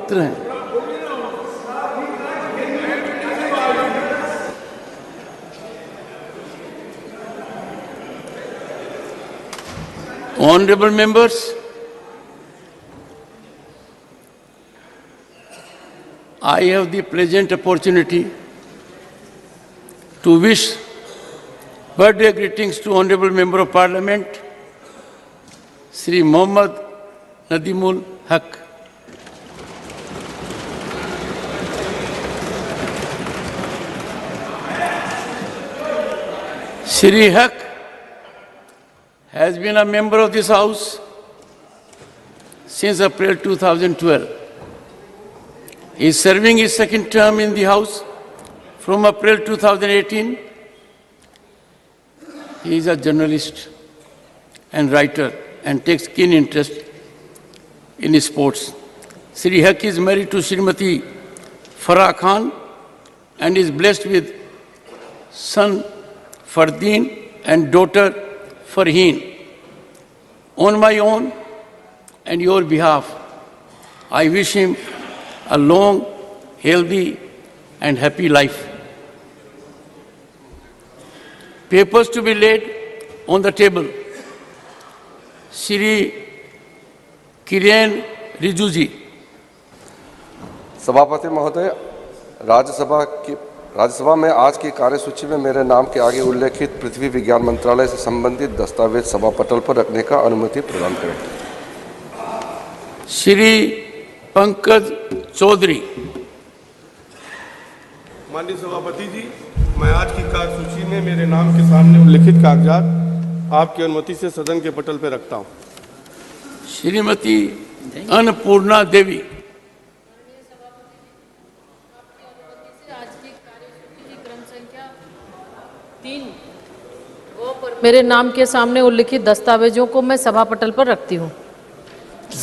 पात्र हैं। Honorable members, I have the pleasant opportunity to wish birthday greetings to Honorable Member of Parliament, Sri Mohammad Nadimul Haq. Sri Haq has been a member of this House since April 2012. He is serving his second term in the House from April 2018. He is a journalist and writer and takes keen interest in sports. Sri Haq is married to Srimati Farah Khan and is blessed with son Fardeen and daughter Farheen. On my own and your behalf, I wish him a long, healthy and happy life. Papers to be laid on the table. Shri Kiren Rijiju जी। सभापति महोदय, राज्यसभा में आज की कार्यसूची में मेरे नाम के आगे उल्लेखित पृथ्वी विज्ञान मंत्रालय से संबंधित दस्तावेज सभा पटल पर रखने का अनुमति प्रदान करें। श्री पंकज चौधरी। माननीय सभापति जी, मैं आज की कार्यसूची में मेरे नाम के सामने उल्लेखित कागजात आपकी अनुमति से सदन के पटल पर रखता हूं। श्रीमती अन्नपूर्णा देवी। मेरे नाम के सामने उल्लिखित दस्तावेजों को मैं सभा पटल पर रखती हूँ।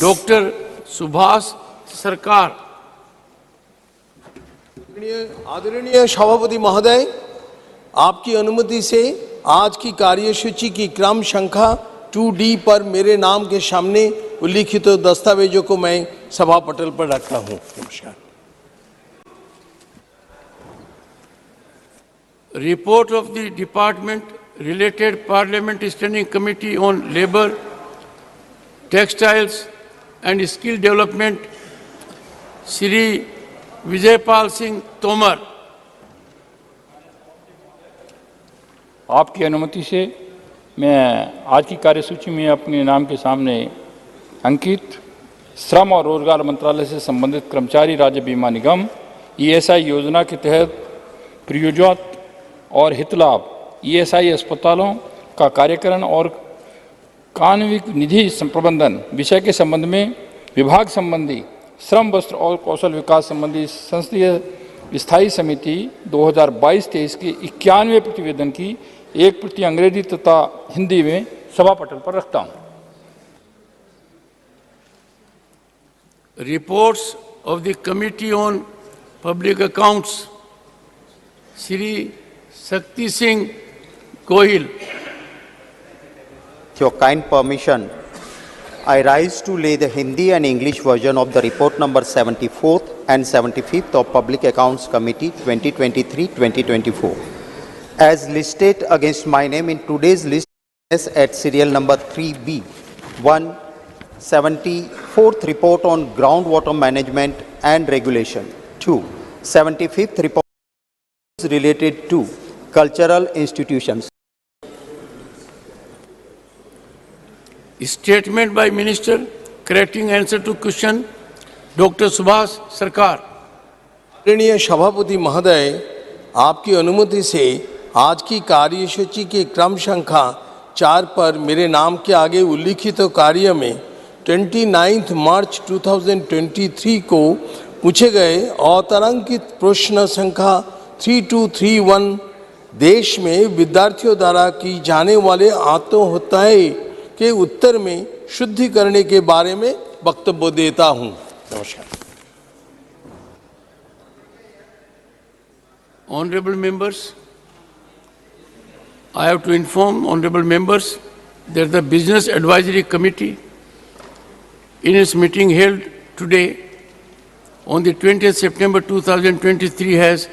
डॉक्टर सुभाष सरकार। आदरणीय सभापति महोदय, आपकी अनुमति से आज की कार्यसूची की क्रम संख्या 2D पर मेरे नाम के सामने उल्लिखित दस्तावेजों को मैं सभा पटल पर रखता हूँ। नमस्कार। Report of the Department Related Parliament Standing Committee on Labour, Textiles and Skill Development, Shri Vijaypal Singh Tomar। आपकी अनुमति से मैं आज की कार्यसूची में अपने नाम के सामने अंकित श्रम और रोजगार मंत्रालय से संबंधित कर्मचारी राज्य बीमा निगम ESI योजना के तहत प्रयोजक और हितलाभ ESI अस्पतालों का कार्यकरण और कानूनिक निधि प्रबंधन विषय के संबंध में विभाग संबंधी श्रम वस्त्र और कौशल विकास संबंधी संसदीय स्थायी समिति 2022-23 के 91वें प्रतिवेदन की एक प्रति अंग्रेजी तथा हिंदी में सभा पटल पर रखता हूं। Reports of the Committee on Public Accounts, Shri Shakti Singh Gohil। With your kind permission, I rise to lay the Hindi and English version of the report number 74th and 75th of Public Accounts Committee 2023-2024. As listed against my name in today's list at serial number 3B, 1, 74th report on groundwater management and regulation. 2, 75th report related to cultural institutions. Statement by Minister correcting answer to question, Dr. Subhash Sarkar। आदरणीय सभापति महोदय, आपकी अनुमति से आज की कार्यसूची के क्रम संख्या 4 पर मेरे नाम के आगे उल्लिखित कार्य में 29 मार्च 2023 को पूछे गए अतारांकित प्रश्न संख्या 3231 देश में विद्यार्थियों द्वारा की जाने वाले आत्महत्याएं के उत्तर में शुद्धिकरण के बारे में वक्तव्य देता हूं। नमस्कार। Honorable members, I have to inform honorable members that the Business Advisory Committee in its meeting held today on the 20th September 2023 has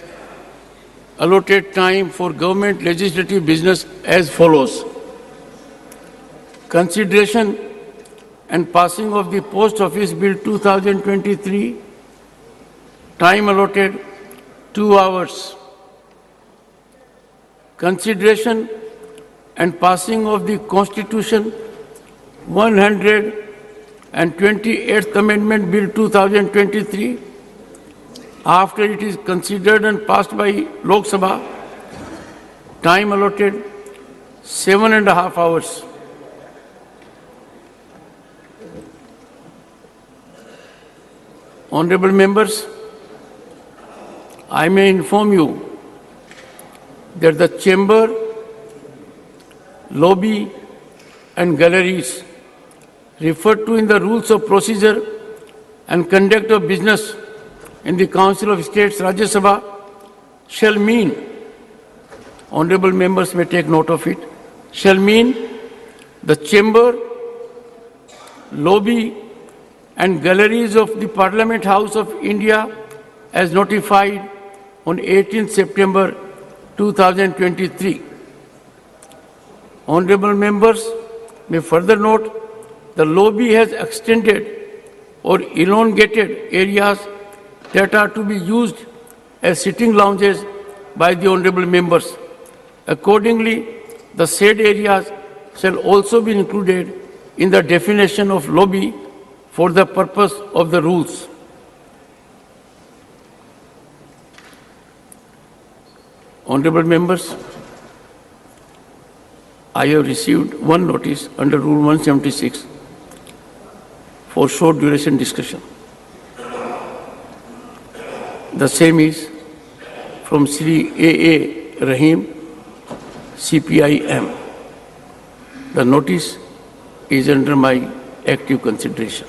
allotted time for government legislative business as follows. Consideration and passing of the Post Office Bill 2023, time allotted 2 hours. Consideration and passing of the Constitution 128th Amendment Bill 2023, after it is considered and passed by Lok Sabha, time allotted 7.5 hours. Honorable members, I may inform you that the chamber, lobby and galleries referred to in the rules of procedure and conduct of business in the Council of States Rajya Sabha shall mean, honorable members may take note of it, shall mean the chamber, lobby and galleries of the Parliament House of India as notified on 18th September 2023. Honorable members may further note the lobby has extended or elongated areas that are to be used as sitting lounges by the honorable members. Accordingly, the said areas shall also be included in the definition of lobby for the purpose of the rules. Honorable members, I have received one notice under Rule 176 for short duration discussion. The same is from Sri A.A. Rahim, CPIM. The notice is under my active consideration.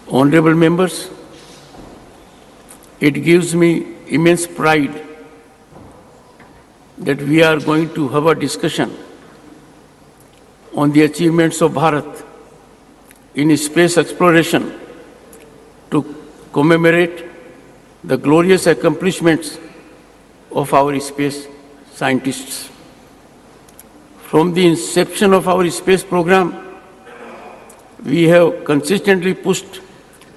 Honorable members, it gives me immense pride that we are going to have a discussion on the achievements of Bharat in space exploration to commemorate the glorious accomplishments of our space scientists. From the inception of our space program, we have consistently pushed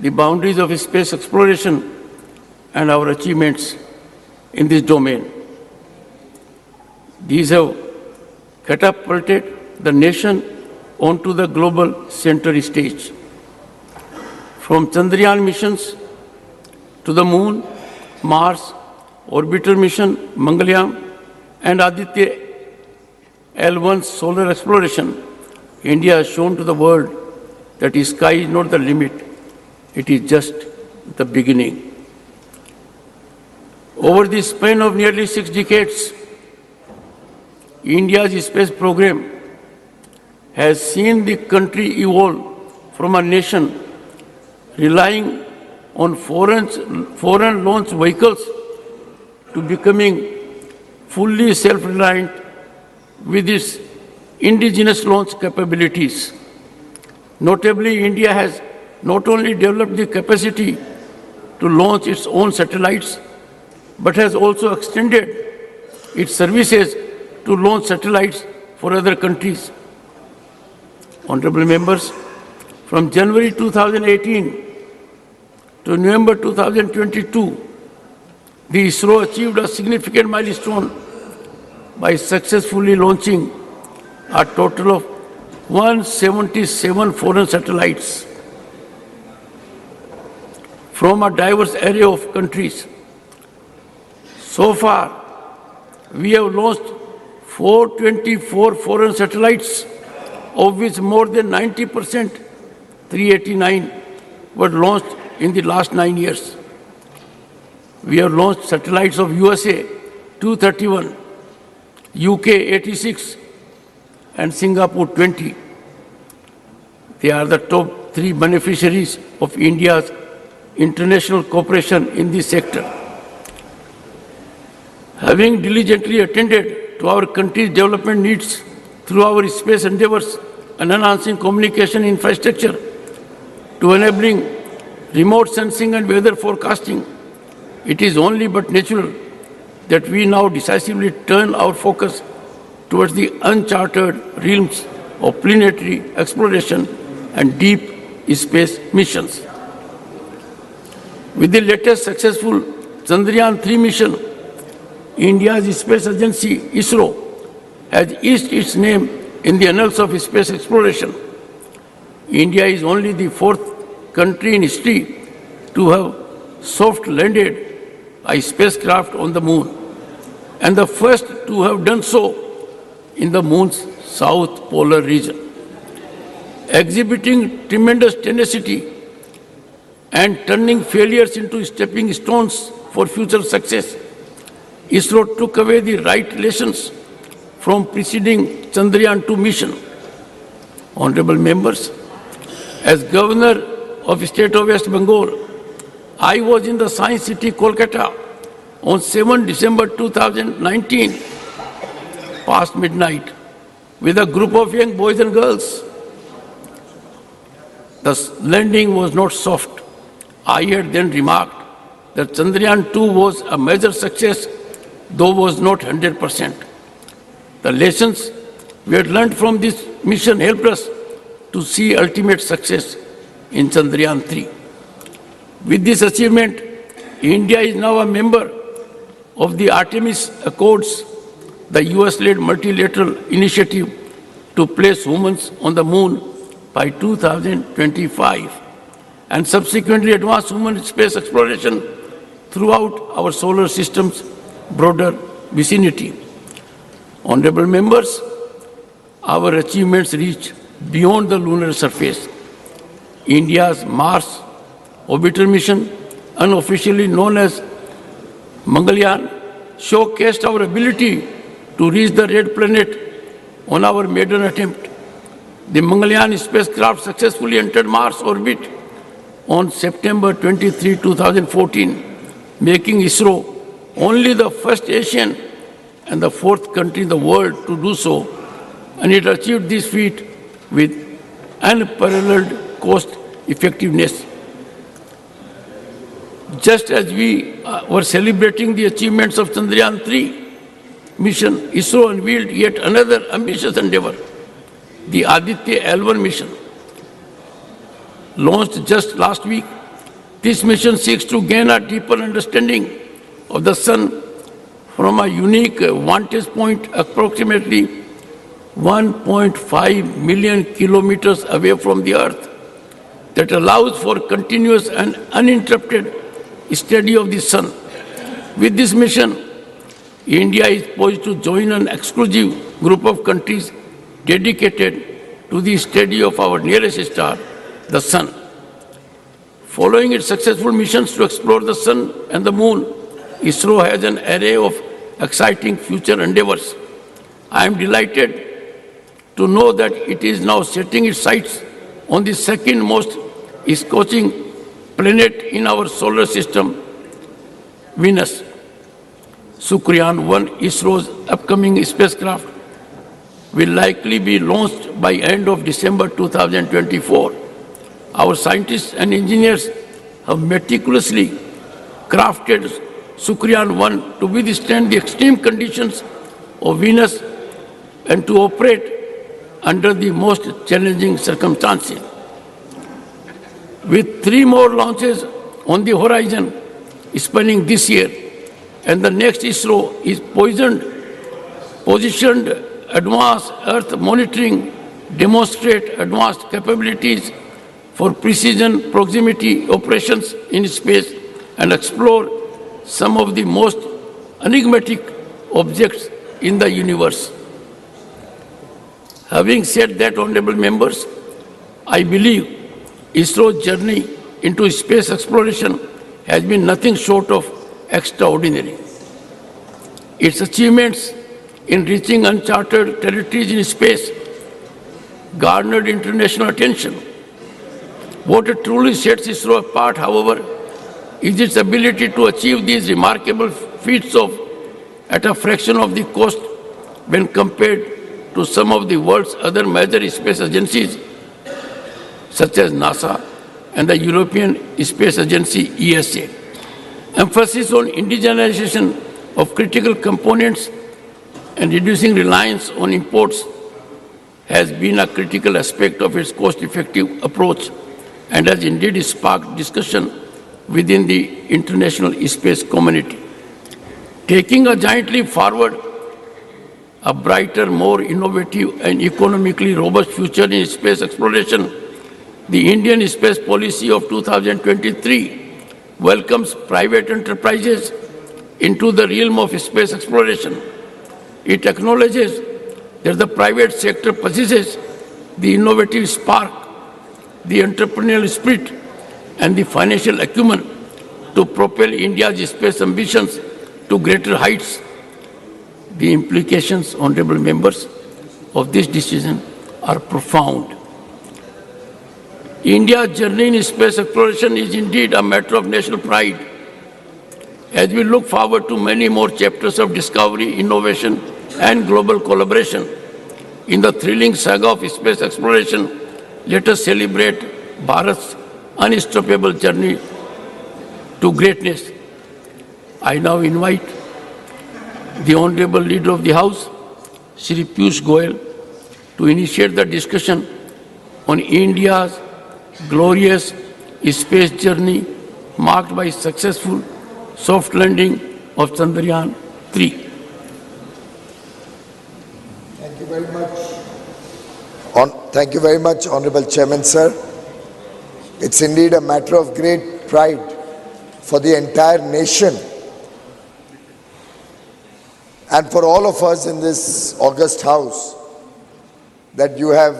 the boundaries of space exploration and our achievements in this domain. These have catapulted the nation onto the global center stage. From Chandrayaan missions to the Moon, Mars, orbital mission Mangalyaan, and Aditya L1 solar exploration, India has shown to the world that the sky is not the limit, it is just the beginning. Over the span of nearly 6 decades, India's space program has seen the country evolve from a nation relying on foreign launch vehicles to becoming fully self-reliant with its indigenous launch capabilities. Notably, India has not only developed the capacity to launch its own satellites, but has also extended its services to launch satellites for other countries. Honorable members, from January 2018 to November 2022, the ISRO achieved a significant milestone by successfully launching a total of 177 foreign satellites from a diverse array of countries. So far, we have launched 424 foreign satellites, of which more than 90%, 389, were launched in the last 9 years. We have launched satellites of USA, 231, UK, 86, and Singapore, 20. They are the top 3 beneficiaries of India's international cooperation in this sector. Having diligently attended to our country's development needs through our space endeavors and enhancing communication infrastructure, to enabling remote sensing and weather forecasting, it is only but natural that we now decisively turn our focus towards the uncharted realms of planetary exploration and deep space missions. With the latest successful Chandrayaan-3 mission, India's space agency, ISRO, has etched its name in the annals of space exploration. India is only the fourth country in history to have soft-landed a spacecraft on the moon, and the first to have done so in the moon's south polar region. Exhibiting tremendous tenacity and turning failures into stepping stones for future success, ISRO took away the right lessons from preceding Chandrayaan-2 mission. Honorable members, as Governor of the State of West Bengal, I was in the Science City, Kolkata, on 7 December 2019, past midnight, with a group of young boys and girls. The landing was not soft. I had then remarked that Chandrayaan-2 was a major success, though was not 100%. The lessons we had learned from this mission helped us to see ultimate success in Chandrayaan-3. With this achievement, India is now a member of the Artemis Accords, the US-led multilateral initiative to place humans on the moon by 2025, and subsequently advance human space exploration throughout our solar system's broader vicinity. Honorable members, our achievements reach beyond the lunar surface. India's Mars orbiter mission, unofficially known as Mangalyaan, showcased our ability to reach the red planet on our maiden attempt. The Mangalyaan spacecraft successfully entered Mars orbit on September 23, 2014, making ISRO only the first Asian and the fourth country in the world to do so, and it achieved this feat with unparalleled cost effectiveness. Just as we were celebrating the achievements of Chandrayaan-3 mission, ISRO unveiled yet another ambitious endeavor, the Aditya L1 mission. Launched just last week, this mission seeks to gain a deeper understanding of the Sun from a unique vantage point approximately 1.5 million kilometers away from the Earth that allows for continuous and uninterrupted study of the Sun. With this mission, India is poised to join an exclusive group of countries dedicated to the study of our nearest star, the Sun. Following its successful missions to explore the Sun and the Moon, ISRO has an array of exciting future endeavors. I am delighted to know that it is now setting its sights on the second most scorching planet in our solar system, Venus. Chandrayaan-1, ISRO's upcoming spacecraft, will likely be launched by end of December 2024. Our scientists and engineers have meticulously crafted Chandrayaan-1 to withstand the extreme conditions of Venus and to operate under the most challenging circumstances. With 3 more launches on the horizon spanning this year, and the next ISRO is positioned advanced Earth monitoring, demonstrate advanced capabilities for precision proximity operations in space, and explore some of the most enigmatic objects in the universe. Having said that, honorable members, I believe ISRO's journey into space exploration has been nothing short of extraordinary. Its achievements in reaching uncharted territories in space garnered international attention. What truly sets ISRO apart, however, is its ability to achieve these remarkable feats at a fraction of the cost when compared to some of the world's other major space agencies, such as NASA and the European Space Agency ESA. Emphasis on indigenization of critical components and reducing reliance on imports has been a critical aspect of its cost-effective approach and has indeed sparked discussion within the international space community. Taking a giant leap forward, a brighter, more innovative and economically robust future in space exploration, the Indian space policy of 2023 welcomes private enterprises into the realm of space exploration. It acknowledges that the private sector possesses the innovative spark, the entrepreneurial spirit, and the financial acumen to propel India's space ambitions to greater heights. The implications, honorable members, of this decision are profound. India's journey in space exploration is indeed a matter of national pride. As we look forward to many more chapters of discovery, innovation, and global collaboration in the thrilling saga of space exploration, let us celebrate Bharat's unstoppable journey to greatness. I now invite the Honorable Leader of the House, Shri Piyush Goyal, to initiate the discussion on India's glorious space journey marked by successful soft landing of Chandrayaan-3. Thank you very much. Thank you very much, Honorable Chairman, sir. It's indeed a matter of great pride for the entire nation and for all of us in this august house that you have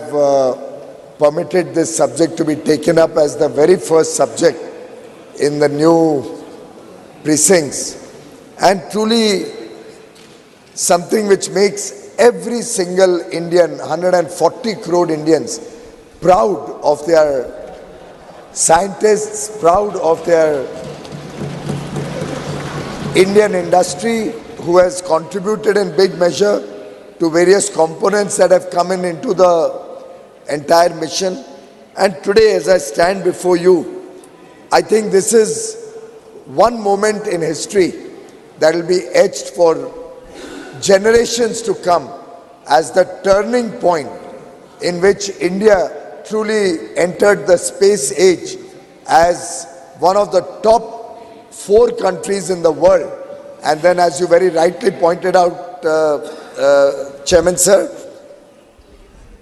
permitted this subject to be taken up as the very first subject in the new precincts, and truly something which makes every single Indian, 140 crore Indians, proud of their scientists, proud of their Indian industry, who has contributed in big measure to various components that have come into the entire mission. And today, as I stand before you, I think this is one moment in history that will be etched for generations to come as the turning point in which India truly entered the space age as one of the top 4 countries in the world. And then, as you very rightly pointed out, Chairman sir,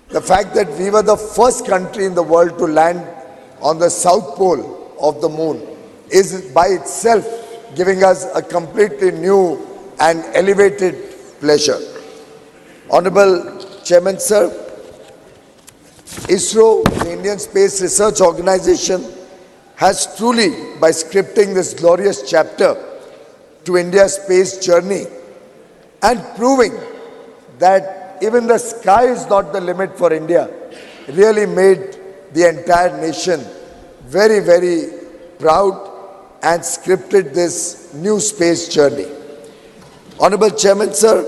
the fact that we were the first country in the world to land on the south pole of the moon is by itself giving us a completely new and elevated pleasure. Honorable Chairman sir, ISRO, the Indian Space Research Organization, has truly, by scripting this glorious chapter to India's space journey and proving that even the sky is not the limit for India, really made the entire nation very, very proud and scripted this new space journey. Honorable Chairman sir,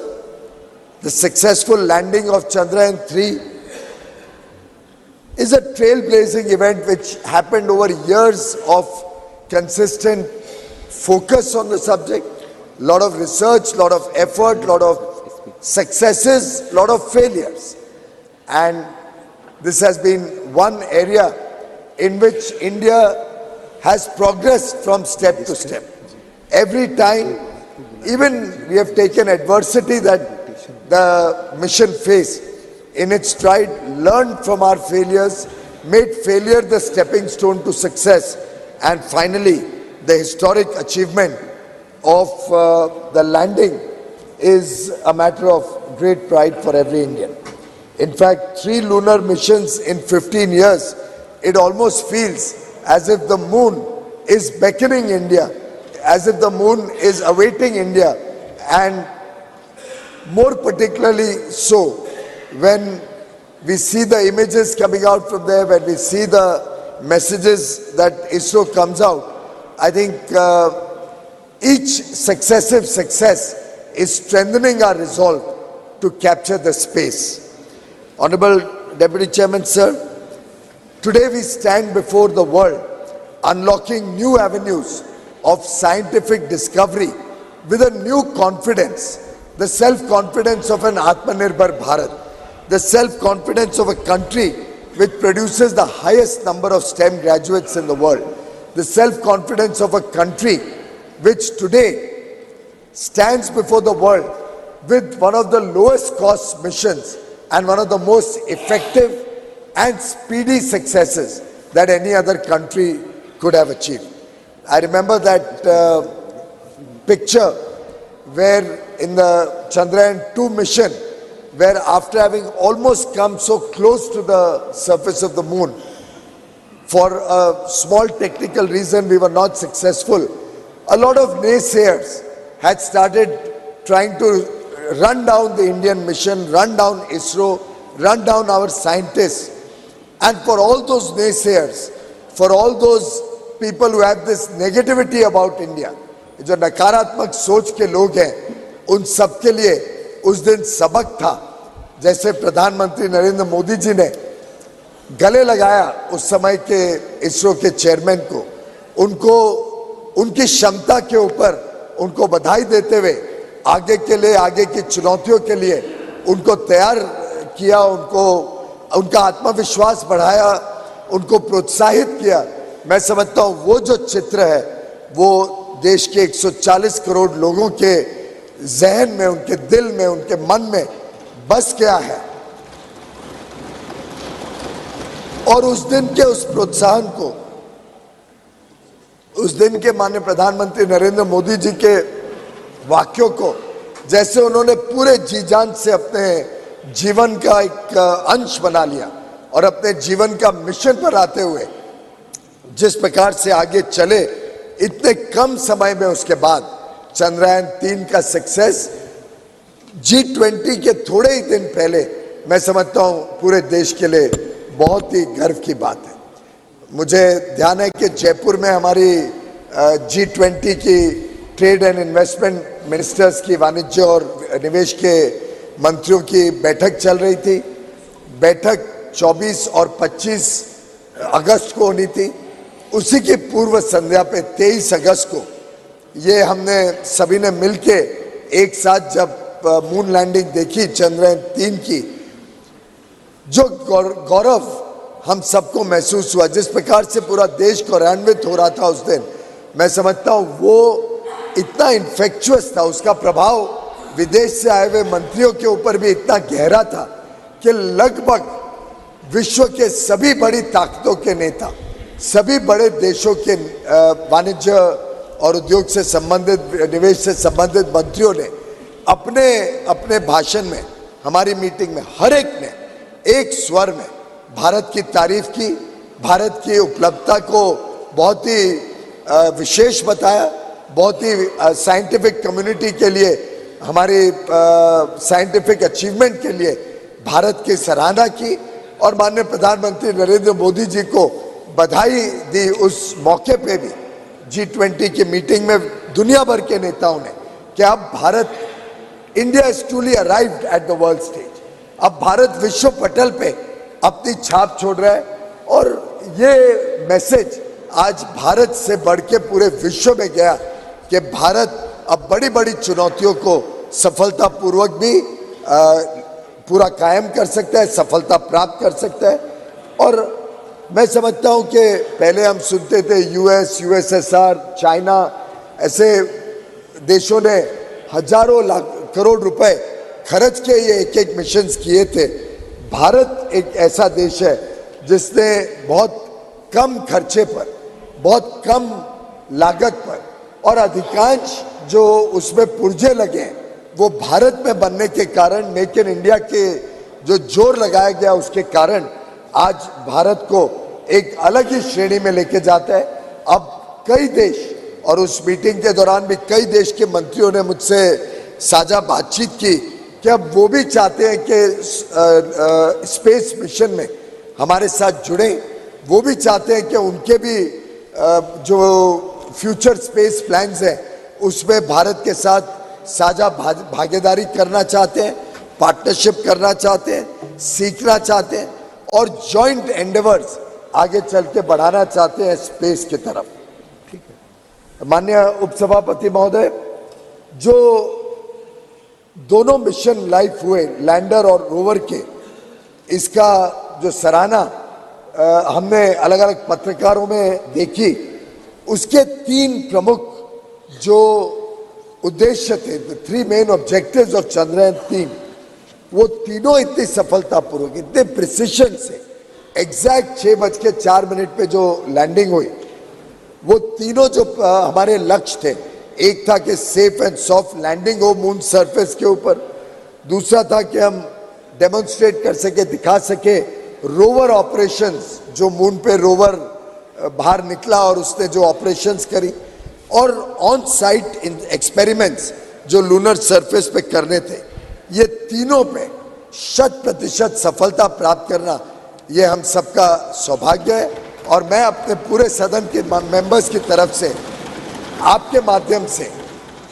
the successful landing of Chandrayaan-3 is a trailblazing event which happened over years of consistent focus on the subject, lot of research, lot of effort, lot of successes, lot of failures. And this has been one area in which India has progressed from step to step. Every time, even we have taken adversity that the mission faced, in its stride, learned from our failures, made failure the stepping stone to success, and finally, the historic achievement of the landing is a matter of great pride for every Indian. In fact, 3 lunar missions in 15 years, it almost feels as if the moon is beckoning India, as if the moon is awaiting India, and more particularly so when we see the images coming out from there, when we see the messages that ISRO comes out, I think each successive success is strengthening our resolve to capture the space. Honorable Deputy Chairman, sir, today we stand before the world unlocking new avenues of scientific discovery with a new confidence, the self-confidence of an Atmanirbhar Bharat, the self-confidence of a country which produces the highest number of STEM graduates in the world, the self-confidence of a country which today stands before the world with one of the lowest cost missions and one of the most effective and speedy successes that any other country could have achieved. I remember that picture where in the Chandrayaan-2 mission, where after having almost come so close to the surface of the moon, for a small technical reason we were not successful, a lot of naysayers had started trying to run down the Indian mission, run down ISRO, run down our scientists. And for all those naysayers, for all those people who have this negativity about India, जो नकारात्मक सोच के लोग हैं, उन सब के लिए उस दिन सबक था, जैसे प्रधानमंत्री नरेंद्र मोदी जी ने गले लगाया उस समय के इसरो के चेयरमैन को, उनको उनकी क्षमता के ऊपर उनको बधाई देते हुए आगे के लिए, आगे की चुनौतियों के लिए उनको तैयार किया, उनको उनका आत्मविश्वास बढ़ाया, उनको प्रोत्साहित किया। मैं समझता हूँ वो जो चित्र है वो देश के 140 करोड़ लोगों के जहन में, उनके दिल में, उनके मन में बस गया है। और उस दिन के उस प्रोत्साहन को, उस दिन के माननीय प्रधानमंत्री नरेंद्र मोदी जी के वाक्यों को, जैसे उन्होंने पूरे जी जान से अपने जीवन का एक अंश बना लिया और अपने जीवन का मिशन पर आते हुए जिस प्रकार से आगे चले, इतने कम समय में उसके बाद चंद्रयान-3 का सक्सेस, G20 के थोड़े ही दिन पहले, मैं समझता हूं पूरे देश के लिए बहुत ही गर्व की बात है। मुझे ध्यान है कि जयपुर में हमारी G20 की ट्रेड एंड इन्वेस्टमेंट मिनिस्टर्स की, वाणिज्य और निवेश के मंत्रियों की बैठक चल रही थी। बैठक 24 और 25 अगस्त को होनी थी। उसी की पूर्व संध्या पे 23 अगस्त को ये हमने सभी ने मिलके एक साथ जब मून लैंडिंग देखी चंद्रयान-3 की, जो गौरव हम सबको महसूस हुआ, जिस प्रकार से पूरा देश गौरवान्वित हो रहा था उस दिन, मैं समझता हूँ वो इतना इन्फेक्चुअस था, उसका प्रभाव विदेश से आए हुए मंत्रियों के ऊपर भी इतना गहरा था कि लगभग विश्व के सभी बड़ी ताकतों के नेता, सभी बड़े देशों के वाणिज्य और उद्योग से संबंधित, निवेश से संबंधित मंत्रियों ने अपने अपने भाषण में, हमारी मीटिंग में, हर एक ने एक स्वर में भारत की तारीफ की, भारत की उपलब्धता को बहुत ही विशेष बताया, बहुत ही साइंटिफिक कम्युनिटी के लिए, हमारी साइंटिफिक अचीवमेंट के लिए भारत की सराहना की और माननीय प्रधानमंत्री नरेंद्र मोदी जी को बधाई दी। उस मौके पे भी G20 की मीटिंग में दुनिया भर के नेताओं ने कि अब Bharat, India is truly arrived at the world stage, अब भारत विश्व पटल पे अपनी छाप छोड़ रहा है। और ये मैसेज आज भारत से बढ़ के पूरे विश्व में गया कि भारत अब बड़ी बड़ी चुनौतियों को सफलतापूर्वक भी पूरा कायम कर सकता है, सफलता प्राप्त कर सकता है। और मैं समझता हूं कि पहले हम सुनते थे यूएस, यूएसएसआर, चाइना, ऐसे देशों ने हजारों लाख करोड़ रुपए खर्च के ये एक मिशन किए थे। भारत एक ऐसा देश है जिसने बहुत कम खर्चे पर, बहुत कम लागत पर और अधिकांश जो उसमें पुर्जे लगे हैं वो भारत में बनने के कारण, मेक इन इंडिया के जो जोर लगाया गया उसके कारण आज भारत को एक अलग ही श्रेणी में लेके जाता है। अब कई देश, और उस मीटिंग के दौरान भी कई देश के मंत्रियों ने मुझसे साझा बातचीत की कि अब वो भी चाहते हैं कि स्पेस मिशन में हमारे साथ जुड़ें, वो भी चाहते हैं कि उनके भी जो फ्यूचर स्पेस प्लान्स हैं उसमें भारत के साथ साझा भागीदारी करना चाहते हैं, पार्टनरशिप करना चाहते हैं, सीखना चाहते हैं और जॉइंट एंडेवर्स आगे चल के बढ़ाना चाहते हैं स्पेस की तरफ। ठीक है माननीय उपसभापति महोदय, जो दोनों मिशन लाइफ हुए लैंडर और रोवर के, इसका जो सराहना हमने अलग अलग पत्रकारों में देखी, उसके 3 प्रमुख जो उद्देश्य थे, 3 मेन ऑब्जेक्टिव्स ऑफ चंद्रयान 3, वो तीनों इतनी सफलतापूर्वक, इतने प्रिसिशन से, एग्जैक्ट 6:04 पे जो लैंडिंग हुई, वो तीनों जो हमारे लक्ष्य थे, एक था कि सेफ एंड सॉफ्ट लैंडिंग हो मून सरफेस के ऊपर, दूसरा था कि हम डेमोन्स्ट्रेट कर सके, दिखा सके रोवर ऑपरेशंस, जो मून पे रोवर बाहर निकला और उसने जो ऑपरेशंस करी, और ऑन साइट एक्सपेरिमेंट्स जो लूनर सरफेस पे करने थे। ये तीनों पे 100% सफलता प्राप्त करना, ये हम सबका सौभाग्य है। और मैं अपने पूरे सदन के मेंबर्स की तरफ से आपके माध्यम से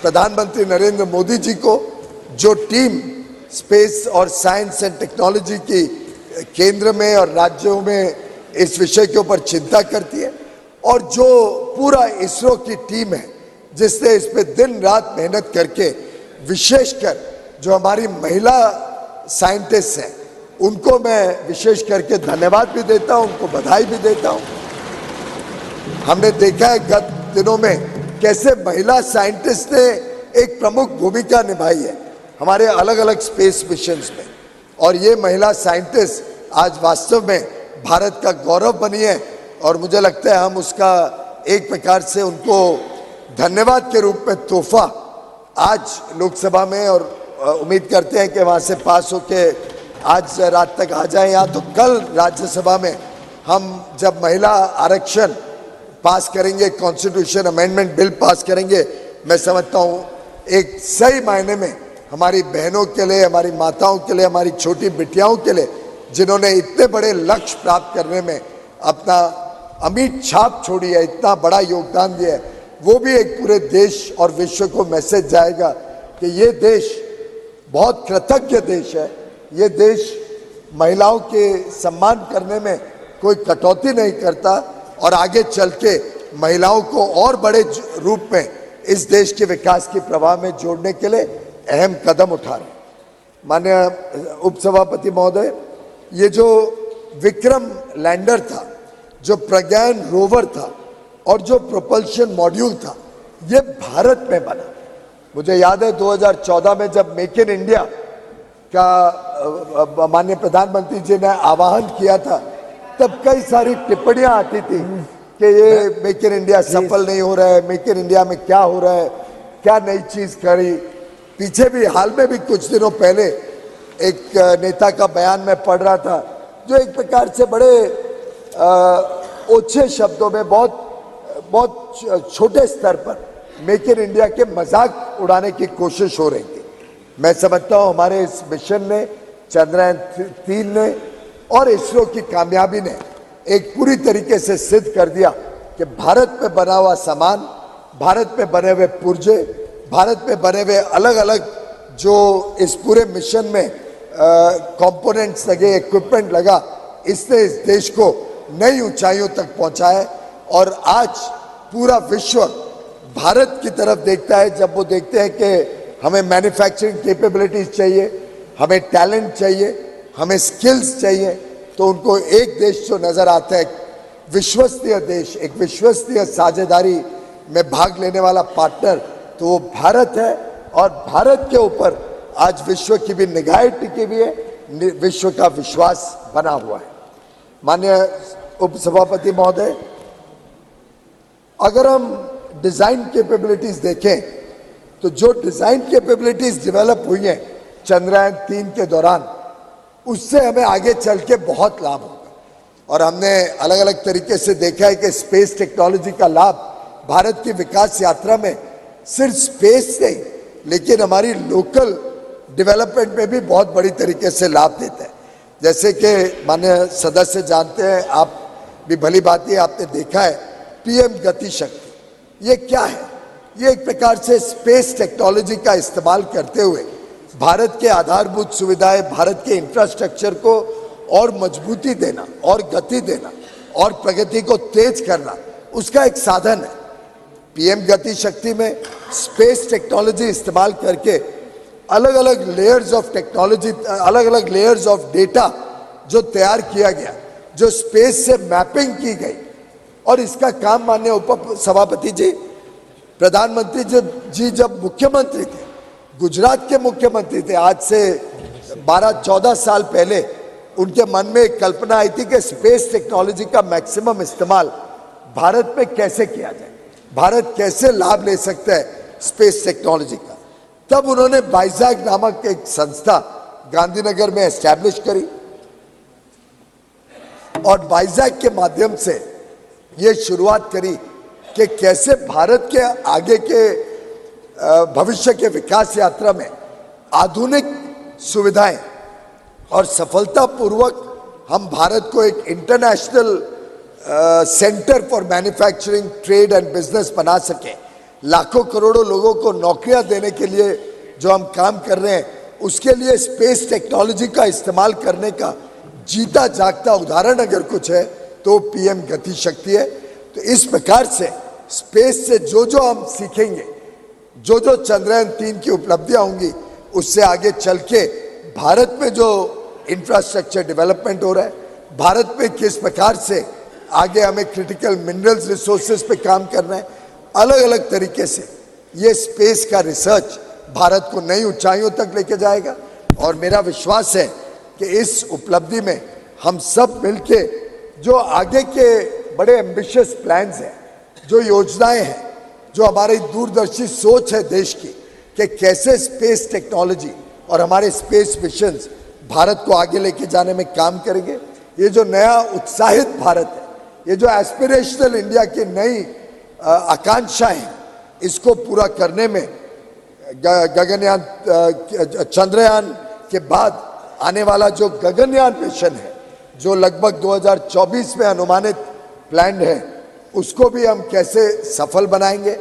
प्रधानमंत्री नरेंद्र मोदी जी को, जो टीम स्पेस और साइंस एंड टेक्नोलॉजी की केंद्र में और राज्यों में इस विषय के ऊपर चिंता करती है, और जो पूरा इसरो की टीम है जिसने इस पे दिन रात मेहनत करके, विशेषकर जो हमारी महिला साइंटिस्ट हैं, उनको मैं विशेष करके धन्यवाद भी देता हूं, उनको बधाई भी देता हूं। हमने देखा है गत दिनों में कैसे महिला साइंटिस्ट ने एक प्रमुख भूमिका निभाई है हमारे अलग अलग स्पेस मिशंस में, और ये महिला साइंटिस्ट आज वास्तव में भारत का गौरव बनी है, और मुझे लगता है हम उसका एक प्रकार से उनको धन्यवाद के रूप में तोहफा आज लोकसभा में, और उम्मीद करते हैं कि वहाँ से पास होके आज रात तक आ जाए यहाँ, तो कल राज्यसभा में हम जब महिला आरक्षण पास करेंगे, कॉन्स्टिट्यूशन अमेंडमेंट बिल पास करेंगे, मैं समझता हूँ एक सही मायने में हमारी बहनों के लिए, हमारी माताओं के लिए, हमारी छोटी बिटियाओं के लिए, जिन्होंने इतने बड़े लक्ष्य प्राप्त करने में अपना अमिट छाप छोड़ी है, इतना बड़ा योगदान दिया है, वो भी एक पूरे देश और विश्व को मैसेज जाएगा कि ये देश बहुत कृतज्ञ देश है। ये देश महिलाओं के सम्मान करने में कोई कटौती नहीं करता, और आगे चल के महिलाओं को और बड़े रूप में इस देश के विकास के प्रवाह में जोड़ने के लिए अहम कदम उठा रहे। माननीय उपसभापति महोदय, ये जो विक्रम लैंडर था, जो प्रज्ञान रोवर था, और जो प्रोपल्शन मॉड्यूल था, ये भारत में बना। मुझे याद है 2014 में जब मेक इन इंडिया का माननीय प्रधानमंत्री जी ने आह्वान किया था, तब कई सारी टिप्पणियां आती थी कि ये मेक इन इंडिया सफल नहीं हो रहा है, मेक इन इंडिया में क्या हो रहा है, क्या नई चीज करी। पीछे भी हाल में भी कुछ दिनों पहले एक नेता का बयान मैं पढ़ रहा था, जो एक प्रकार से बड़े ओछे शब्दों में बहुत छोटे स्तर पर मेक इन इंडिया के मजाक उड़ाने की कोशिश हो रही थी। मैं समझता हूं हमारे इस मिशन ने, चंद्रयान 3 ने और इसरो की कामयाबी ने एक पूरी तरीके से सिद्ध कर दिया कि भारत में बना हुआ सामान, भारत में बने हुए पुर्जे, भारत में बने हुए अलग अलग जो इस पूरे मिशन में कंपोनेंट्स लगे, इक्विपमेंट लगा, इसने इस देश को नई ऊंचाइयों तक पहुंचाया। और आज पूरा विश्व भारत की तरफ देखता है, जब वो देखते हैं कि हमें मैन्युफैक्चरिंग कैपेबिलिटीज चाहिए, हमें टैलेंट चाहिए, हमें स्किल्स चाहिए, तो उनको एक देश जो नजर आता है, विश्वसनीय देश, एक विश्वसनीय साझेदारी में भाग लेने वाला पार्टनर, तो वो भारत है। और भारत के ऊपर आज विश्व की भी निगाहें टिकी हुई है, विश्व का विश्वास बना हुआ है। माननीय उपसभापति महोदय, अगर हम डिजाइन कैपेबिलिटीज देखें तो जो डिजाइन कैपेबिलिटीज डेवलप हुई हैं चंद्रयान 3 के दौरान, उससे हमें आगे चल के बहुत लाभ होगा। और हमने अलग अलग तरीके से देखा है कि स्पेस टेक्नोलॉजी का लाभ भारत की विकास यात्रा में सिर्फ स्पेस नहीं, लेकिन हमारी लोकल डेवलपमेंट में भी बहुत बड़ी तरीके से लाभ देता है। जैसे कि माननीय सदस्य जानते हैं, आप भी भली बात है, आपने देखा है पीएम गति शक्ति, ये क्या है? ये एक प्रकार से स्पेस टेक्नोलॉजी का इस्तेमाल करते हुए भारत के आधारभूत सुविधाएं, भारत के इंफ्रास्ट्रक्चर को और मजबूती देना और गति देना और प्रगति को तेज करना उसका एक साधन है। पीएम गति शक्ति में स्पेस टेक्नोलॉजी इस्तेमाल करके अलग अलग लेयर्स ऑफ टेक्नोलॉजी, अलग अलग लेयर्स ऑफ डेटा जो तैयार किया गया, जो स्पेस से मैपिंग की गई, और इसका काम माननीय उप सभापति जी, प्रधानमंत्री जी जब मुख्यमंत्री थे, गुजरात के मुख्यमंत्री थे, आज से 12-14 साल पहले उनके मन में एक कल्पना आई थी कि स्पेस टेक्नोलॉजी का मैक्सिमम इस्तेमाल भारत में कैसे किया जाए, भारत कैसे लाभ ले सकता है स्पेस टेक्नोलॉजी का। तब उन्होंने बाइजैक नामक एक संस्था गांधीनगर में एस्टैब्लिश करी और बाइजैक के माध्यम से ये शुरुआत करी कि कैसे भारत के आगे के भविष्य के विकास यात्रा में आधुनिक सुविधाएं और सफलतापूर्वक हम भारत को एक international centre for manufacturing, trade and business बना सके। लाखों करोड़ों लोगों को नौकरियां देने के लिए जो हम काम कर रहे हैं, उसके लिए स्पेस टेक्नोलॉजी का इस्तेमाल करने का जीता जागता उदाहरण अगर कुछ है तो पीएम गति शक्ति है। तो इस प्रकार से स्पेस से जो जो हम सीखेंगे, जो जो चंद्रयान 3 की उपलब्धियां होंगी, उससे आगे चल के भारत में जो इंफ्रास्ट्रक्चर डेवलपमेंट हो रहा है, भारत में किस प्रकार से आगे हमें क्रिटिकल मिनरल्स रिसोर्सेज पे काम करना है, अलग अलग तरीके से ये स्पेस का रिसर्च भारत को नई ऊंचाइयों तक लेके जाएगा। और मेरा विश्वास है कि इस उपलब्धि में हम सब मिलके जो आगे के बड़े एम्बिशियस प्लान्स हैं, जो योजनाएं हैं, जो हमारी दूरदर्शी सोच है देश की कि कैसे स्पेस टेक्नोलॉजी और हमारे स्पेस मिशंस भारत को आगे लेके जाने में काम करेंगे। ये जो नया उत्साहित भारत है, ये जो एस्पिरेशनल इंडिया की नई आकांक्षाएं हैं, इसको पूरा करने में गगनयान, चंद्रयान के बाद आने वाला जो गगनयान मिशन है, जो लगभग 2024 में अनुमानित प्लान है, उसको भी हम कैसे सफल बनाएंगे,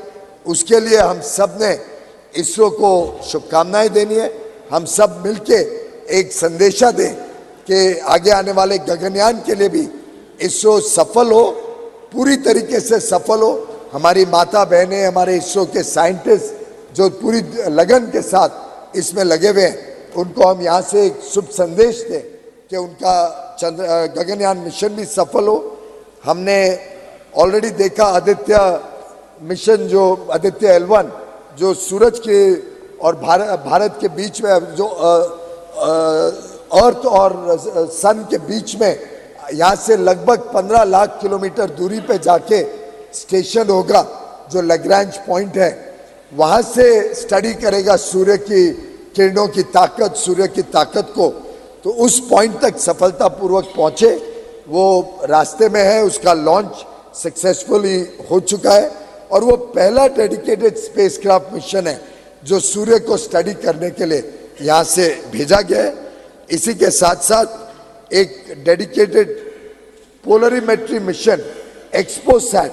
उसके लिए हम सब ने इसरो को शुभकामनाएं देनी है। हम सब मिलके एक संदेशा दें कि आगे आने वाले गगनयान के लिए भी इसरो सफल हो, पूरी तरीके से सफल हो। हमारी माता बहनें, हमारे इसरो के साइंटिस्ट जो पूरी लगन के साथ इसमें लगे हुए हैं, उनको हम यहाँ से एक शुभ संदेश दें कि उनका गगनयान मिशन भी सफल हो। हमने ऑलरेडी देखा आदित्य मिशन, जो आदित्य L1 जो सूरज के और भारत के बीच में, जो अर्थ और सन के बीच में, यहाँ से लगभग 15 लाख किलोमीटर दूरी पे जाके स्टेशन होगा, जो लैग्रैंज पॉइंट है, वहाँ से स्टडी करेगा सूर्य की किरणों की ताकत, सूर्य की ताकत को। तो उस पॉइंट तक सफलतापूर्वक पहुँचे, वो रास्ते में है, उसका लॉन्च सक्सेसफुली हो चुका है और वो पहला डेडिकेटेड स्पेसक्राफ्ट मिशन है जो सूर्य को स्टडी करने के लिए यहाँ से भेजा गया है। इसी के साथ साथ एक डेडिकेटेड पोलरीमेट्री मिशन एक्सपोसैट,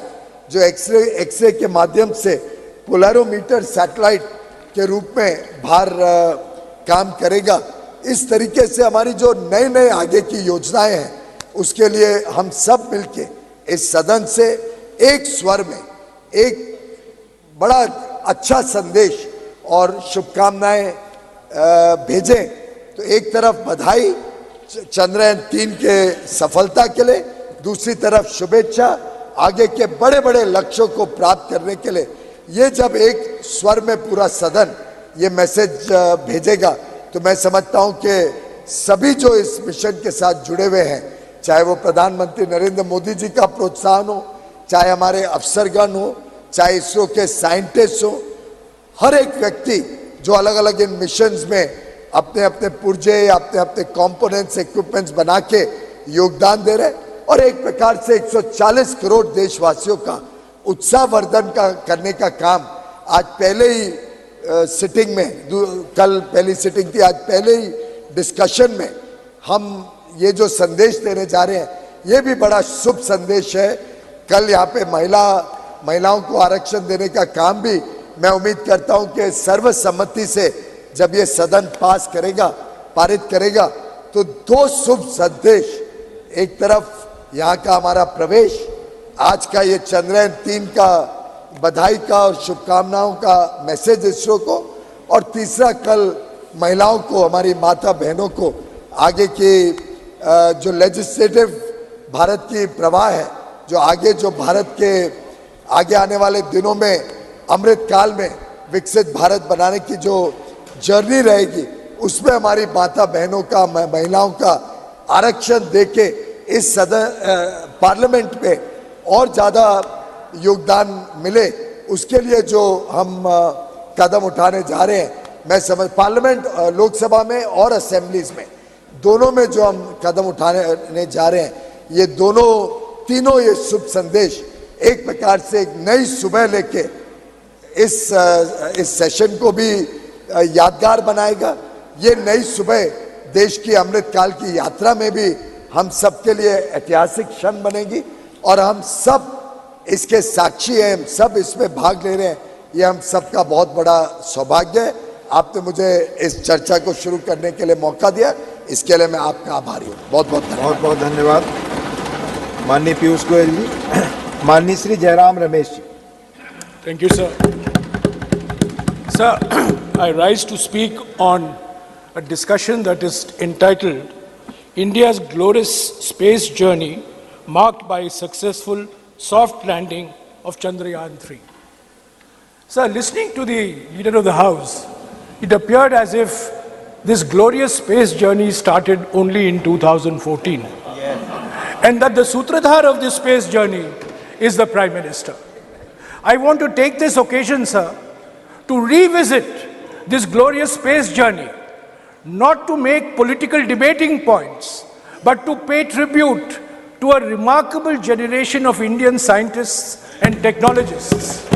जो एक्सरे के माध्यम से पोलरोमीटर सैटेलाइट के रूप में बाहर काम करेगा। इस तरीके से हमारी जो नए नए आगे की योजनाएं हैं, उसके लिए हम सब मिलके इस सदन से एक स्वर में एक बड़ा अच्छा संदेश और शुभकामनाएं भेजें। तो एक तरफ बधाई चंद्रयान 3 के सफलता के लिए, दूसरी तरफ शुभेच्छा आगे के बड़े बड़े लक्ष्यों को प्राप्त करने के लिए। ये जब एक स्वर में पूरा सदन ये मैसेज भेजेगा, तो मैं समझता हूं कि सभी जो इस मिशन के साथ जुड़े हुए हैं, चाहे वो प्रधानमंत्री नरेंद्र मोदी जी का प्रोत्साहन हो, चाहे हमारे अफसरगण हो, चाहे इसरो के साइंटिस्ट हो, हर एक व्यक्ति जो अलग अलग इन मिशंस में अपने अपने पुर्जे, अपने अपने कंपोनेंट्स, इक्विपमेंट्स बना के योगदान दे रहे, और एक प्रकार से 140 करोड़ देशवासियों का उत्साहवर्धन करने का काम आज पहले ही सिटिंग में, कल पहली सिटिंग थी, आज पहले ही डिस्कशन में हम ये जो संदेश देने जा रहे हैं, ये भी बड़ा शुभ संदेश है। कल यहाँ पे महिलाओं को आरक्षण देने का काम भी मैं उम्मीद करता हूँ कि सर्वसम्मति से जब ये सदन पास करेगा, पारित करेगा, तो दो शुभ संदेश, एक तरफ यहाँ का हमारा प्रवेश, आज का ये चंद्रयान-3 का बधाई का और शुभकामनाओं का मैसेज इसरो को, और तीसरा कल महिलाओं को, हमारी माता बहनों को आगे की जो लेजिस्लेटिव भारत की प्रवाह है, जो आगे जो भारत के आगे आने वाले दिनों में अमृत काल में विकसित भारत बनाने की जो जर्नी रहेगी, उसमें हमारी माता बहनों का, महिलाओं का आरक्षण देके इस सदन पार्लियामेंट में और ज़्यादा योगदान मिले, उसके लिए जो हम कदम उठाने जा रहे हैं, मैं समझ पार्लियामेंट, लोकसभा में और असेंबलीज में, दोनों में जो हम कदम उठाने जा रहे हैं, ये तीनों ये शुभ संदेश एक प्रकार से एक नई सुबह लेके इस सेशन को भी यादगार बनाएगा। ये नई सुबह देश की अमृत काल की यात्रा में भी हम सबके लिए ऐतिहासिक क्षण बनेगी, और हम सब इसके साक्षी हैं, हम सब इसमें भाग ले रहे हैं। ये हम सबका बहुत बड़ा सौभाग्य है। आपने मुझे इस चर्चा को शुरू करने के लिए मौका दिया, इसके लिए मैं आपका आभारी हूँ। बहुत बहुत धन्यवाद। माननीय पीयूष गोयल जी। माननीय Shri Jairam Ramesh ji. Thank you, sir. Sir, I rise to speak on a discussion that is entitled India's Glorious Space Journey Marked by Successful Soft Landing of Chandrayaan-3. Sir, listening to the Leader of the House, it appeared as if this glorious space journey started only in 2014. Yes. And that the sutradhar of this space journey is the Prime Minister. I want to take this occasion, sir, to revisit this glorious space journey, not to make political debating points, but to pay tribute to a remarkable generation of Indian scientists and technologists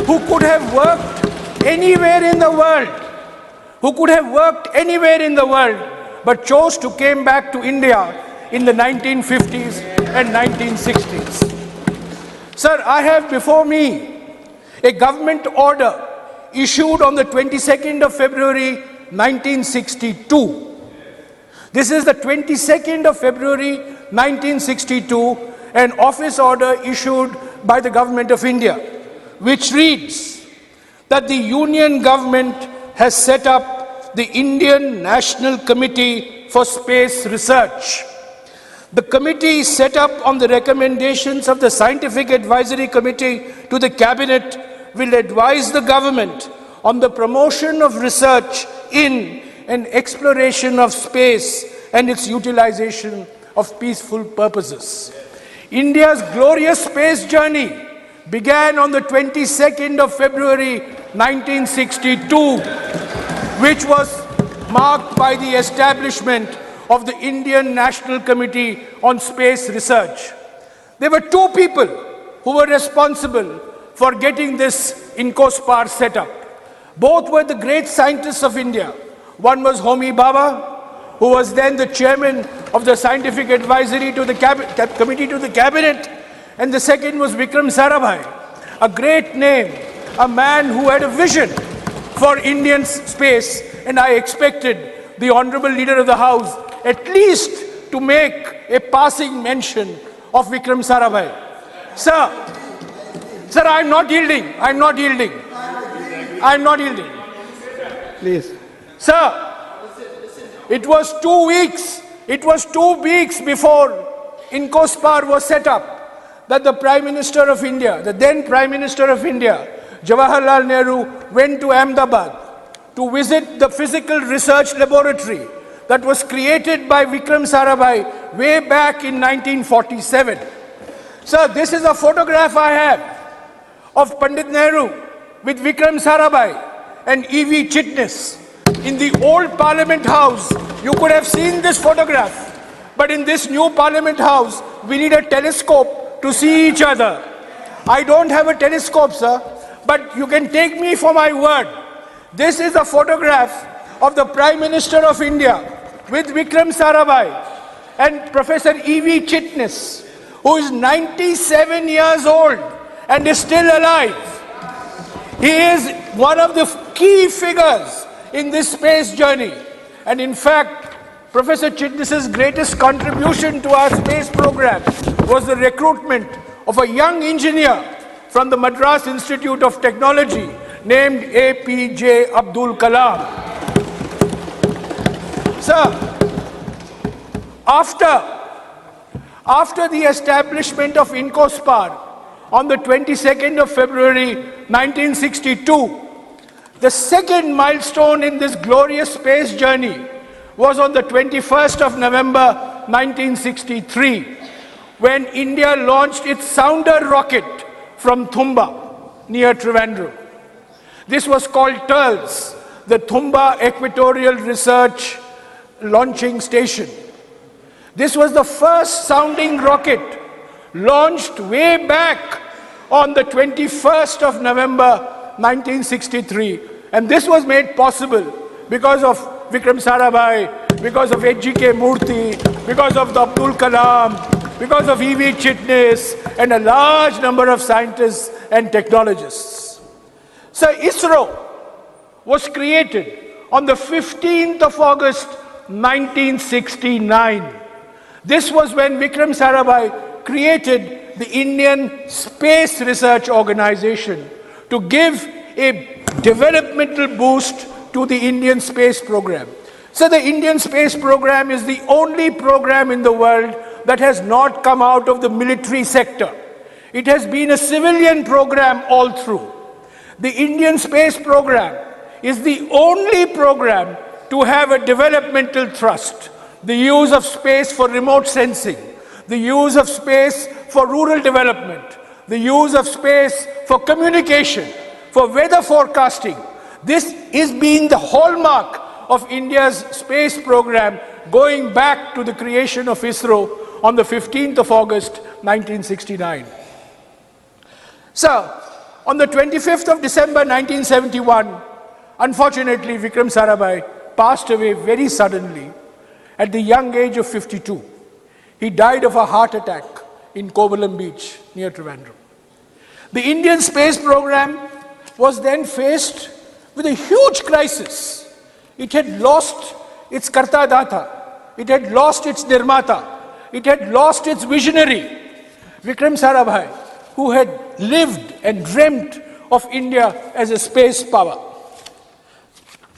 who could have worked anywhere in the world, but chose to come back to India in the 1950s and 1960s. Sir, I have before me a government order issued on the 22nd of February 1962. This is the 22nd of February 1962, an office order issued by the Government of India, which reads that the Union Government has set up the Indian National Committee for Space Research. The committee is set up on the recommendations of the Scientific Advisory Committee to the Cabinet will advise the government on the promotion of research in and exploration of space and its utilization of peaceful purposes. India's glorious space journey began on the 22nd of February 1962, which was marked by the establishment of the Indian National Committee on Space Research. There were two people who were responsible for getting this INCOSPAR set up. Both were the great scientists of India. One was Homi Bhabha, who was then the chairman of the Scientific Advisory to the Committee to the Cabinet, and the second was Vikram Sarabhai, a great name, a man who had a vision for Indian space, and I expected the Honorable Leader of the House at least to make a passing mention of Vikram Sarabhai. Sir, I'm not yielding. Please. Sir, it was 2 weeks. It was 2 weeks before INCOSPAR was set up that the Prime Minister of India, the then Prime Minister of India, Jawaharlal Nehru, went to Ahmedabad to visit the physical research laboratory that was created by Vikram Sarabhai way back in 1947. Sir, this is a photograph I have of Pandit Nehru with Vikram Sarabhai and E.V. Chitnis. In the old Parliament House, you could have seen this photograph. But in this new Parliament House, we need a telescope to see each other. I don't have a telescope, sir, but you can take me for my word. This is a photograph of the Prime Minister of India with Vikram Sarabhai and Professor E.V. Chitnis, who is 97 years old and is still alive. He is one of the key figures in this space journey. And in fact, Professor Chitnis's greatest contribution to our space program was the recruitment of a young engineer from the Madras Institute of Technology named APJ Abdul Kalam. Sir, after the establishment of INCOSPAR on the 22nd of February 1962, the second milestone in this glorious space journey was on the 21st of November 1963, when India launched its sounder rocket from Thumba, near Trivandrum. This was called TERLS, the Thumba Equatorial Research Launching Station. This was the first sounding rocket launched way back on the 21st of November 1963. And this was made possible because of Vikram Sarabhai, because of H.G.K. Murthy, because of the Abdul Kalam, because of E.V. Chitnis, and a large number of scientists and technologists. So ISRO was created on the 15th of August 1969. This was when Vikram Sarabhai created the Indian Space Research Organization to give a developmental boost to the Indian space program. So the Indian space program is the only program in the world that has not come out of the military sector. It has been a civilian program all through. The Indian space program is the only program to have a developmental thrust. The use of space for remote sensing, the use of space for rural development, the use of space for communication, for weather forecasting. This is being the hallmark of India's space program going back to the creation of ISRO on the 15th of August 1969. So, on the 25th of December 1971, unfortunately Vikram Sarabhai passed away very suddenly at the young age of 52. He died of a heart attack in Kovalam Beach near Trivandrum. The Indian space program was then faced with a huge crisis. It had lost its Karta Data, it had lost its Nirmata, it had lost its visionary, Vikram Sarabhai, who had lived and dreamt of India as a space power.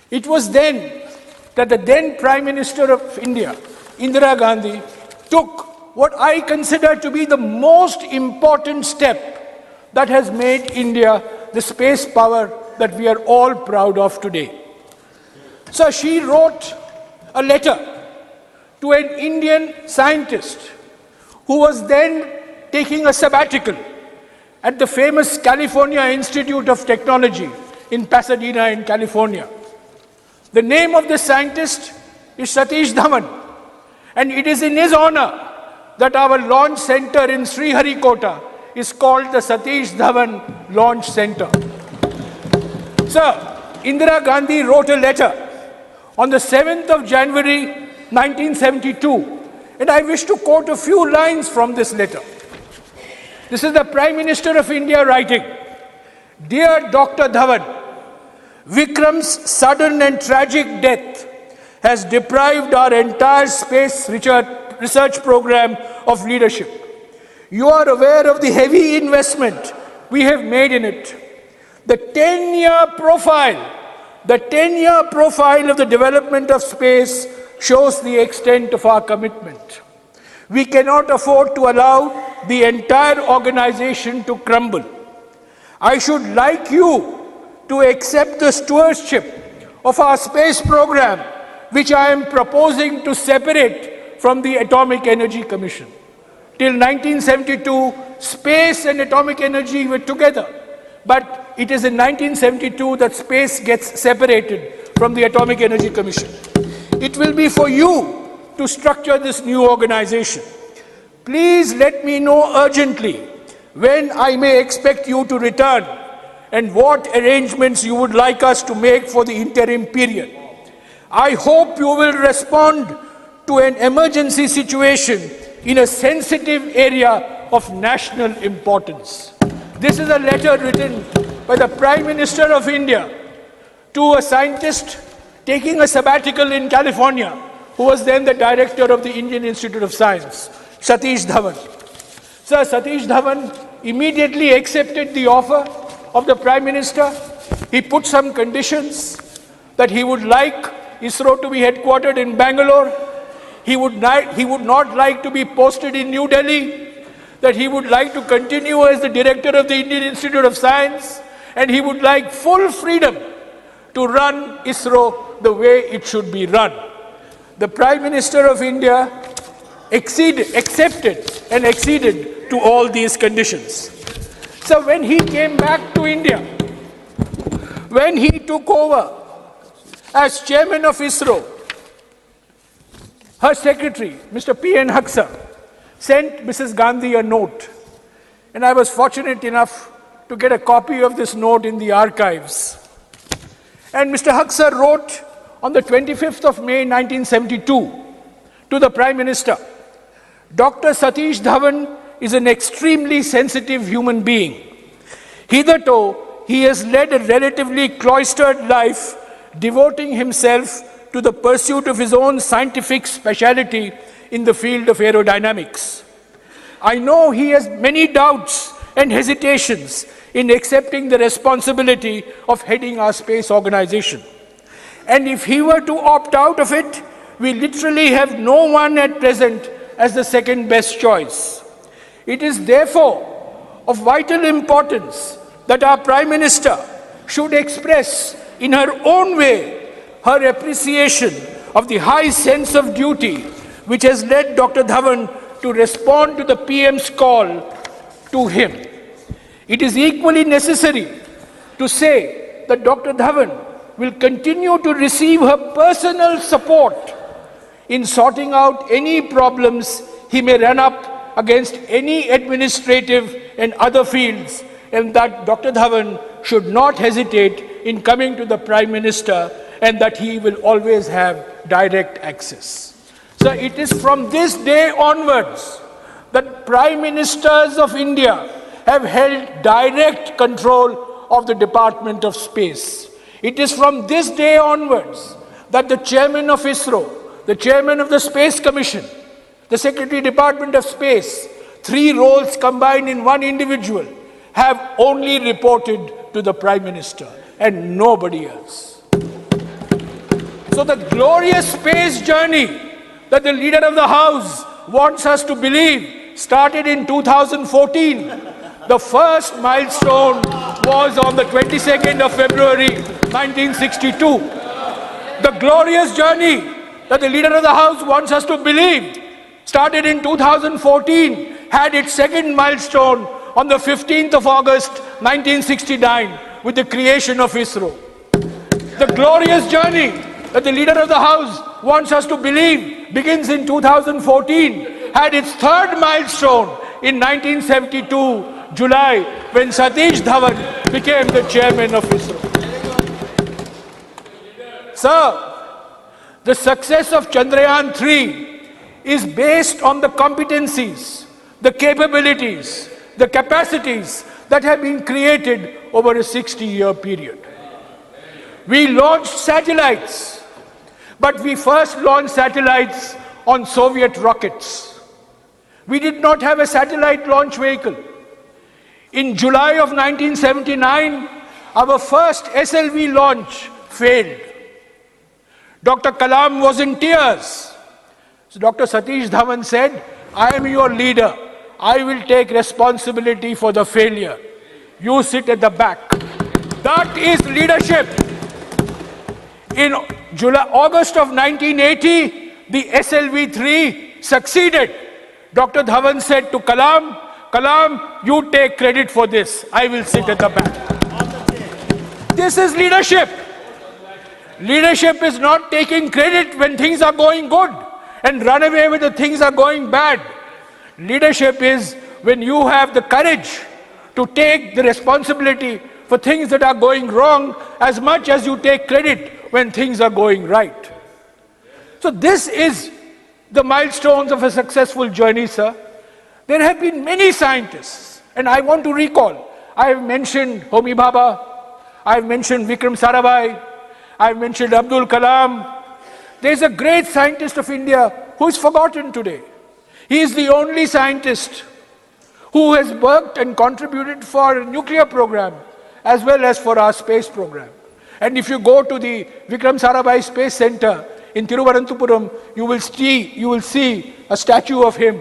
It was then that the then Prime Minister of India, Indira Gandhi, took what I consider to be the most important step that has made India the space power that we are all proud of today. So she wrote a letter to an Indian scientist who was then taking a sabbatical at the famous California Institute of Technology in Pasadena in California. The name of the scientist is Satish Dhawan, and it is in his honor that our launch center in Sriharikota is called the Satish Dhawan Launch Center. Sir, Indira Gandhi wrote a letter on the 7th of January 1972, and I wish to quote a few lines from this letter. This is the Prime Minister of India writing, "Dear Dr. Dhawan, Vikram's sudden and tragic death has deprived our entire space research program of leadership. You are aware of the heavy investment we have made in it. The 10-year profile of the development of space shows the extent of our commitment. We cannot afford to allow the entire organization to crumble. I should like you to accept the stewardship of our space program, which I am proposing to separate from the Atomic Energy Commission. Till 1972, space and atomic energy were together, but it is in 1972 that space gets separated from the Atomic Energy Commission. It will be for you to structure this new organization. Please let me know urgently when I may expect you to return and what arrangements you would like us to make for the interim period. I hope you will respond to an emergency situation in a sensitive area of national importance." This is a letter written by the Prime Minister of India to a scientist taking a sabbatical in California, who was then the director of the Indian Institute of Science, Satish Dhawan. Sir Satish Dhawan immediately accepted the offer of the Prime Minister. He put some conditions that he would like ISRO to be headquartered in Bangalore. He would not like to be posted in New Delhi, that he would like to continue as the director of the Indian Institute of Science, and he would like full freedom to run ISRO the way it should be run. The Prime Minister of India accepted and acceded to all these conditions. So when he came back to India, when he took over as chairman of ISRO, her secretary, Mr. P.N. Haksar, sent Mrs. Gandhi a note. And I was fortunate enough to get a copy of this note in the archives. And Mr. Haksar wrote on the 25th of May 1972 to the Prime Minister, Dr. Satish Dhawan is an extremely sensitive human being. Hitherto, he has led a relatively cloistered life, devoting himself to the pursuit of his own scientific specialty in the field of aerodynamics. I know he has many doubts and hesitations in accepting the responsibility of heading our space organization. And if he were to opt out of it, we literally have no one at present as the second best choice. It is therefore of vital importance that our Prime Minister should express in her own way her appreciation of the high sense of duty which has led Dr. Dhawan to respond to the PM's call to him. It is equally necessary to say that Dr. Dhawan will continue to receive her personal support in sorting out any problems he may run up against any administrative and other fields, and that Dr. Dhawan should not hesitate in coming to the Prime Minister, and that he will always have direct access. So it is from this day onwards that Prime Ministers of India have held direct control of the Department of Space. It is from this day onwards that the Chairman of ISRO, the Chairman of the Space Commission, the Secretary Department of Space, three roles combined in one individual, have only reported to the Prime Minister and nobody else. So the glorious space journey that the Leader of the House wants us to believe started in 2014. The first milestone was on the 22nd of February 1962. The glorious journey that the Leader of the House wants us to believe started in 2014, had its second milestone on the 15th of August 1969 with the creation of ISRO. The glorious journey that the Leader of the House wants us to believe begins in 2014, had its third milestone in 1972, July, when Satish Dhawan became the chairman of ISRO. Sir, the success of Chandrayaan-3 is based on the competencies, the capabilities, the capacities that have been created over a 60-year period. We launched satellites, but we first launched satellites on Soviet rockets. We did not have a satellite launch vehicle. In July of 1979, our first SLV launch failed. Dr. Kalam was in tears. So Dr. Satish Dhawan said, I am your leader. I will take responsibility for the failure. You sit at the back. That is leadership. In August of 1980, the SLV-3 succeeded. Dr. Dhawan said to Kalam, Kalam, you take credit for this. I will sit at the back. This is leadership. Leadership is not taking credit when things are going good and run away when the things are going bad. Leadership is when you have the courage to take the responsibility for things that are going wrong as much as you take credit when things are going right. So this is the milestones of a successful journey, sir. There have been many scientists, and I want to recall, I have mentioned Homi Bhabha, I have mentioned Vikram Sarabhai, I have mentioned Abdul Kalam. There is a great scientist of India who is forgotten today. He is the only scientist who has worked and contributed for nuclear program as well as for our space program. And if you go to the Vikram Sarabhai Space Center in Thiruvananthapuram, you will see a statue of him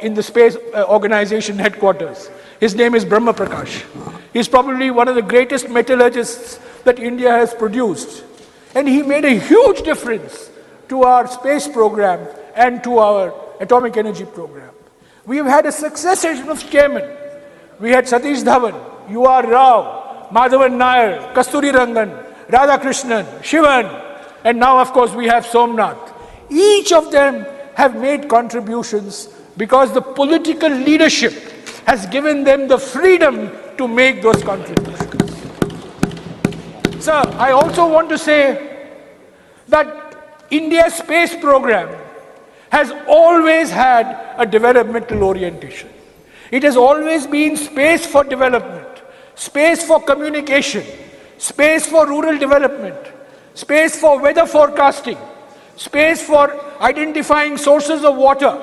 in the space organization headquarters. His name is Brahma Prakash. He's probably one of the greatest metallurgists that India has produced. And he made a huge difference to our space program and to our atomic energy program. We have had a succession of chairmen. We had Satish Dhawan, U.R. Rao, Madhavan Nair, Kasturi Rangan, Radhakrishnan, Shivan, and now of course we have Somnath. Each of them have made contributions because the political leadership has given them the freedom to make those contributions. Sir, I also want to say that India's space program has always had a developmental orientation. It has always been space for development, space for communication, space for rural development, space for weather forecasting, space for identifying sources of water.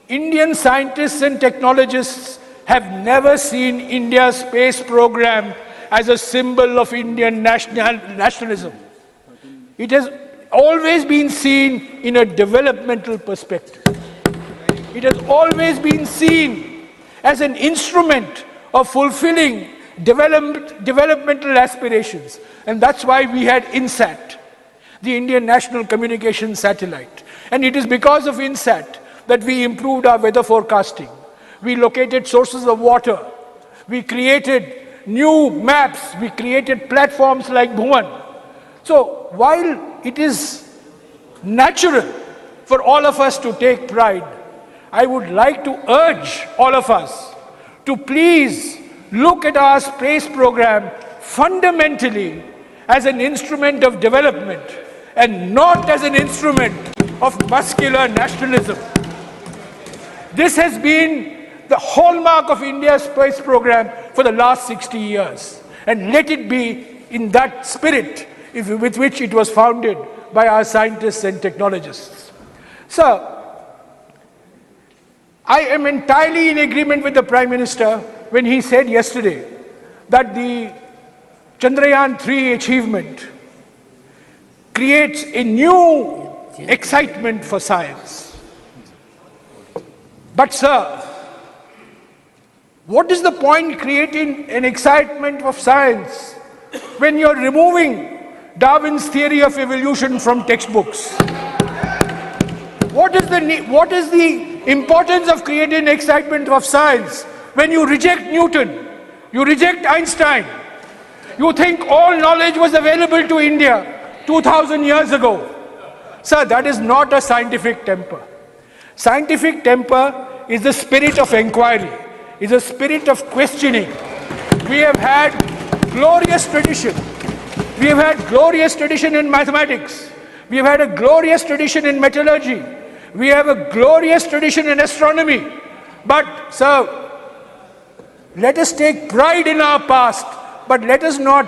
Indian scientists and technologists have never seen India's space program as a symbol of Indian nationalism. It has always been seen in a developmental perspective. It has always been seen as an instrument of fulfilling developmental aspirations. And that's why we had INSAT, the Indian National Communication Satellite. And it is because of INSAT that we improved our weather forecasting. We located sources of water. We created new maps. We created platforms like Bhuvan. So while it is natural for all of us to take pride, I would like to urge all of us to please look at our space program fundamentally as an instrument of development and not as an instrument of muscular nationalism. This has been the hallmark of India's space program for the last 60 years. And let it be in that spirit with which it was founded by our scientists and technologists. Sir, I am entirely in agreement with the Prime Minister when he said yesterday that the Chandrayaan-3 achievement creates a new excitement for science. But sir, what is the point creating an excitement of science when you're removing Darwin's theory of evolution from textbooks? What is the importance of creating excitement of science when you reject Newton, you reject Einstein, you think all knowledge was available to India 2000 years ago? Sir, that is not a scientific temper. Scientific temper is the spirit of inquiry, is a spirit of questioning. We have had glorious tradition. We have had glorious tradition in mathematics. We have had a glorious tradition in metallurgy. We have a glorious tradition in astronomy. But, sir, let us take pride in our past, but let us not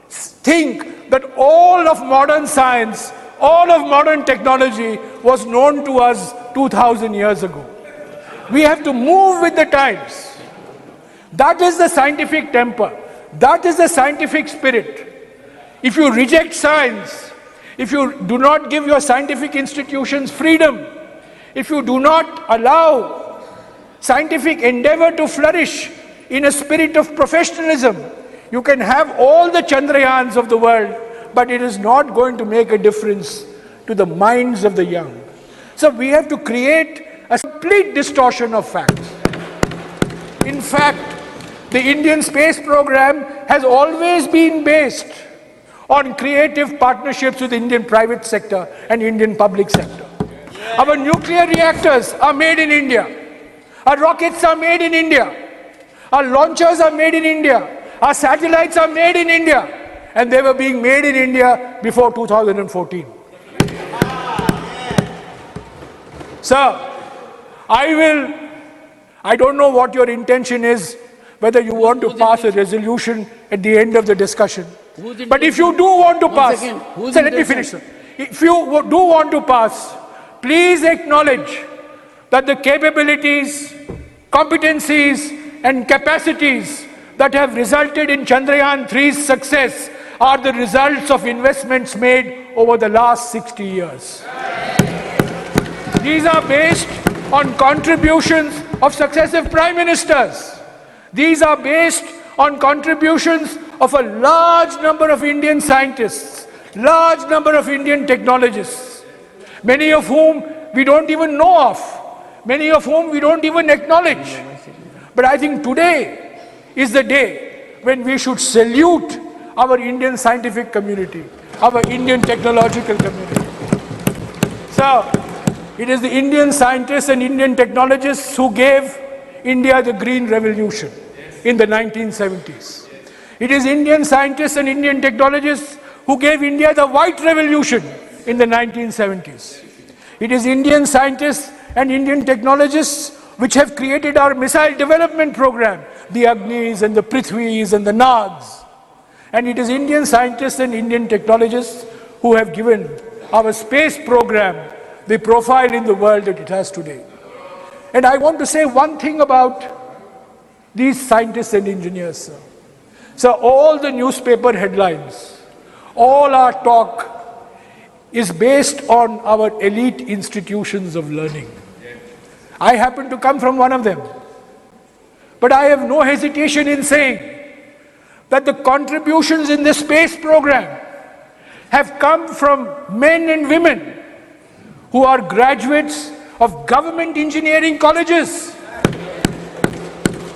think that all of modern science, all of modern technology was known to us 2000 years ago. We have to move with the times. That is the scientific temper. That is the scientific spirit. If you reject science, if you do not give your scientific institutions freedom, if you do not allow scientific endeavor to flourish in a spirit of professionalism, you can have all the Chandrayaans of the world, but it is not going to make a difference to the minds of the young. So we have to create a complete distortion of facts. In fact, the Indian space program has always been based on creative partnerships with Indian private sector and Indian public sector. Our nuclear reactors are made in India. Our rockets are made in India. Our launchers are made in India. Our satellites are made in India. And they were being made in India before 2014. Sir, I don't know what your intention is, whether you want to pass a resolution at the end of the discussion. But if you do want to pass, sir, let me finish, sir. If you do want to pass, please acknowledge that the capabilities competencies and capacities that have resulted in Chandrayaan-3's success are the results of investments made over the last 60 years. These are based on contributions of successive prime ministers. These are based on contributions of a large number of Indian scientists, large number of Indian technologists, many of whom we don't even know of, many of whom we don't even acknowledge. But I think today is the day when we should salute our Indian scientific community, our Indian technological community. So, it is the Indian scientists and Indian technologists who gave India the Green Revolution in the 1970s. It is Indian scientists and Indian technologists who gave India the White Revolution in the 1970s. It is Indian scientists and Indian technologists which have created our missile development program, the Agnis and the Prithvis and the Nags. And it is Indian scientists and Indian technologists who have given our space program the profile in the world that it has today. And I want to say one thing about these scientists and engineers, sir. So all the newspaper headlines, all our talk is based on our elite institutions of learning. I happen to come from one of them. But I have no hesitation in saying that the contributions in the space program have come from men and women who are graduates of government engineering colleges,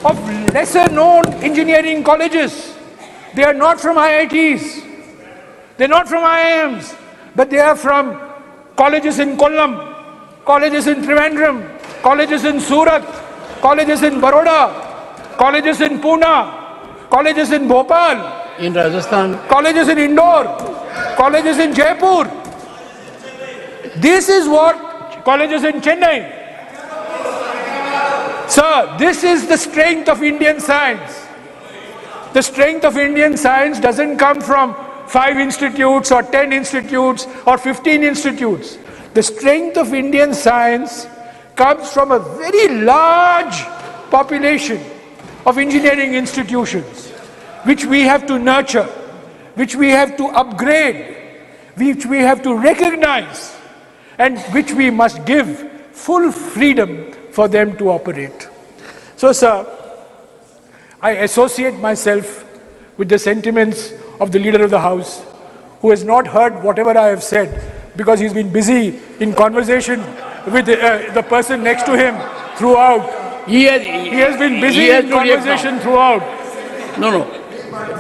of lesser known engineering colleges. They are not from IITs, they're not from IIMs, but they are from colleges in Kollam, colleges in Trivandrum, colleges in Surat, colleges in Baroda, colleges in Pune, colleges in Bhopal, in Rajasthan, colleges in Indore, colleges in Jaipur. This is what colleges in Chennai. Sir, this is the strength of Indian science. The strength of Indian science doesn't come from 5 institutes or 10 institutes or 15 institutes. The strength of Indian science comes from a very large population of engineering institutions, which we have to nurture, which we have to upgrade, which we have to recognize, and which we must give full freedom for them to operate. So, sir, I associate myself with the sentiments of the Leader of the House, who has not heard whatever I have said because he's been busy in conversation with the person next to him throughout. He has been busy in conversation throughout. No.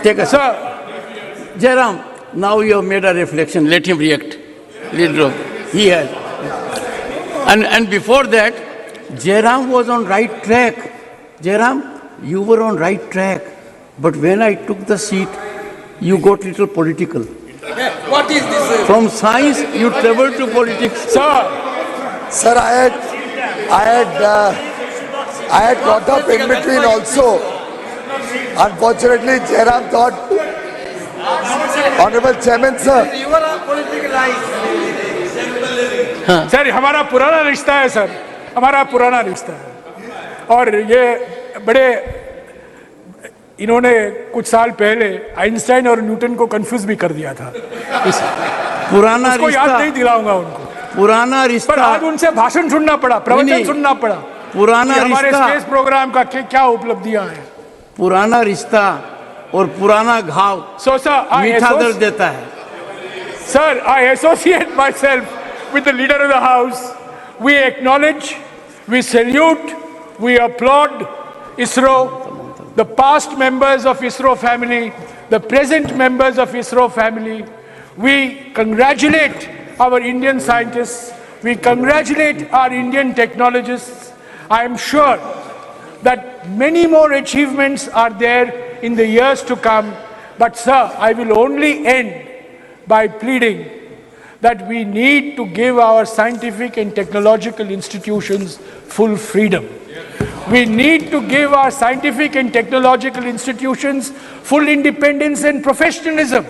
Take a Sir. Jairam, now you have made a reflection. Let him react. He has. And before that, Jairam was on right track. Jairam, you were on right track. But when I took the seat, you got little political. What is this? From science, you traveled to politics. Sir, I had got up in between also. Unfortunately, Jairam thought, Honorable Chairman, sir. Sir हमारा पुराना रिश्ता है sir, हमारा पुराना रिश्ता है और ये बड़े इन्होंने कुछ साल पहले आइंस्टाइन और न्यूटन को कंफ्यूज भी कर दिया था। पुराना रिश्ता याद नहीं दिलाऊंगा उनको, पुराना रिश्ता, पर आज उनसे भाषण सुनना पड़ा, प्रवचन सुनना पड़ा। पुराना रिश्ता, हमारे स्पेस प्रोग्राम का क्या उपलब्धियां हैं। पुराना रिश्ता और पुराना घाव मीठा दर्द देता है। Sir, I associate myself with the Leader of the House. We acknowledge, we salute, we applaud ISRO, the past members of ISRO family, the present members of ISRO family. We congratulate our Indian scientists, we congratulate our Indian technologists. I am sure that many more achievements are there in the years to come. But sir, I will only end by pleading that we need to give our scientific and technological institutions full freedom. We need to give our scientific and technological institutions full independence and professionalism.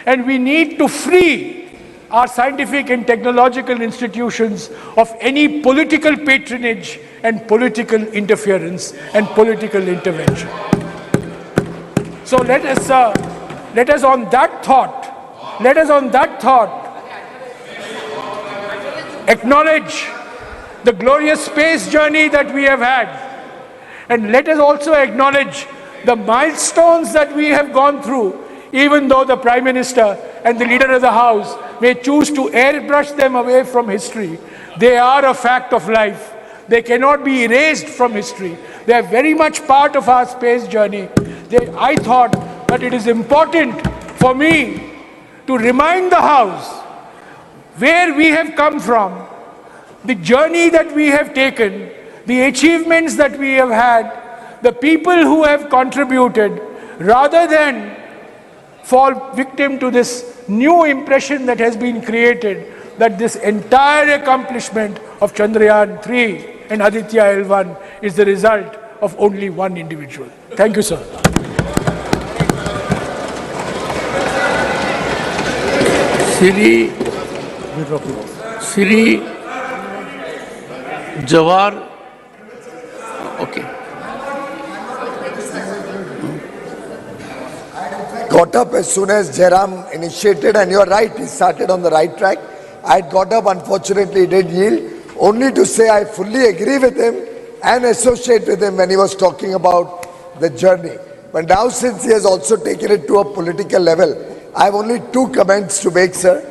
And we need to free our scientific and technological institutions of any political patronage and political interference and political intervention. So let us on that thought acknowledge the glorious space journey that we have had, and let us also acknowledge the milestones that we have gone through, even though the Prime Minister and the Leader of the House may choose to airbrush them away from history. They are a fact of life. They cannot be erased from history. They are very much part of our space journey. I thought that it is important for me to remind the House where we have come from, the journey that we have taken, the achievements that we have had, the people who have contributed, rather than fall victim to this new impression that has been created that this entire accomplishment of Chandrayaan-3 and Aditya L1 is the result of only one individual. Thank you, sir. Sri Jawar, okay. Got up as soon as Jairam initiated, and you're right, he started on the right track. I got up, unfortunately he did yield, only to say I fully agree with him and associate with him when he was talking about the journey. But now, since he has also taken it to a political level, I have only two comments to make, sir.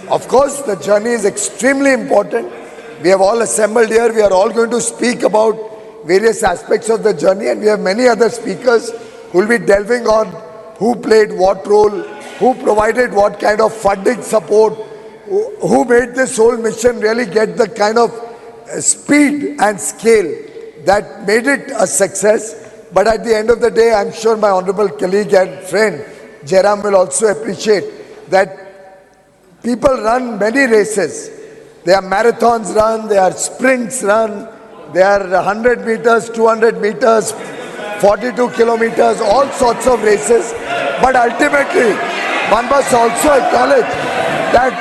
Of course, the journey is extremely important. We have all assembled here. We are all going to speak about various aspects of the journey, and we have many other speakers who will be delving on who played what role, who provided what kind of funding support, who made this whole mission really get the kind of speed and scale that made it a success. But at the end of the day, I'm sure my honorable colleague and friend Jairam will also appreciate that people run many races. There are marathons run, there are sprints run, there are 100 meters, 200 meters, 42 kilometers, all sorts of races. But ultimately, one must also acknowledge that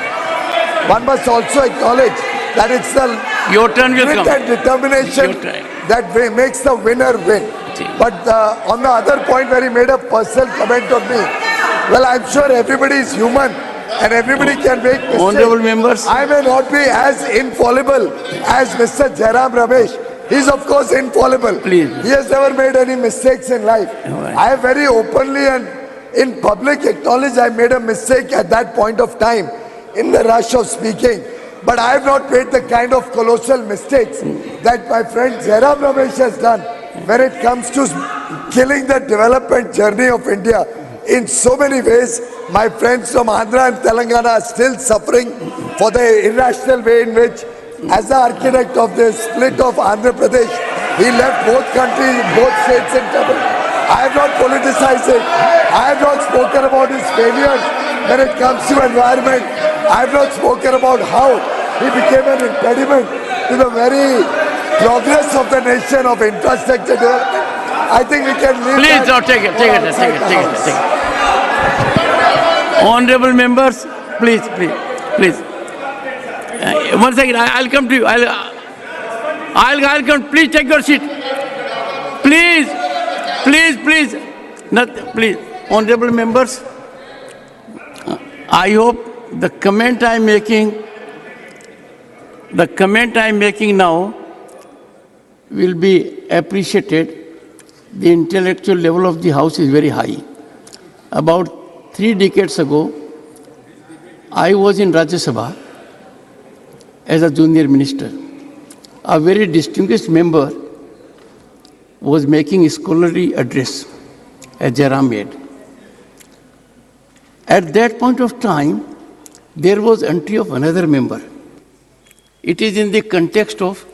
it's the Your turn will grit come. and determination that makes the winner win. But on the other point where he made a personal comment on me, well, I'm sure everybody is human and everybody can make mistakes. Honorable members. I may not be as infallible as Mr. Jairam Ramesh. He's of course infallible. Please. He has never made any mistakes in life. Right. I have very openly and in public acknowledged I made a mistake at that point of time in the rush of speaking. But I have not made the kind of colossal mistakes that my friend Jairam Ramesh has done when it comes to killing the development journey of India. In so many ways, my friends from Andhra and Telangana are still suffering for the irrational way in which, as the architect of the split of Andhra Pradesh, he left both countries, both states in trouble. I have not politicized it. I have not spoken about his failures when it comes to environment. I have not spoken about how he became an impediment to the very progress of the nation of infrastructure development. I think we can leave. Please, no, take it. Honorable members, please. One second, I'll come to you. I'll come. Please take your seat. Please. Please, honorable members. I hope the comment I'm making now will be appreciated. The intellectual level of the House is very high. About 3 decades ago, I was in Rajya Sabha as a junior minister. A very distinguished member was making a scholarly address, as Jairam made. At that point of time, there was entry of another member. It is in the context of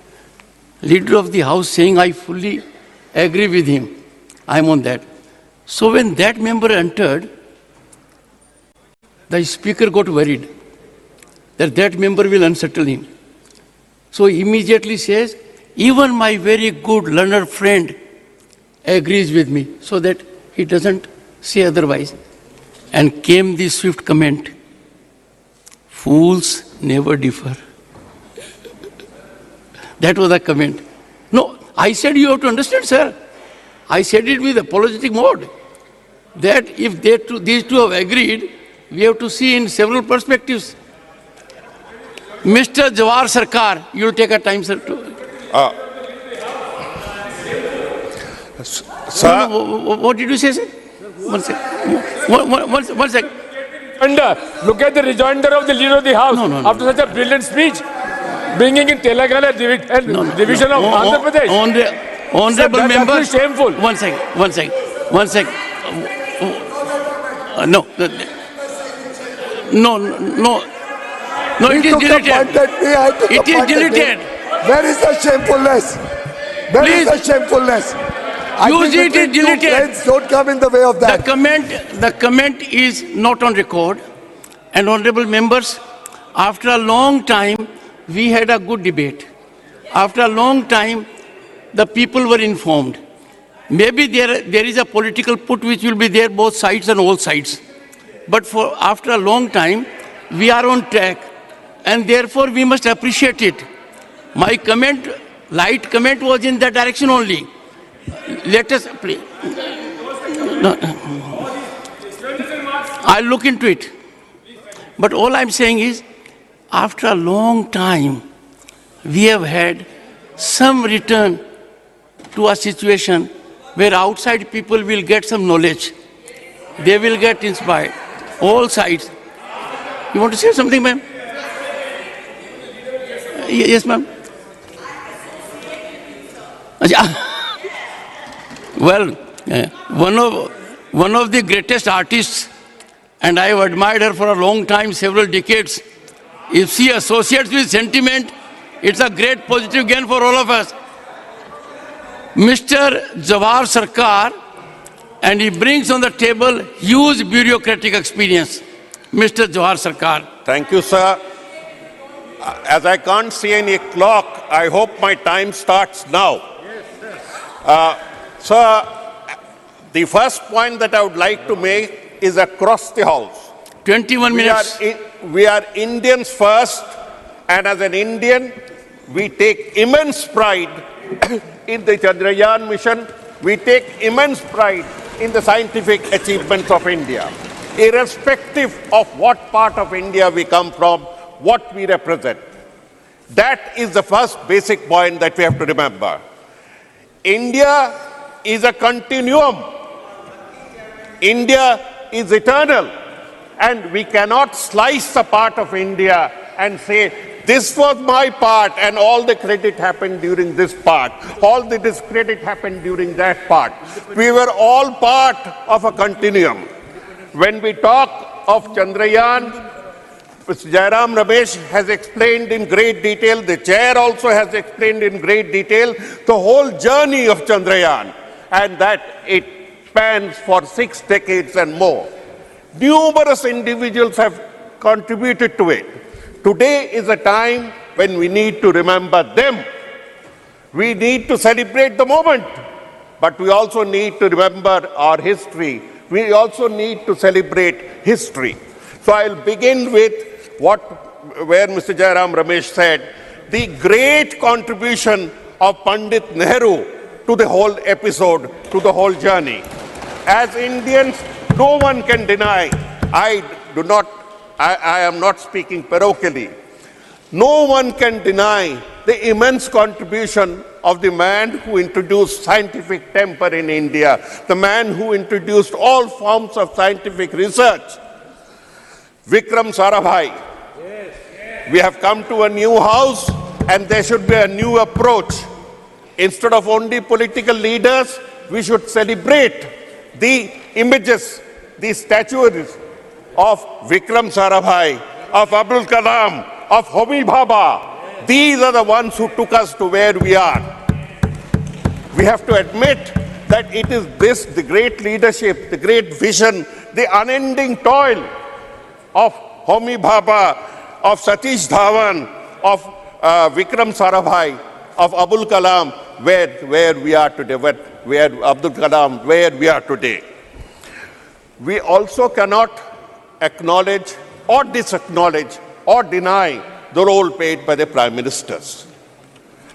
Leader of the House saying, I fully agree with him. I am on that. So when that member entered, the speaker got worried that that member will unsettle him. So he immediately says, even my very good learned friend agrees with me, so that he doesn't say otherwise. And came the swift comment, fools never differ. That was the comment. No, I said you have to understand, sir. I said it with apologetic mode. That if these two have agreed, we have to see in several perspectives. Mr. Jawar Sarkar, you will take a time, sir. Sir, what did you say, sir? One second. One second. Look at the rejoinder of the leader of the House after such a brilliant speech, bringing in Telangana and division of Andhra Pradesh. Honorable members, shameful. One second. No, it is deleted. It is deleted. Where is the shamefulness? Where is the shamefulness? Use it is deleted. Don't come in the way of that. The comment is not on record. And honorable members, after a long time, we had a good debate. After a long time, the people were informed. Maybe there is a political put which will be there both sides and all sides. But after a long time, we are on track. And therefore, we must appreciate it. My comment, light comment was in that direction only. Let us play. No. I'll look into it. But all I'm saying is, after a long time, we have had some return to a situation where outside people will get some knowledge. They will get inspired. All sides. You want to say something, ma'am? Yes, ma'am. Well, one of the greatest artists, and I have admired her for a long time, several decades. If she associates with sentiment, it's a great positive gain for all of us. Mr. Jawar Sarkar, and he brings on the table huge bureaucratic experience. Mr. Jawar Sarkar. Thank you, sir. As I can't see any clock, I hope my time starts now. Sir, the first point that I would like to make is across the House. 21 minutes. We are Indians first, and as an Indian, we take immense pride in the Chandrayaan mission. We take immense pride in the scientific achievements of India, irrespective of what part of India we come from, what we represent. That is the first basic point that we have to remember. India is a continuum. India is eternal. And we cannot slice a part of India and say, this was my part and all the credit happened during this part. All the discredit happened during that part. We were all part of a continuum. When we talk of Chandrayaan, Mr. Jairam Ramesh has explained in great detail, the chair also has explained in great detail, the whole journey of Chandrayaan, and that it spans for 6 decades and more. Numerous individuals have contributed to it. Today is a time when we need to remember them. We need to celebrate the moment, but we also need to remember our history. We also need to celebrate history. So I'll begin with where Mr. Jairam Ramesh said, the great contribution of Pandit Nehru to the whole episode, to the whole journey. As Indians, no one can deny, I am not speaking parochially, no one can deny the immense contribution of the man who introduced scientific temper in India, the man who introduced all forms of scientific research, Vikram Sarabhai. We have come to a new house and there should be a new approach. Instead of only political leaders, we should celebrate the images, the statues of Vikram Sarabhai, of Abdul Kalam, of Homi Bhabha. These are the ones who took us to where we are. We have to admit that it is this, the great leadership, the great vision, the unending toil of Homi Bhabha, of Satish Dhawan, of Vikram Sarabhai, of Abdul Kalam, where we are today, where Abdul Kalam, where we are today. We also cannot acknowledge or disacknowledge or deny the role played by the Prime Ministers.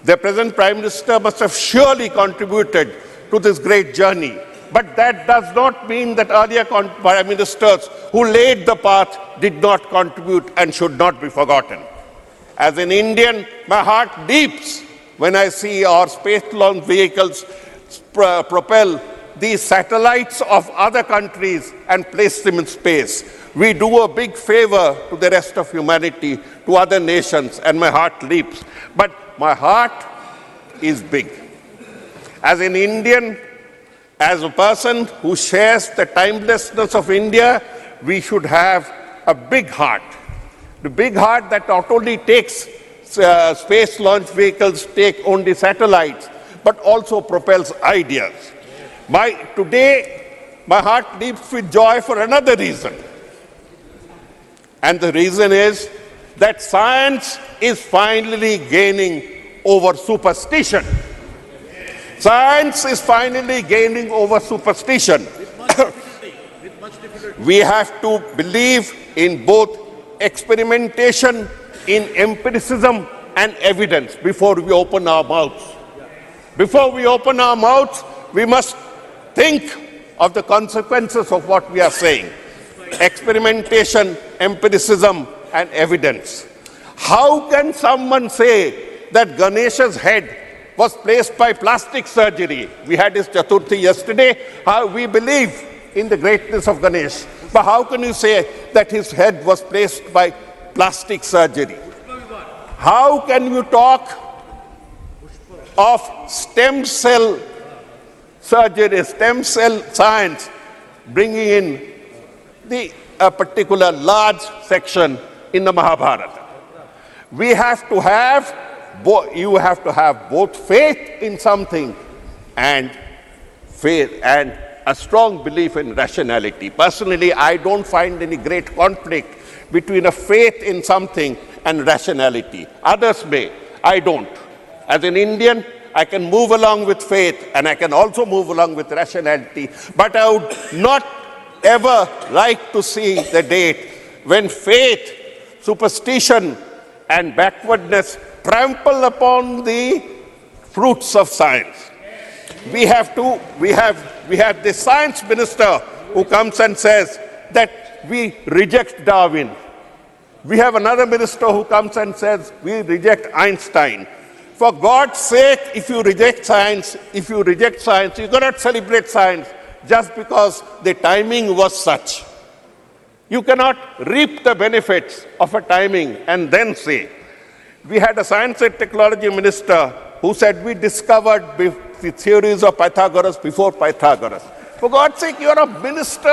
The present Prime Minister must have surely contributed to this great journey, but that does not mean that earlier Prime Ministers who laid the path did not contribute and should not be forgotten. As an Indian, my heart leaps when I see our space launch vehicles propel these satellites of other countries and place them in space. We do a big favor to the rest of humanity, to other nations, and my heart leaps. But my heart is big. As an Indian, as a person who shares the timelessness of India, we should have a big heart. The big heart that not only takes space launch vehicles, take only satellites, but also propels ideas. Today, my heart leaps with joy for another reason. And the reason is that science is finally gaining over superstition. Science is finally gaining over superstition. We have to believe in both experimentation, in empiricism and evidence before we open our mouths. Before we open our mouths, we must think of the consequences of what we are saying. Experimentation, empiricism and evidence. How can someone say that Ganesha's head was placed by plastic surgery? We had his Chaturthi yesterday. We believe in the greatness of Ganesh. But how can you say that his head was placed by plastic surgery? How can you talk of stem cell surgery, stem cell science, bringing in a particular large section in the Mahabharata? We have to have, you have to have both faith in something and a strong belief in rationality. Personally, I don't find any great conflict between a faith in something and rationality. Others may, I don't. As an Indian, I can move along with faith and I can also move along with rationality, but I would not ever like to see the date when faith, superstition and backwardness trample upon the fruits of science. We have the science minister who comes and says that we reject Darwin. We have another minister who comes and says we reject Einstein. For God's sake, if you reject science, you cannot celebrate science just because the timing was such. You cannot reap the benefits of a timing and then say. We had a science and technology minister who said we discovered the theories of Pythagoras before Pythagoras. For God's sake, you are a minister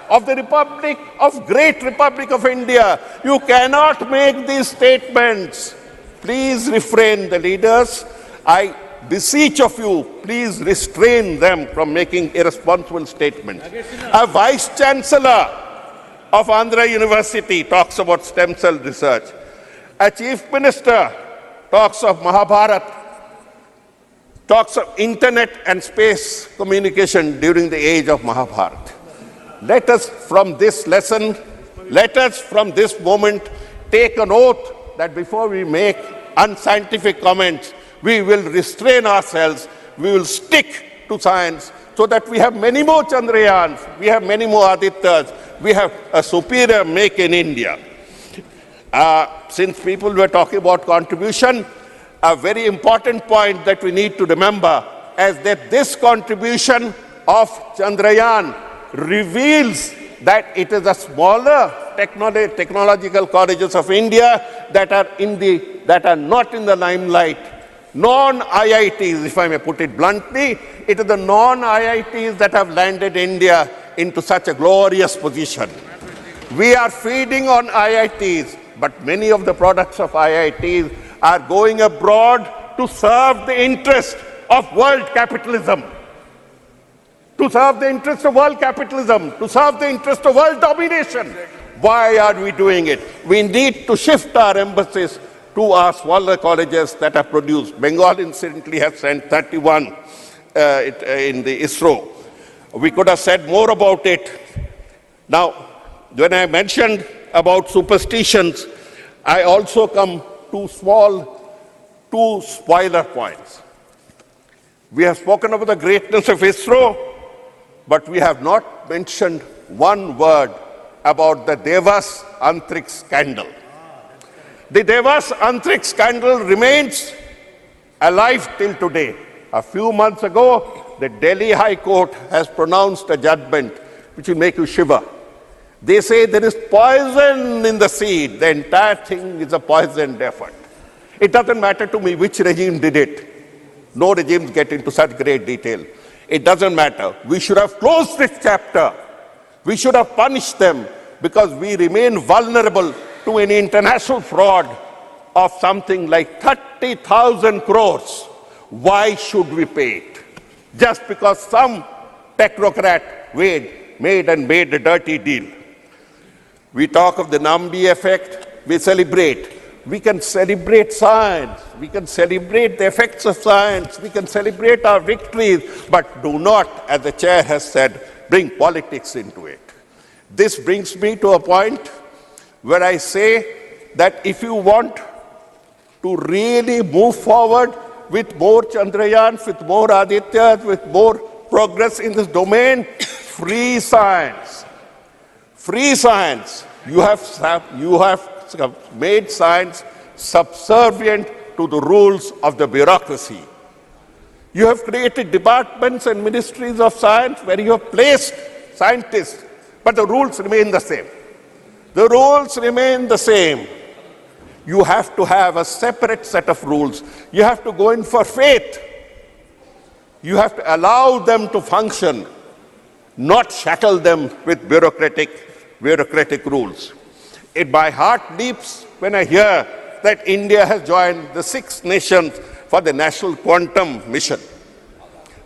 of the Republic, of Great Republic of India. You cannot make these statements. Please refrain, the leaders. I beseech of you, please restrain them from making irresponsible statements. A vice chancellor of Andhra University talks about stem cell research. A chief minister talks of Mahabharata, talks of internet and space communication during the age of Mahabharata. Let us from this lesson, let us from this moment take an oath that before we make unscientific comments, we will restrain ourselves, we will stick to science so that we have many more Chandrayans, we have many more Adityas, we have a superior make in India. Since people were talking about contribution, a very important point that we need to remember is that this contribution of Chandrayaan reveals that it is the smaller technological colleges of India that are not in the limelight. Non-IITs, if I may put it bluntly, it is the non-IITs that have landed India into such a glorious position. We are feeding on IITs, but many of the products of IITs are going abroad to serve the interest of world capitalism. To serve the interest of world capitalism, to serve the interest of world domination. Why are we doing it? We need to shift our emphasis to our smaller colleges that have produced. Bengal, incidentally, has sent 31 in the ISRO. We could have said more about it. Now, when I mentioned about superstitions, I also come to two spoiler points. We have spoken about the greatness of ISRO, but we have not mentioned one word about the Devas Antriksh scandal. The Devas Antriksh scandal remains alive till today. A few months ago, the Delhi High Court has pronounced a judgment which will make you shiver. They say there is poison in the seed. The entire thing is a poisoned effort. It doesn't matter to me which regime did it. No regimes get into such great detail. It doesn't matter. We should have closed this chapter. We should have punished them because we remain vulnerable to an international fraud of something like 30,000 crores. Why should we pay it? Just because some technocrat made a dirty deal. We talk of the Nambi effect, we celebrate. We can celebrate science, we can celebrate the effects of science, we can celebrate our victories, but do not, as the chair has said, bring politics into it. This brings me to a point where I say that if you want to really move forward with more Chandrayans, with more Adityas, with more progress in this domain, free science. Free science. You have made science subservient to the rules of the bureaucracy. You have created departments and ministries of science where you have placed scientists, but the rules remain the same. The rules remain the same. You have to have a separate set of rules. You have to go in for faith. You have to allow them to function, not shackle them with bureaucratic rules. My heart leaps when I hear that India has joined the 6 nations for the National Quantum Mission.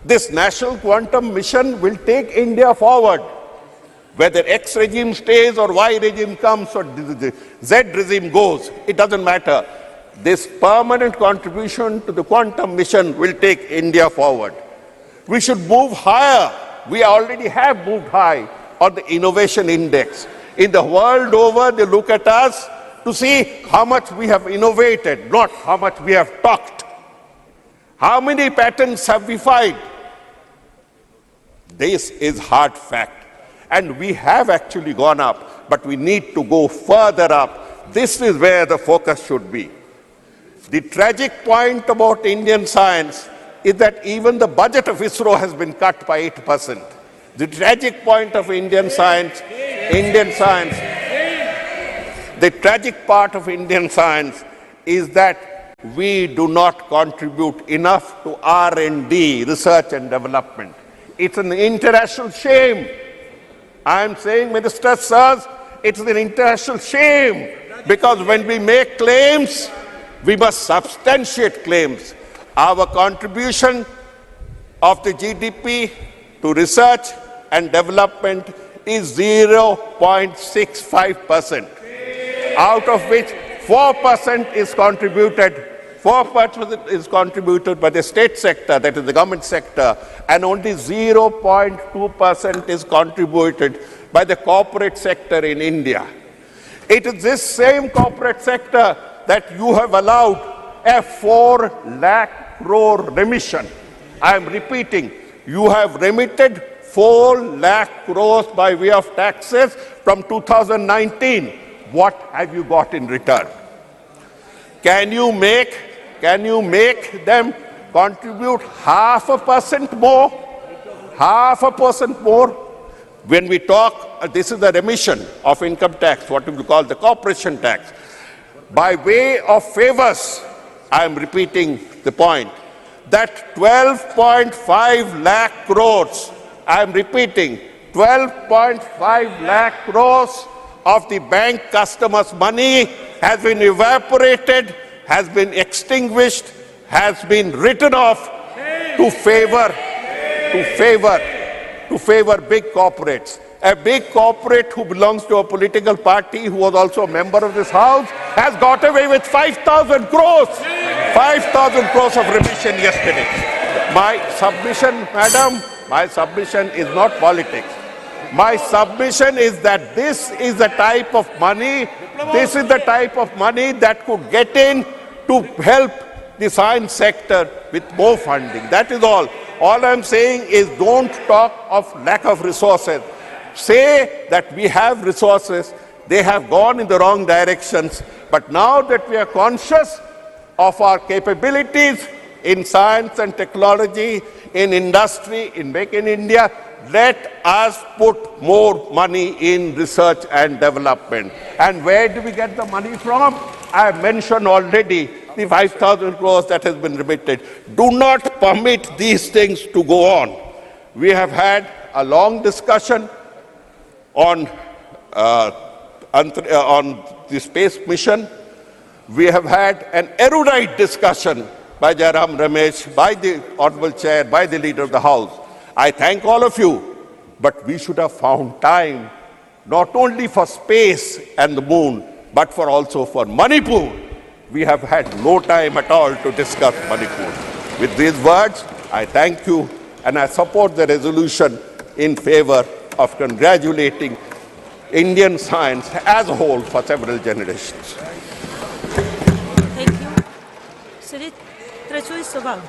This National Quantum Mission will take India forward. Whether X regime stays or Y regime comes or the Z regime goes, it doesn't matter. This permanent contribution to the quantum mission will take India forward. We should move higher. We already have moved high on the innovation index. In the world over, they look at us to see how much we have innovated, not how much we have talked. How many patents have we filed? This is hard fact. And we have actually gone up, but we need to go further up. This is where the focus should be. The tragic point about Indian science is that even the budget of ISRO has been cut by 8%. The tragic point of Indian science, the tragic part of Indian science is that we do not contribute enough to R&D, research and development. It's an international shame. I am saying, Minister Sirs, it's an international shame because when we make claims, we must substantiate claims. Our contribution of the GDP to research and development is 0.65%, out of which 4% is contributed. 4% is contributed by the state sector, that is the government sector, and only 0.2% is contributed by the corporate sector in India. It is this same corporate sector that you have allowed a 4 lakh crore remission. I am repeating, you have remitted 4 lakh crores by way of taxes from 2019. What have you got in return? Can you make them contribute 0.5% more? 0.5% more? When we talk, this is the remission of income tax, what we call the corporation tax. By way of favors, I am repeating the point, that 12.5 lakh crores, I am repeating, 12.5 lakh crores of the bank customers' money has been evaporated, has been extinguished, has been written off to favor big corporates. A big corporate who belongs to a political party, who was also a member of this house, has got away with 5,000 crores. 5,000 crores of remission yesterday. My submission, madam, my submission is not politics. My submission is that this is the type of money, that could get in to help the science sector with more funding. That is all. All I'm saying is don't talk of lack of resources. Say that we have resources. They have gone in the wrong directions. But now that we are conscious of our capabilities in science and technology, in industry, in Make in India, let us put more money in research and development. And where do we get the money from? I have mentioned already the 5,000 crores that has been remitted. Do not permit these things to go on. We have had a long discussion on the space mission. We have had an erudite discussion by Jairam Ramesh, by the Honorable Chair, by the Leader of the House. I thank all of you, but we should have found time not only for space and the moon, but also for Manipur. We have had no time at all to discuss Manipur. With these words, I thank you and I support the resolution in favor of congratulating Indian science as a whole for several generations. Thank you. Sri Trachui Sobal.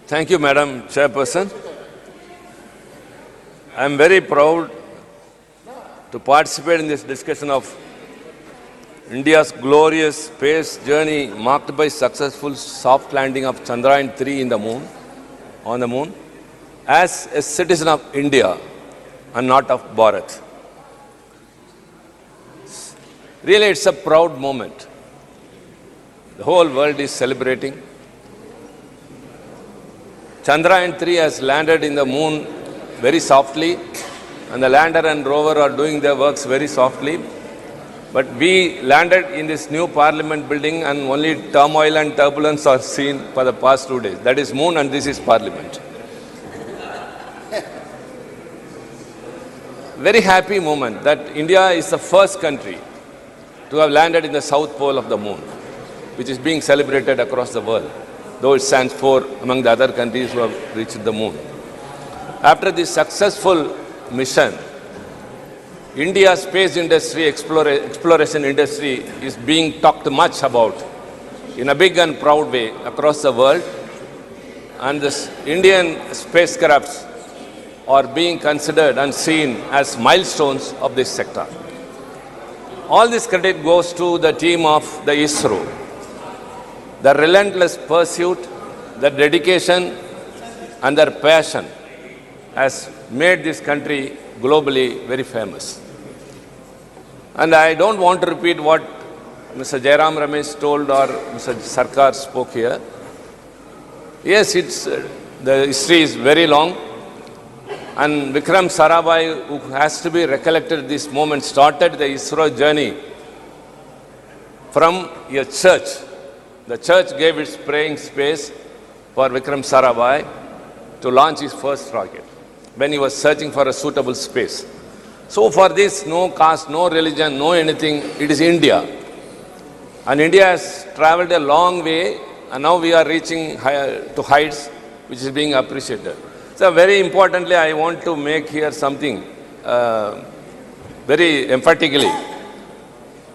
Thank you, Madam Chairperson. I am very proud to participate in this discussion of India's glorious space journey marked by successful soft landing of Chandrayaan-3 on the moon, as a citizen of India and not of Bharat. Really, it's a proud moment. The whole world is celebrating. Chandrayaan-3 has landed in the moon very softly, and the lander and rover are doing their works very softly. But we landed in this new parliament building and only turmoil and turbulence are seen for the past 2 days. That is moon and this is parliament. Very happy moment that India is the first country to have landed in the south pole of the moon, which is being celebrated across the world, though it stands for among the other countries who have reached the moon. After this successful mission, India's space industry, exploration industry is being talked much about in a big and proud way across the world. And the Indian spacecrafts are being considered and seen as milestones of this sector. All this credit goes to the team of the ISRO. The relentless pursuit, the dedication and their passion has made this country globally very famous. And I don't want to repeat what Mr. Jairam Ramesh told or Mr. Sarkar spoke here. Yes, the history is very long. And Vikram Sarabhai, who has to be recollected at this moment, started the ISRO journey from a church. The church gave its praying space for Vikram Sarabhai to launch his first rocket when he was searching for a suitable space. So for this, no caste, no religion, no anything, it is India. And India has traveled a long way, and now we are reaching to heights which is being appreciated. So very importantly, I want to make here something very emphatically.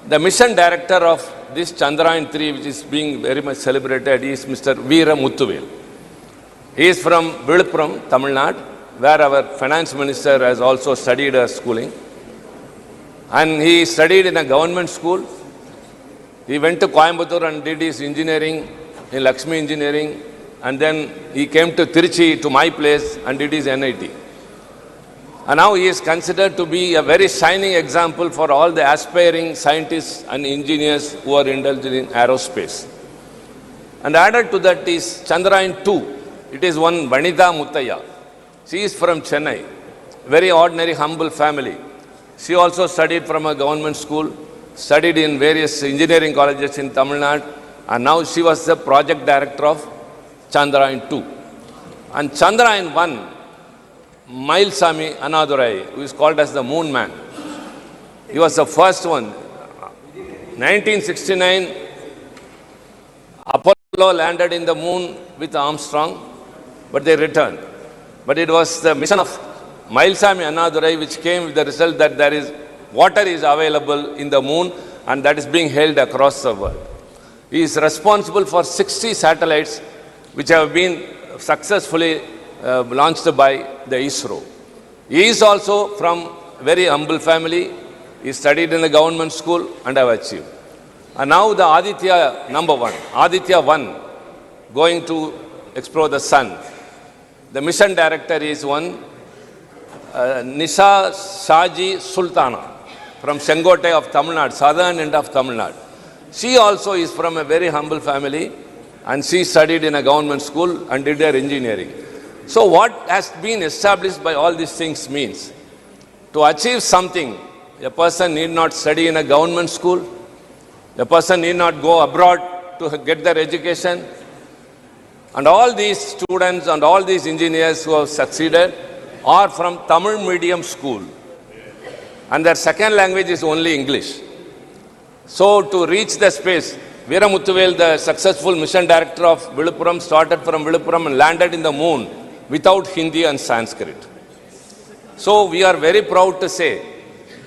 The mission director of this Chandrayaan-3, which is being very much celebrated, is Mr. Veera Muthuvel. He is from Viluppuram, Tamil Nadu, where our finance minister has also studied schooling. And he studied in a government school. He went to Coimbatore and did his engineering in Lakshmi Engineering. And then he came to Tiruchi, to my place, and did his NIT. And now he is considered to be a very shining example for all the aspiring scientists and engineers who are indulged in aerospace. And added to that is Chandrayaan-2. It is one Vanitha Muttaya. She is from Chennai, very ordinary, humble family. She also studied from a government school, studied in various engineering colleges in Tamil Nadu, and now she was the project director of Chandrayaan-2. And Chandrayaan-1, Mailsamy Anadurai, who is called as the Moon Man, he was the first one. 1969, Apollo Apollo landed in the moon with Armstrong, but they returned. But it was the mission of Mailsami Annadurai which came with the result that there is water is available in the moon, and that is being held across the world. He is responsible for 60 satellites which have been successfully launched by the ISRO. He is also from a very humble family. He studied in the government school and have achieved. And now the Aditya #1, Aditya 1, going to explore the sun. The mission director is one, Nisha Shaji Sultana from Sengote of Tamil Nadu, southern end of Tamil Nadu. She also is from a very humble family, and she studied in a government school and did her engineering. So what has been established by all these things means, to achieve something, a person need not study in a government school, a person need not go abroad to get their education. And all these students and all these engineers who have succeeded are from Tamil medium school. And their second language is only English. So to reach the space, Veera Muthuvel, the successful mission director of Viluppuram, started from Viluppuram and landed in the moon without Hindi and Sanskrit. So we are very proud to say,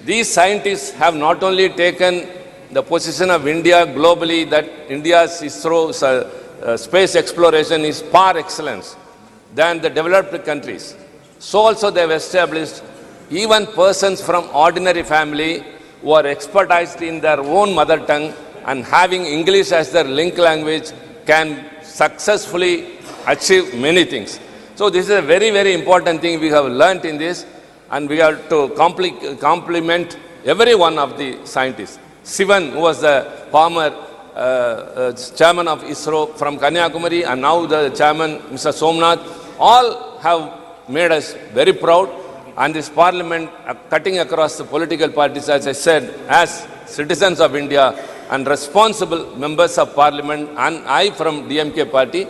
these scientists have not only taken the position of India globally, that India's ISRO space exploration is par excellence than the developed countries. So also they have established even persons from ordinary family who are expertised in their own mother tongue and having English as their link language can successfully achieve many things. So this is a very, very important thing we have learnt in this, and we have to compliment every one of the scientists. Sivan, who was the former chairman of ISRO from Kanyakumari, and now the chairman, Mr. Somnath, all have made us very proud. And this parliament, cutting across the political parties, as I said, as citizens of India and responsible members of parliament, and I from DMK party,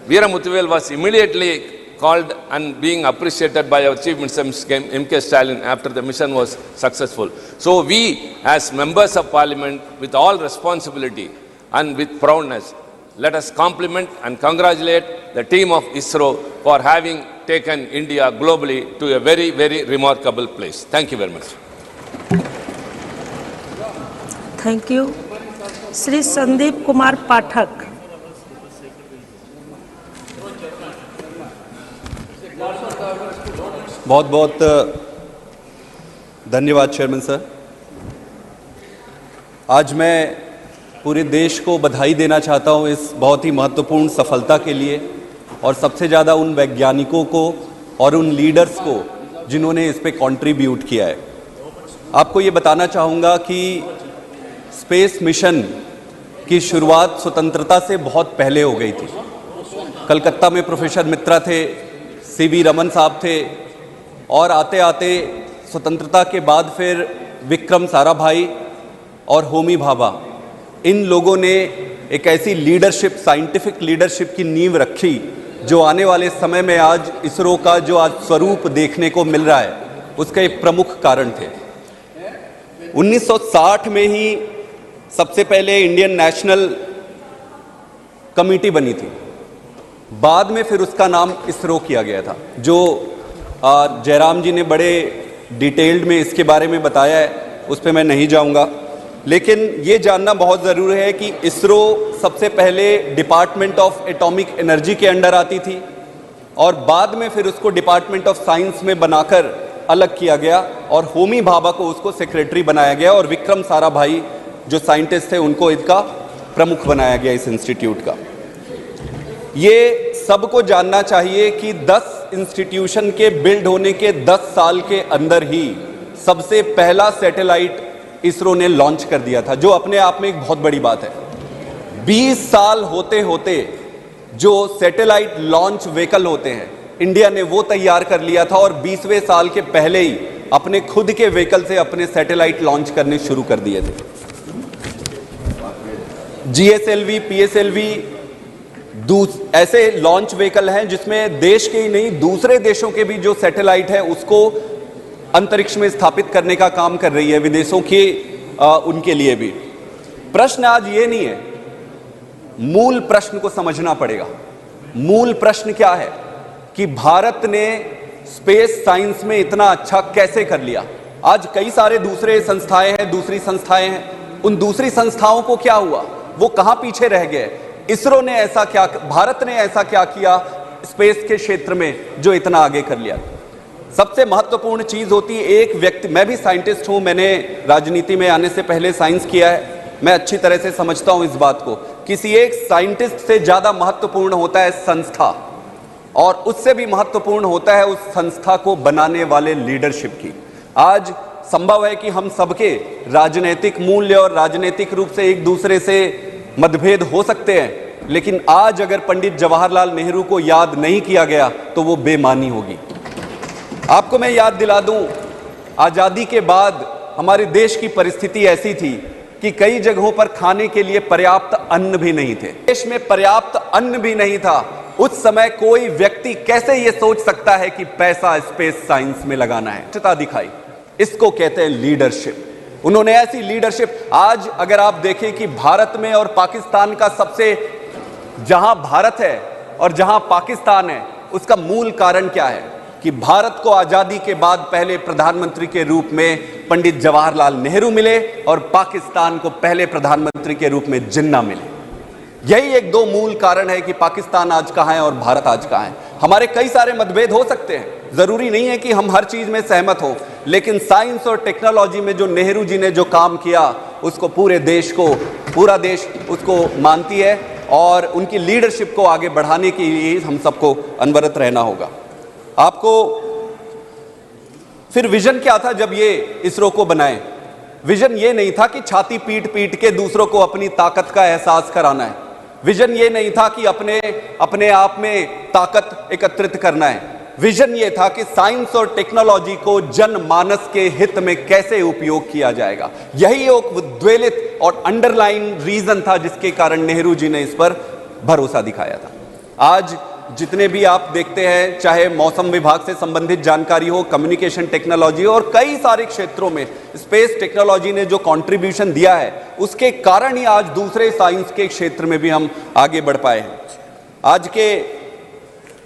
Veera Muthuvel was immediately called and being appreciated by our Chief Minister, M.K. Stalin, after the mission was successful. So we, as members of parliament, with all responsibility and with proudness, let us compliment and congratulate the team of ISRO for having taken India globally to a very, very remarkable place. Thank you very much. Thank you. Shri Sandeep Kumar Pathak. बहुत बहुत धन्यवाद chairman sir. आज मैं पूरे देश को बधाई देना चाहता हूं इस बहुत ही महत्वपूर्ण सफलता के लिए, और सबसे ज़्यादा उन वैज्ञानिकों को और उन लीडर्स को जिन्होंने इस पे कंट्रीब्यूट किया है। आपको ये बताना चाहूँगा कि स्पेस मिशन की शुरुआत स्वतंत्रता से बहुत पहले हो गई थी। कलकत्ता में प्रोफेसर मित्रा थे, सीवी रमन साहब थे, और आते आते स्वतंत्रता के बाद फिर विक्रम साराभाई और होमी भाभा, इन लोगों ने एक ऐसी लीडरशिप, साइंटिफिक लीडरशिप की नींव रखी जो आने वाले समय में आज इसरो का जो आज स्वरूप देखने को मिल रहा है, उसका एक प्रमुख कारण थे। 1960 में ही सबसे पहले इंडियन नेशनल कमेटी बनी थी, बाद में फिर उसका नाम इसरो किया गया था, जो जयराम जी ने बड़े डिटेल्ड में इसके बारे में बताया है, उस पर मैं नहीं जाऊंगा। लेकिन ये जानना बहुत ज़रूरी है कि इसरो सबसे पहले डिपार्टमेंट ऑफ एटॉमिक एनर्जी के अंडर आती थी, और बाद में फिर उसको डिपार्टमेंट ऑफ साइंस में बनाकर अलग किया गया, और होमी भाभा को उसको सेक्रेटरी बनाया गया, और विक्रम साराभाई जो साइंटिस्ट थे उनको इसका प्रमुख बनाया गया इस इंस्टीट्यूट का। ये सबको जानना चाहिए कि 10 इंस्टीट्यूशन के बिल्ड होने के 10 साल के अंदर ही सबसे पहला सैटेलाइट इसरो ने लॉन्च कर दिया था, जो अपने आप में एक बहुत बड़ी बात है। 20 साल होते होते जो सैटेलाइट लॉन्च व्हीकल होते हैं, इंडिया ने वो तैयार कर लिया था, और 20वें साल के पहले ही अपने खुद के व्हीकल से अपने सैटेलाइट लॉन्च करने शुरू कर दिए थे। GSLV, PSLV ऐसे लॉन्च व्हीकल हैं जिसमें देश के ही नहीं, दूसरे देशों के भी जो सैटेलाइट है उसको अंतरिक्ष में स्थापित करने का काम कर रही है, विदेशों के उनके लिए भी। प्रश्न आज ये नहीं है मूल प्रश्न को समझना पड़ेगा। मूल प्रश्न क्या है कि भारत ने स्पेस साइंस में इतना अच्छा कैसे कर लिया। आज कई सारे दूसरे संस्थाएं हैं, दूसरी संस्थाएं हैं, उन दूसरी संस्थाओं को क्या हुआ, वो कहां पीछे रह गए। इसरो ने ऐसा क्या, भारत ने ऐसा क्या किया स्पेस के क्षेत्र में जो इतना आगे कर लिया। सबसे महत्वपूर्ण चीज होती है एक व्यक्ति, मैं भी साइंटिस्ट हूं, मैंने राजनीति में आने से पहले साइंस किया है, मैं अच्छी तरह से समझता हूं इस बात को। किसी एक साइंटिस्ट से ज्यादा महत्वपूर्ण होता है संस्था, और उससे भी महत्वपूर्ण होता है उस संस्था को बनाने वाले लीडरशिप की। आज संभव है कि हम सबके राजनीतिक मूल्य और राजनीतिक रूप से एक दूसरे से मतभेद हो सकते हैं, लेकिन आज अगर पंडित जवाहरलाल नेहरू को याद नहीं किया गया तो वो बेमानी होगी। आपको मैं याद दिला दूं, आजादी के बाद हमारे देश की परिस्थिति ऐसी थी कि कई जगहों पर खाने के लिए पर्याप्त अन्न भी नहीं थे। देश में पर्याप्त अन्न भी नहीं था। उस समय कोई व्यक्ति कैसे यह सोच सकता है कि पैसा स्पेस साइंस में लगाना है। क्षमता दिखाई, इसको कहते हैं लीडरशिप। उन्होंने ऐसी लीडरशिप, आज अगर आप देखें कि भारत में और पाकिस्तान का सबसे, जहां भारत है और जहां पाकिस्तान है, उसका मूल कारण क्या है कि भारत को आजादी के बाद पहले प्रधानमंत्री के रूप में पंडित जवाहरलाल नेहरू मिले और पाकिस्तान को पहले प्रधानमंत्री के रूप में जिन्ना मिले। यही एक दो मूल कारण है कि पाकिस्तान आज कहां है और भारत आज कहां है। हमारे कई सारे मतभेद हो सकते हैं, जरूरी नहीं है कि हम हर चीज में सहमत हो, लेकिन साइंस और टेक्नोलॉजी में जो नेहरू जी ने जो काम किया उसको पूरे देश को, पूरा देश उसको मानती है, और उनकी लीडरशिप को आगे बढ़ाने के लिए हम सबको अनवरत रहना होगा। आपको फिर विजन क्या था जब ये इसरो को बनाए? विजन ये नहीं था कि छाती पीट पीट के दूसरों को अपनी ताकत का एहसास कराना है। विजन ये नहीं था कि अपने आप में ताकत एकत्रित करना है। विजन ये था कि साइंस और टेक्नोलॉजी को जनमानस के हित में कैसे उपयोग किया जाएगा। यही एक उद्वेलित और अंडरलाइन रीजन था जिसके कारण नेहरू जी ने इस पर भरोसा दिखाया था। आज जितने भी आप देखते हैं, चाहे मौसम विभाग से संबंधित जानकारी हो, कम्युनिकेशन टेक्नोलॉजी और कई सारे क्षेत्रों में स्पेस टेक्नोलॉजी ने जो कंट्रीब्यूशन दिया है, उसके कारण ही आज दूसरे साइंस के क्षेत्र में भी हम आगे बढ़ पाए हैं आज के।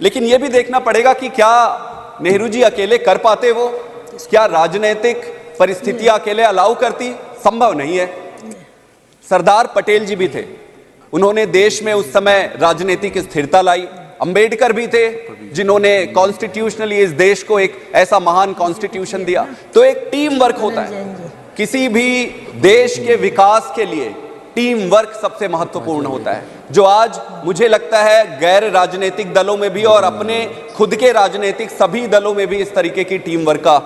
लेकिन यह भी देखना पड़ेगा कि क्या नेहरू जी अकेले कर पाते, वो क्या राजनीतिक परिस्थितियां अकेले अलाउ करती? संभव नहीं है। सरदार पटेल जी भी थे, उन्होंने देश में उस समय राजनीतिक स्थिरता लाई। अंबेडकर भी थे, जिन्होंने कॉन्स्टिट्यूशनली इस देश को एक ऐसा महान कॉन्स्टिट्यूशन दिया। तो एक टीम वर्क होता है, किसी भी देश के विकास के लिए टीम वर्क सबसे महत्वपूर्ण होता है, जो आज मुझे लगता है गैर राजनीतिक दलों में भी और अपने खुद के राजनीतिक सभी दलों में भी इस तरीके की टीम वर्क का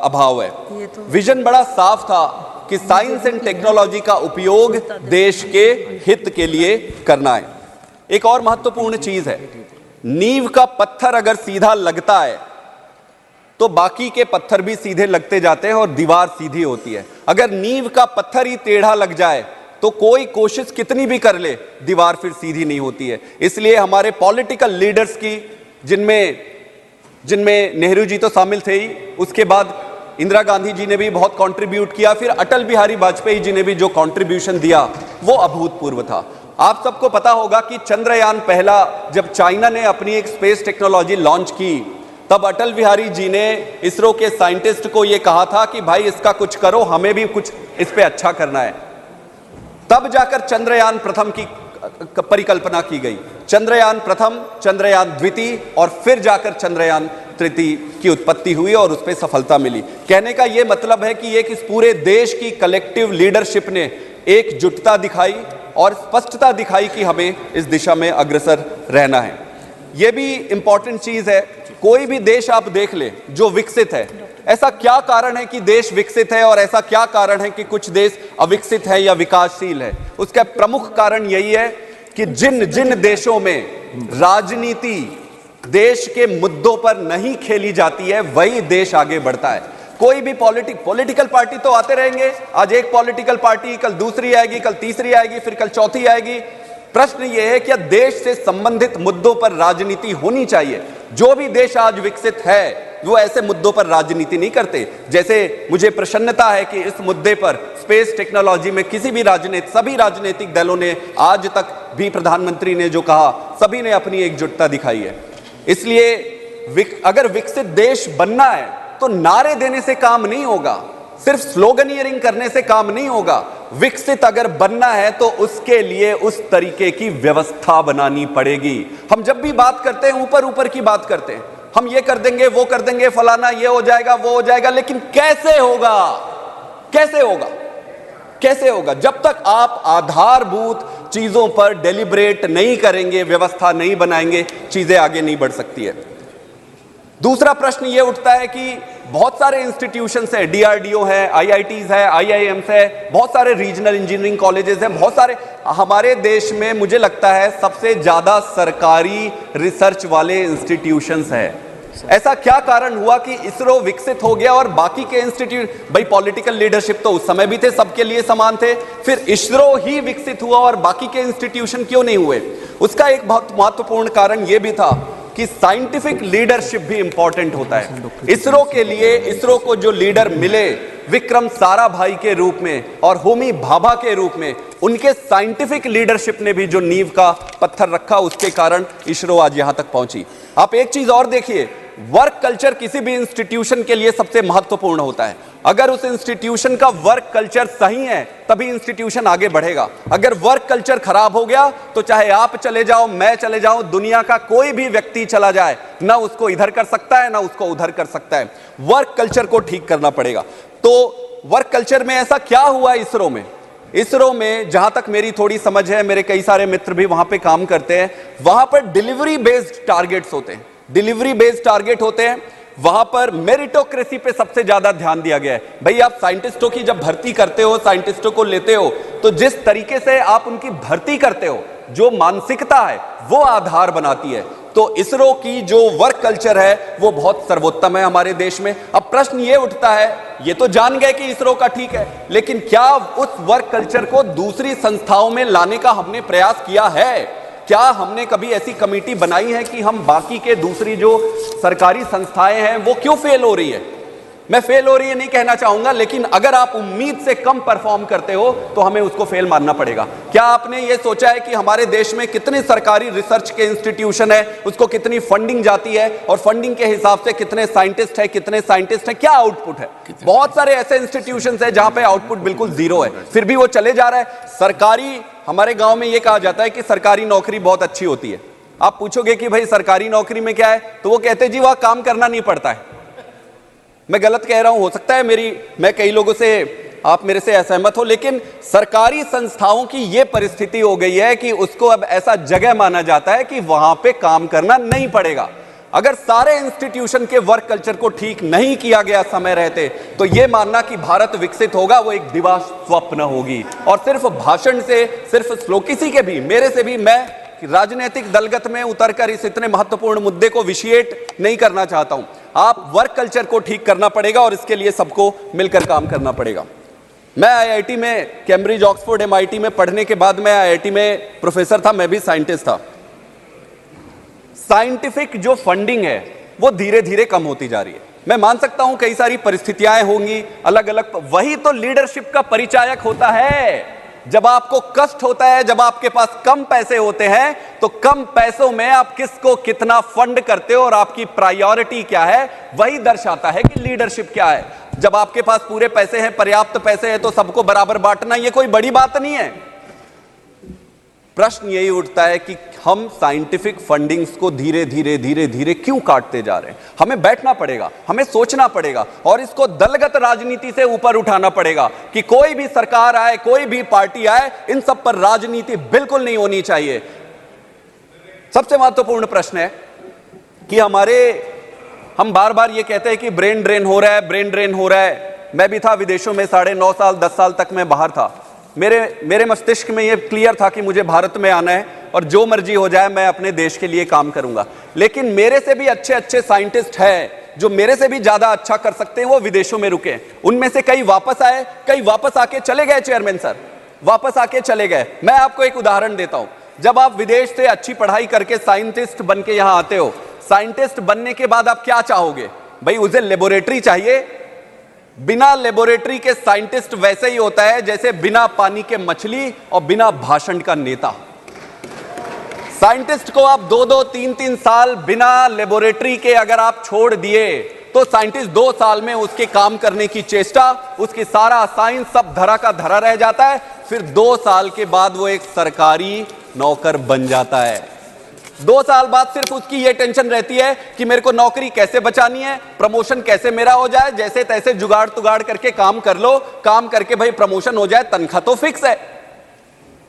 अभाव है। विजन बड़ा साफ था कि साइंस एंड टेक्नोलॉजी का उपयोग देश के हित के लिए करना है। एक और महत्वपूर्ण चीज है, नींव का पत्थर अगर सीधा लगता है तो बाकी के पत्थर भी सीधे लगते जाते हैं और दीवार सीधी होती है। अगर नींव का पत्थर ही टेढ़ा लग जाए तो कोई कोशिश कितनी भी कर ले, दीवार फिर सीधी नहीं होती है। इसलिए हमारे पॉलिटिकल लीडर्स की, जिनमें नेहरू जी तो शामिल थे ही, उसके बाद इंदिरा गांधी जी ने भी बहुत कंट्रीब्यूट किया, फिर अटल बिहारी वाजपेयी जी ने भी जो कंट्रीब्यूशन दिया वो अभूतपूर्व था। आप सबको पता होगा कि चंद्रयान पहला, जब चाइना ने अपनी एक स्पेस टेक्नोलॉजी लॉन्च की, तब अटल बिहारी जी ने इसरो के साइंटिस्ट को यह कहा था कि भाई इसका कुछ करो, हमें भी कुछ इस पे अच्छा करना है। तब जाकर चंद्रयान प्रथम की परिकल्पना की गई। चंद्रयान प्रथम, चंद्रयान द्वितीय और फिर जाकर चंद्रयान तृतीय की उत्पत्ति हुई और उस पर सफलता मिली। कहने का यह मतलब है कि इस पूरे देश की कलेक्टिव लीडरशिप ने एकजुटता दिखाई और स्पष्टता दिखाई कि हमें इस दिशा में अग्रसर रहना है। यह भी इंपॉर्टेंट चीज है। कोई भी देश आप देख ले जो विकसित है, ऐसा क्या कारण है कि देश विकसित है और ऐसा क्या कारण है कि कुछ देश अविकसित है या विकासशील है? उसका प्रमुख कारण यही है कि जिन देशों में राजनीति देश के मुद्दों पर नहीं खेली जाती है, वही देश आगे बढ़ता है। कोई भी पॉलिटिकल पार्टी तो आते रहेंगे, आज एक पॉलिटिकल पार्टी, कल दूसरी आएगी, कल तीसरी आएगी, फिर कल चौथी आएगी। प्रश्न यह है कि देश से संबंधित मुद्दों पर राजनीति होनी चाहिए। जो भी देश आज विकसित है वो ऐसे मुद्दों पर राजनीति नहीं करते। जैसे मुझे प्रसन्नता है कि इस मुद्दे पर स्पेस टेक्नोलॉजी में किसी भी सभी राजनीतिक दलों ने आज तक भी, प्रधानमंत्री ने जो कहा, सभी ने अपनी एकजुटता दिखाई है। इसलिए अगर विकसित देश बनना है तो नारे देने से काम नहीं होगा, सिर्फ स्लोगनियरिंग करने से काम नहीं होगा। विकसित अगर बनना है तो उसके लिए उस तरीके की व्यवस्था बनानी पड़ेगी। हम जब भी बात करते हैं ऊपर ऊपर की बात करते हैं, हम ये कर देंगे, वो कर देंगे, फलाना ये हो जाएगा, वो हो जाएगा, लेकिन कैसे होगा? कैसे होगा? कैसे होगा? जब तक आप आधारभूत चीजों पर डेलिब्रेट नहीं करेंगे, व्यवस्था नहीं बनाएंगे, चीजें आगे नहीं बढ़ सकती है। दूसरा प्रश्न यह उठता है कि बहुत सारे इंस्टीट्यूशंस है, डीआरडीओ है, आईआईटीज है, आईआईएम्स है, बहुत सारे रीजनल इंजीनियरिंग कॉलेजेस हैं, बहुत सारे हमारे देश में मुझे लगता है सबसे ज्यादा सरकारी रिसर्च वाले इंस्टीट्यूशंस हैं। ऐसा क्या कारण हुआ कि इसरो विकसित हो गया और बाकी के इंस्टीट्यूट, भाई पॉलिटिकल लीडरशिप तो उस समय भी थे, सबके लिए समान थे, फिर इसरो ही विकसित हुआ और बाकी के इंस्टीट्यूशन क्यों नहीं हुए? उसका एक बहुत महत्वपूर्ण कारण यह भी था कि साइंटिफिक लीडरशिप भी इंपॉर्टेंट होता है। इसरो के लिए, इसरो को जो लीडर मिले विक्रम साराभाई के रूप में और होमी भाभा के रूप में, उनके साइंटिफिक लीडरशिप ने भी जो नींव का पत्थर रखा, उसके कारण इसरो आज यहां तक पहुंची। आप एक चीज और देखिए, वर्क कल्चर किसी भी इंस्टीट्यूशन के लिए सबसे महत्वपूर्ण होता है। अगर उस इंस्टीट्यूशन का वर्क कल्चर सही है तभी इंस्टीट्यूशन आगे बढ़ेगा। अगर वर्क कल्चर खराब हो गया तो चाहे आप चले जाओ, मैं चले जाऊं, दुनिया का कोई भी व्यक्ति चला जाए, ना उसको इधर कर सकता है ना उसको उधर कर सकता है। वर्क कल्चर को ठीक करना पड़ेगा। तो वर्क कल्चर में ऐसा क्या हुआ इसरो में? इसरो में जहां तक मेरी थोड़ी समझ है, मेरे कई सारे मित्र भी वहां पे काम करते हैं, वहां पर डिलीवरी बेस्ड टारगेट्स होते हैं, डिलीवरी बेस्ड टारगेट होते हैं। वहां पर मेरिटोक्रेसी पे सबसे ज्यादा ध्यान दिया गया है। भाई आप साइंटिस्टों की जब भर्ती करते हो, साइंटिस्टों को लेते हो, तो जिस तरीके से आप उनकी भर्ती करते हो, जो मानसिकता है वो आधार बनाती है। तो इसरो की जो वर्क कल्चर है वो बहुत सर्वोत्तम है हमारे देश में। अब प्रश्न ये उठता है, ये तो जान गए कि इसरो का ठीक है, लेकिन क्या उस वर्क कल्चर को दूसरी संस्थाओं में लाने का हमने प्रयास किया है? क्या हमने कभी ऐसी कमेटी बनाई है कि हम बाकी के दूसरी जो सरकारी संस्थाएं हैं वो क्यों फेल हो रही है? मैं फेल हो रही है नहीं कहना चाहूंगा, लेकिन अगर आप उम्मीद से कम परफॉर्म करते हो तो हमें उसको फेल मानना पड़ेगा। क्या आपने ये सोचा है कि हमारे देश में कितने सरकारी रिसर्च के इंस्टीट्यूशन है, उसको कितनी फंडिंग जाती है और फंडिंग के हिसाब से कितने साइंटिस्ट है, कितने साइंटिस्ट है, क्या आउटपुट है? बहुत सारे ऐसे इंस्टीट्यूशन है जहां पे आउटपुट बिल्कुल जीरो है, फिर भी वो चले जा रहा है। सरकारी, हमारे गांव में ये कहा जाता है कि सरकारी नौकरी बहुत अच्छी होती है। आप पूछोगे कि भाई सरकारी नौकरी में क्या है, तो वो कहते जी वहां काम करना नहीं पड़ता है। मैं गलत कह रहा हूं, हो सकता है मैं कई लोगों से, आप मेरे से असहमत हो, लेकिन सरकारी संस्थाओं की यह परिस्थिति हो गई है कि उसको अब ऐसा जगह माना जाता है कि वहां पे काम करना नहीं पड़ेगा। अगर सारे इंस्टीट्यूशन के वर्क कल्चर को ठीक नहीं किया गया समय रहते, तो यह मानना कि भारत विकसित होगा वो एक दिवा स्वप्न होगी। और सिर्फ भाषण से, सिर्फ किसी के भी, मेरे से भी, मैं राजनीतिक दलगत में उतरकर इस इतने महत्वपूर्ण मुद्दे को विशिएट नहीं करना चाहता हूं। आप वर्क कल्चर को ठीक करना पड़ेगा और इसके लिए सबको मिलकर काम करना पड़ेगा। मैं आईआईटी में, कैम्ब्रिज, ऑक्सफोर्ड, एमआईटी में पढ़ने के बाद मैं आईआईटी में प्रोफेसर था, मैं भी साइंटिस्ट था। साइंटिफिक जो फंडिंग है वो धीरे धीरे कम होती जा रही है। मैं मान सकता हूं कई सारी परिस्थितियां होंगी अलग अलग, वही तो लीडरशिप का परिचायक होता है। जब आपको कष्ट होता है, जब आपके पास कम पैसे होते हैं, तो कम पैसों में आप किसको कितना फंड करते हो और आपकी प्रायोरिटी क्या है, वही दर्शाता है कि लीडरशिप क्या है। जब आपके पास पूरे पैसे हैं, पर्याप्त पैसे हैं, तो सबको बराबर बांटना ये कोई बड़ी बात नहीं है। प्रश्न यही उठता है कि हम साइंटिफिक फंडिंग्स को धीरे धीरे धीरे धीरे क्यों काटते जा रहे हैं? हमें बैठना पड़ेगा, हमें सोचना पड़ेगा और इसको दलगत राजनीति से ऊपर उठाना पड़ेगा कि कोई भी सरकार आए, कोई भी पार्टी आए, इन सब पर राजनीति बिल्कुल नहीं होनी चाहिए। सबसे महत्वपूर्ण प्रश्न है कि हम बार बार ये कहते हैं कि ब्रेन ड्रेन हो रहा है, ब्रेन ड्रेन हो रहा है। मैं भी था विदेशों में 9.5 साल, 10 साल तक मैं बाहर था। मेरे मस्तिष्क में ये क्लियर था कि मुझे भारत में आना है और जो मर्जी हो जाए मैं अपने देश के लिए काम करूंगा। लेकिन मेरे से भी अच्छे अच्छे साइंटिस्ट हैं जो मेरे से भी ज्यादा अच्छा कर सकते हैं, वो विदेशों में रुके। उनमें से कई वापस आए, कई वापस आके चले गए। चेयरमैन सर वापस आके चले गए। मैं आपको एक उदाहरण देता हूं। जब आप विदेश से अच्छी पढ़ाई करके साइंटिस्ट बन के यहां आते हो, साइंटिस्ट बनने के बाद आप क्या चाहोगे? भाई उसे लेबोरेटरी चाहिए, बिना लेबोरेटरी के साइंटिस्ट वैसे ही होता है जैसे बिना पानी के मछली और बिना भाषण का नेता। साइंटिस्ट को आप 2-2, 3-3 साल बिना लेबोरेटरी के अगर आप छोड़ दिए तो साइंटिस्ट 2 साल में उसके काम करने की चेष्टा, उसकी सारा साइंस सब धरा का धरा रह जाता है। फिर 2 साल के बाद वो एक सरकारी नौकर बन जाता है। 2 साल बाद सिर्फ उसकी ये टेंशन रहती है कि मेरे को नौकरी कैसे बचानी है, प्रमोशन कैसे मेरा हो जाए, जैसे तैसे जुगाड़ तुगाड़ करके काम कर लो, काम करके भाई प्रमोशन हो जाए, तनख्वाह तो फिक्स है।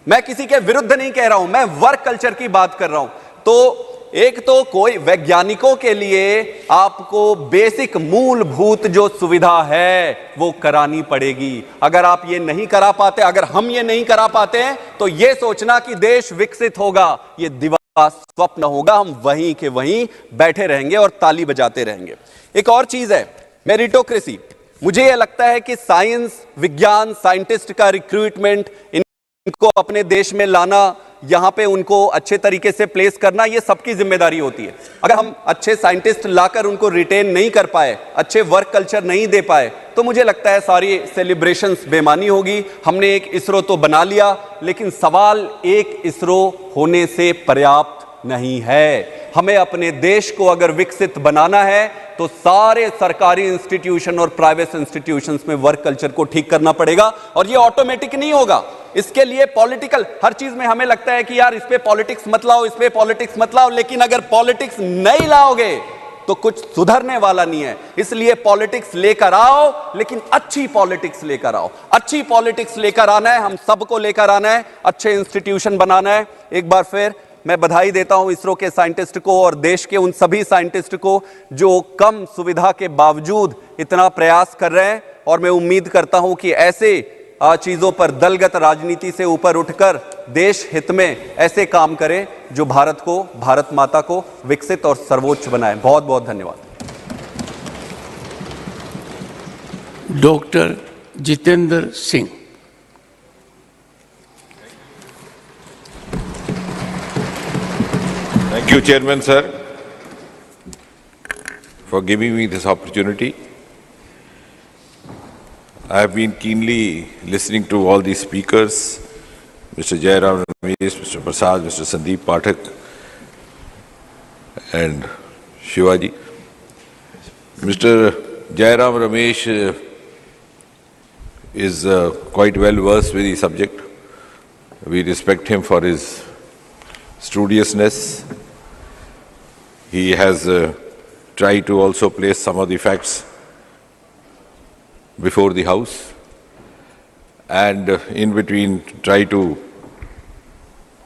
मैं किसी के विरुद्ध नहीं कह रहा हूं, मैं वर्क कल्चर की बात कर रहा हूं। तो एक तो कोई वैज्ञानिकों के लिए आपको बेसिक मूलभूत जो सुविधा है वो करानी पड़ेगी। अगर आप ये नहीं करा पाते, अगर हम ये नहीं करा पाते हैं, तो ये सोचना कि देश विकसित होगा, ये दीवार स्वप्न होगा। हम वहीं के वहीं बैठे रहेंगे और ताली बजाते रहेंगे। एक और चीज है मेरिटोक्रेसी। मुझे यह लगता है कि साइंस, विज्ञान, साइंटिस्ट का रिक्रूटमेंट, इनको अपने देश में लाना, यहां पे उनको अच्छे तरीके से प्लेस करना, ये सबकी जिम्मेदारी होती है। अगर हम अच्छे साइंटिस्ट लाकर उनको रिटेन नहीं कर पाए, अच्छे वर्क कल्चर नहीं दे पाए, तो मुझे लगता है सारी सेलिब्रेशंस बेमानी होगी। हमने एक इसरो तो बना लिया, लेकिन सवाल एक इसरो होने से पर्याप्त नहीं है। हमें अपने देश को अगर विकसित बनाना है तो सारे सरकारी इंस्टीट्यूशन और प्राइवेट इंस्टीट्यूशंस में वर्क कल्चर को ठीक करना पड़ेगा, और ये ऑटोमेटिक नहीं होगा। इसके लिए पॉलिटिकल, हर चीज में हमें लगता है कि यार इस पे पॉलिटिक्स मत लाओ, इस पे पॉलिटिक्स मत लाओ, लेकिन अगर पॉलिटिक्स नहीं लाओगे तो कुछ सुधरने वाला नहीं है। इसलिए पॉलिटिक्स लेकर आओ, लेकिन अच्छी पॉलिटिक्स लेकर आओ। अच्छी पॉलिटिक्स लेकर आना है, हम सबको लेकर आना है, अच्छे इंस्टीट्यूशन बनाना है। एक बार फिर मैं बधाई देता हूं इसरो के साइंटिस्ट को और देश के उन सभी साइंटिस्ट को जो कम सुविधा के बावजूद इतना प्रयास कर रहे हैं। और मैं उम्मीद करता हूं कि ऐसे चीजों पर दलगत राजनीति से ऊपर उठकर देश हित में ऐसे काम करें जो भारत को, भारत माता को विकसित और सर्वोच्च बनाए। बहुत बहुत धन्यवाद। Doctor Jitendra Singh. Thank you, Chairman, sir, for giving me this opportunity. I have been keenly listening to all these speakers, Mr. Jairam Ramesh, Mr. Prasad, Mr. Sandeep Pathak, and Shivaji. Mr. Jairam Ramesh is quite well versed with the subject. We respect him for his studiousness. He has tried to also place some of the facts before the House, and in between try to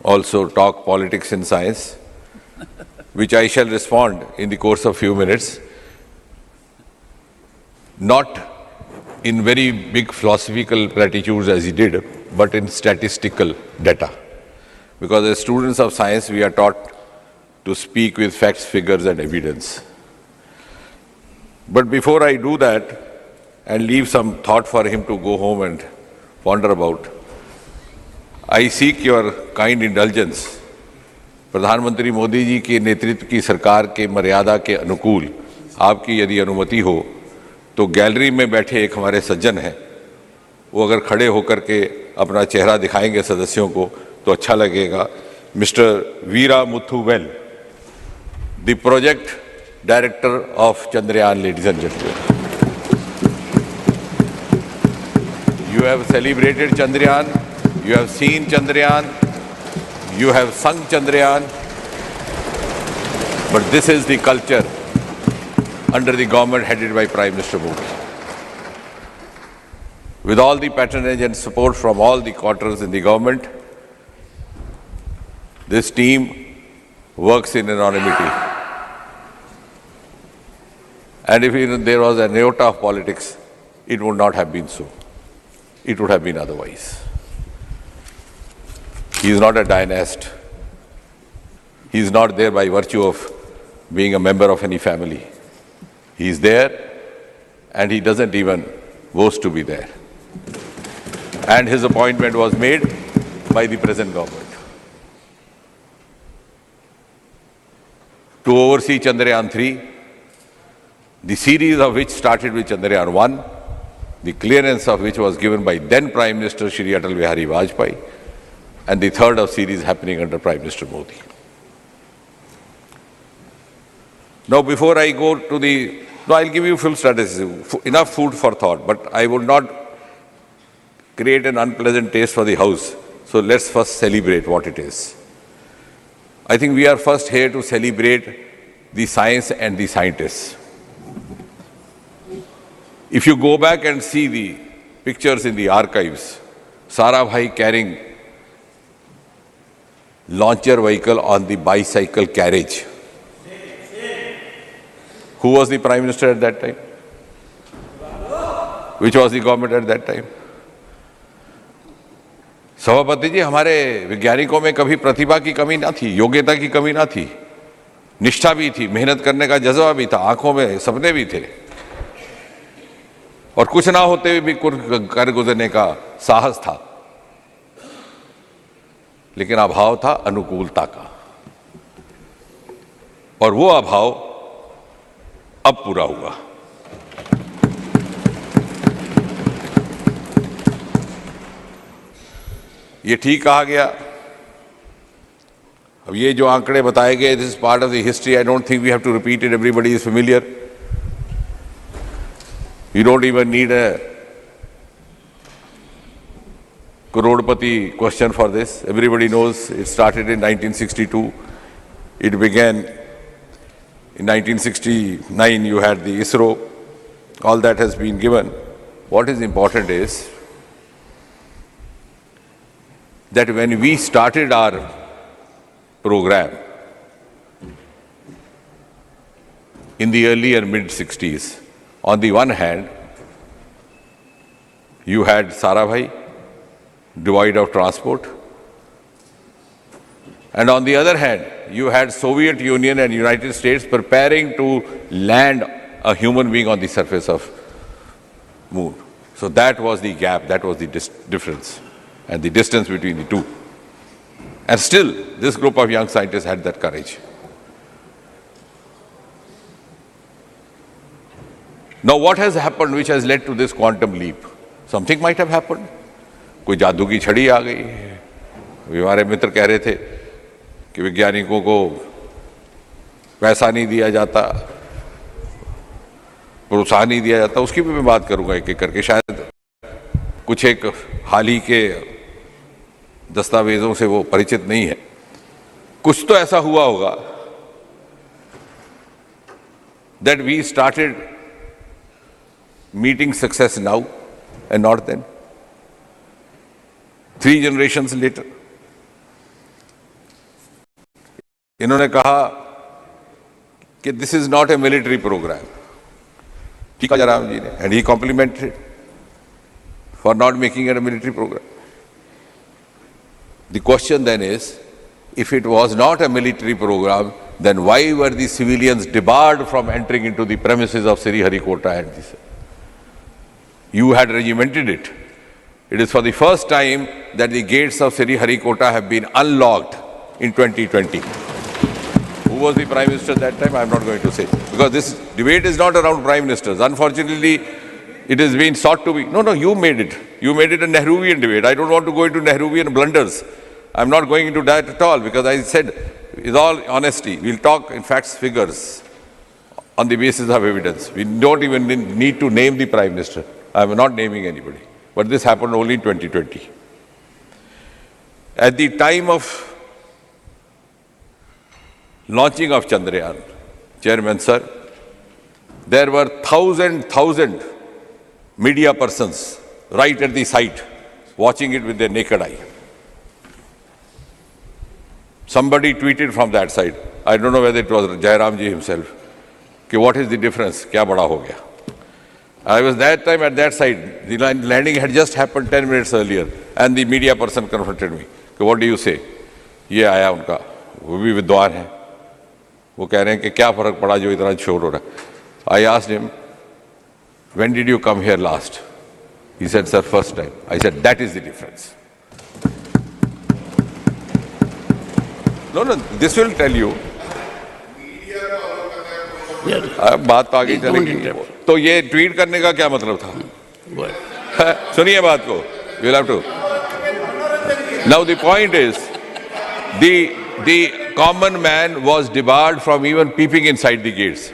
also talk politics and science, which I shall respond in the course of few minutes, not in very big philosophical platitudes as he did, but in statistical data. Because as students of science, we are taught to speak with facts, figures, and evidence. But before I do that, and leave some thought for him to go home and ponder about, I seek your kind indulgence. प्रधानमंत्री मोदी जी के नेतृत्व की सरकार के मर्यादा के अनुकूल आपकी यदि अनुमति हो, तो गैलरी में बैठे एक हमारे सज्जन हैं, वो अगर खड़े होकर के अपना चेहरा दिखाएंगे सदस्यों को तो अच्छा लगेगा। Mister Veeramuthuvel, the project director of Chandrayaan, ladies and gentleman. You have celebrated Chandrayaan, you have seen Chandrayaan, you have sung Chandrayaan, but this is the culture under the government headed by Prime Minister Modi. With all the patronage and support from all the quarters in the government, this team works in anonymity. And if there was an iota of politics, it would not have been so. It would have been otherwise. He is not a dynast. He is not there by virtue of being a member of any family. He is there and he doesn't even boast to be there. And his appointment was made by the present government to oversee Chandrayaan 3, the series of which started with Chandrayaan 1 the clearance of which was given by then Prime Minister Shri Atal Bihari Vajpayee, and the third of series happening under Prime Minister Modi. Now, before I go to the, no, I'll give you full strategy, enough food for thought, but I will not create an unpleasant taste for the House. So let's first celebrate what it is. I think we are first here to celebrate the science and the scientists. If you go back and see the pictures in the archives, Sarabhai carrying launcher vehicle on the bicycle carriage. Who was the Prime Minister at that time? Which was the government at that time? सभापति जी, हमारे वैज्ञानिकों में कभी प्रतिभा की कमी ना थी, योग्यता की कमी ना थी, निष्ठा भी थी, मेहनत करने का जज्बा भी था, आंखों में सपने भी थे, और कुछ ना होते हुए भी कर गुजरने का साहस था, लेकिन अभाव था अनुकूलता का, और वो अभाव अब पूरा हुआ। ये ठीक कहा गया। अब ये जो आंकड़े बताए गए, this is part of the history, I don't think we have to repeat it, everybody is familiar. You don't even need a crorepati question for this. Everybody knows it started in 1962. It began in 1969. You had the ISRO. All that has been given. What is important is that when we started our program in the early and mid-60s, on the one hand, you had Sarabhai, devoid of transport, and on the other hand, you had Soviet Union and United States preparing to land a human being on the surface of moon. So that was the gap, that was the difference and the distance between the two. And still, this group of young scientists had that courage. Now, what has happened which has led to this quantum leap? Something might have happened. कोई जादू की छड़ी आ गई। हमारे मित्र कह रहे थे कि वैज्ञानिकों को पैसा नहीं दिया जाता, प्रोत्साहन नहीं दिया जाता, उसकी भी मैं बात करूंगा एक एक करके। शायद कुछ एक हाल ही के दस्तावेजों से वो परिचित नहीं है। कुछ तो ऐसा हुआ होगा that we started meeting success now and not then. 3 generations later, इन्होंने कहा कि this is not a military program. ठीक है जयराम जी ने, and he complimented for not making it a military program. The question then is, if it was not a military program, then why were the civilians debarred from entering into the premises of Sriharikota and this? You had regimented it. It is for the first time that the gates of Sriharikota have been unlocked in 2020. Who was the Prime Minister at that time? I am not going to say. Because this debate is not around Prime Ministers. Unfortunately, it has been sought to be. No, you made it. You made it a Nehruvian debate. I don't want to go into Nehruvian blunders. I am not going into that at all, because I said, with all honesty, we'll talk in facts, figures, on the basis of evidence. We don't even need to name the Prime Minister. I am not naming anybody. But this happened only in 2020. At the time of launching of Chandrayaan, Chairman Sir, there were 1,000 media persons right at the site watching it with their naked eye. Somebody tweeted from that side, I don't know whether it was Jairam ji himself, कि what is the difference, क्या बड़ा हो गया? I was that time at that side. The landing had just happened 10 minutes earlier, and the media person confronted me. What do you say? ये आया उनका, वो भी विद्वान है, वो कह रहे हैं कि क्या फर्क पड़ा जो इतना शोर हो रहा है. I asked him, when did you come here last? He said, sir, first time. I said, that is the difference. No, this will tell you. अब बात तो आगे चलेगी। तो ये ट्वीट करने का क्या मतलब था? सुनिए बात को. You'll have to. Now the point is, the common man was debarred from even peeping inside the gates.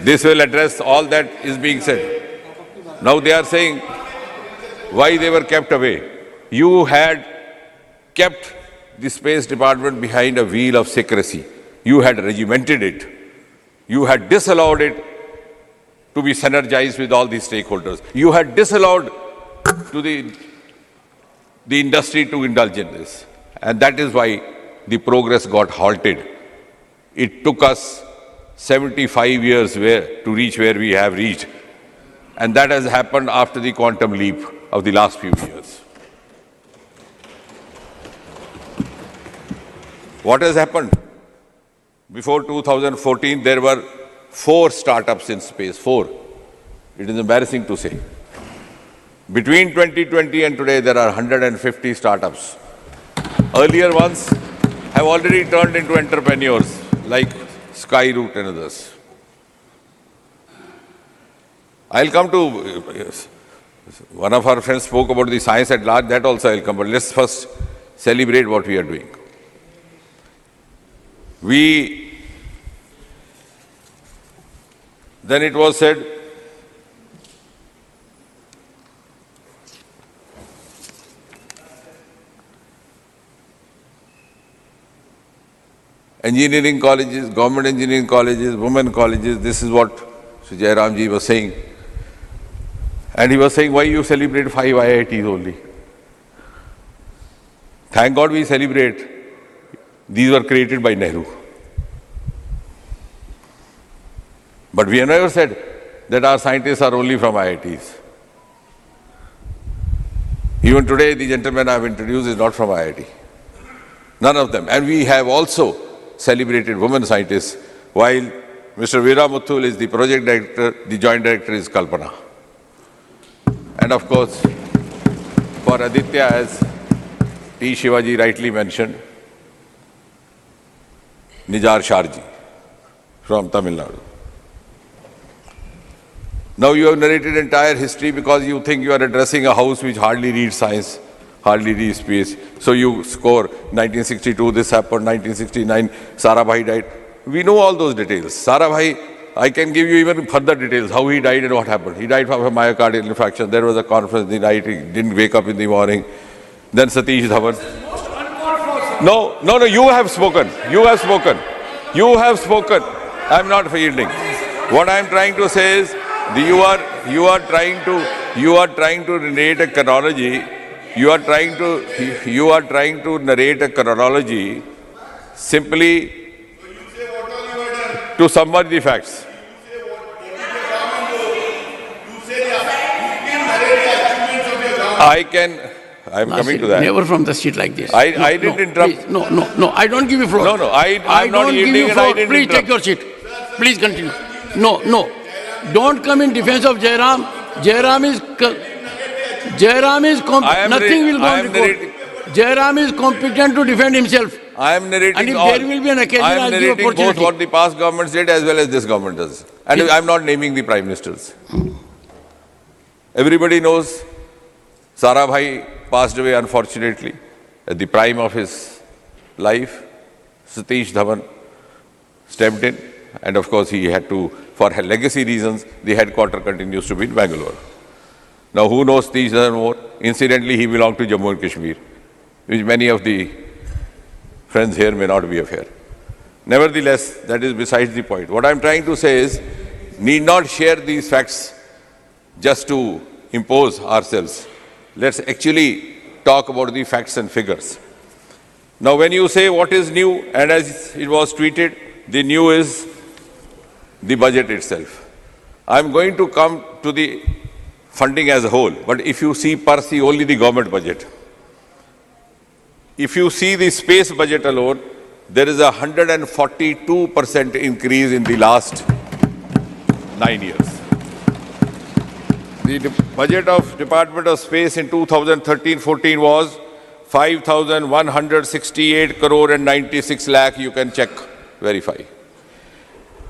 This will address all that is being said. Now they are saying why they were kept away. You had kept the Space Department behind a wheel of secrecy. You had regimented it. You had disallowed it to be synergized with all these stakeholders. You had disallowed to the industry to indulge in this. And that is why the progress got halted. It took us 75 years to reach where we have reached. And that has happened after the quantum leap of the last few years. What has happened? Before 2014, there were 4 startups in space, 4. It is embarrassing to say. Between 2020 and today, there are 150 startups. Earlier ones have already turned into entrepreneurs, like Skyroot and others. I'll come to, one of our friends spoke about the science at large, that also I'll come, but let's first celebrate what we are doing. Then it was said, engineering colleges, government engineering colleges, women colleges, this is what Sri Jairam ji was saying. And he was saying, why you celebrate 5 IITs only? Thank God we celebrate. These were created by Nehru. But we have never said that our scientists are only from IITs. Even today, the gentleman I have introduced is not from IIT. None of them. And we have also celebrated women scientists, while Mr. Veera Muthul is the project director, the joint director is Kalpana. And of course, for Aditya, as T. Shivaji rightly mentioned, Nijar Sharji from Tamil Nadu. Now you have narrated entire history because you think you are addressing a house which hardly reads science, hardly reads space. So you score 1962, this happened, 1969, Sarabhai died. We know all those details. Sarabhai, I can give you even further details, how he died and what happened. He died from a myocardial infarction. There was a conference in the night, he didn't wake up in the morning. Then Satish Dhawan. No, you have spoken. You have spoken. You have spoken. I'm not yielding. What I'm trying to say is, you are trying to narrate a chronology. You are trying to narrate a chronology simply to summarize the facts. I'm coming to that. Never from the seat like this. I didn't interrupt. Please, no, I don't give you floor. No, I'm not yielding and I didn't Please interrupt. take your seat. Please continue. No. Don't come in defense of Jairam. Jairam is nothing will go on record. Jairam is competent to defend himself. I am narrating and if all. there will be an occasion, I am I'll give narrating opportunity. both what the past governments did as well as this government does. And I'm not naming the prime ministers. Everybody knows Sarabhai passed away unfortunately at the prime of his life. Satish Dhawan stepped in, and of course he had to, for legacy reasons, the headquarter continues to be in Bangalore. Now who knows Satish Dhawan more? Incidentally, he belonged to Jammu and Kashmir, which many of the friends here may not be aware. Nevertheless, that is besides the point. What I'm trying to say is, need not share these facts just to impose ourselves. Let's actually talk about the facts and figures. Now, when you say what is new, and as it was tweeted, the new is the budget itself. I'm going to come to the funding as a whole, but if you see only the government budget, if you see the space budget alone, there is a 142% increase in the last 9 years. The budget of Department of Space in 2013-14 was 5,168 crore and 96 lakh. You can check, verify.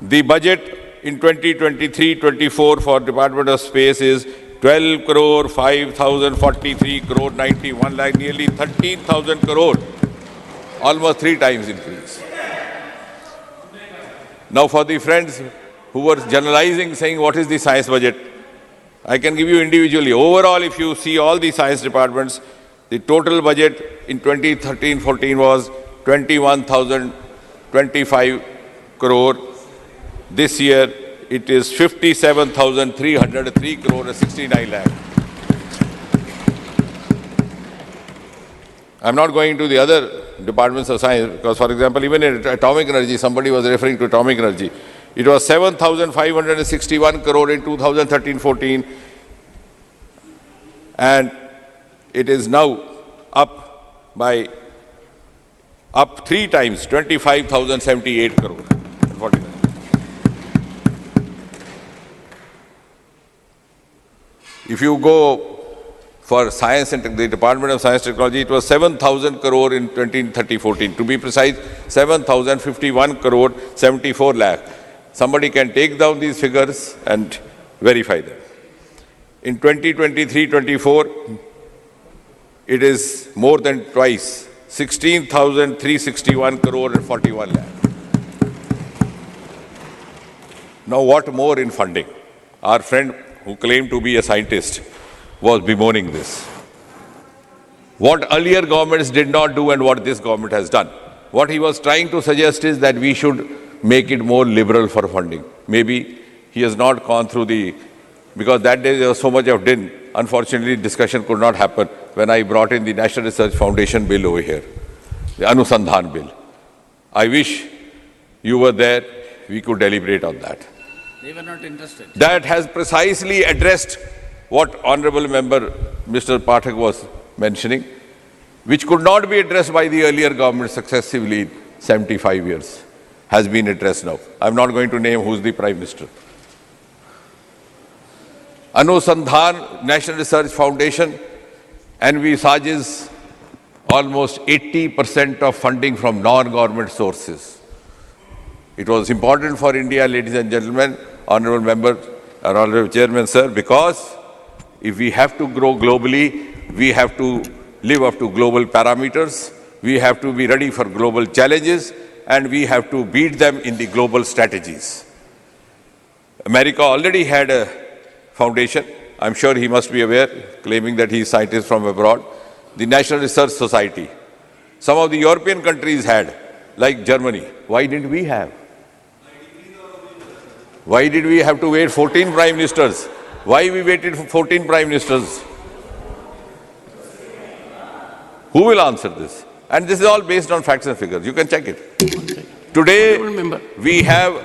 The budget in 2023-24 for Department of Space is 12 crore 5,043 crore 91 lakh, nearly 13,000 crore, almost 3 times increase. Now for the friends who were generalizing, saying what is the science budget, I can give you individually. Overall, if you see all the science departments, the total budget in 2013-14 was 21,025 crore. This year, it is 57,303 crore and 69 lakh. I'm not going to the other departments of science because, for example, even in atomic energy, somebody was referring to atomic energy. It was 7,561 crore in 2013-14, and it is now up 3 times, 25,078 crore. If you go for science and the Department of Science and Technology, it was 7,000 crore in 2013-14. To be precise, 7,051 crore 74 lakh. Somebody can take down these figures and verify them. In 2023-24, it is more than twice, 16,361 crore and 41 lakh. Now what more in funding? Our friend who claimed to be a scientist was bemoaning this. What earlier governments did not do and what this government has done. What he was trying to suggest is that we should make it more liberal for funding. Maybe he has not gone through because that day there was so much of din. Unfortunately, discussion could not happen when I brought in the National Research Foundation bill over here, the Anusandhan bill. I wish you were there, we could deliberate on that. They were not interested. That has precisely addressed what Honorable Member Mr. Pathak was mentioning, which could not be addressed by the earlier government successively in 75 years, has been addressed now. I'm not going to name who's the Prime Minister. Anusandhan National Research Foundation envisages almost 80% of funding from non-government sources. It was important for India, ladies and gentlemen, Honorable Member, Honorable Chairman, sir, because if we have to grow globally, we have to live up to global parameters, we have to be ready for global challenges, and we have to beat them in the global strategies. America already had a foundation, I'm sure he must be aware, claiming that he is scientist from abroad, the National Research Society. Some of the European countries had, like Germany. Why didn't we have? Why did we have to wait 14 prime ministers? Why we waited for 14 prime ministers? Who will answer this? And this is all based on facts and figures. You can check it. Today, we have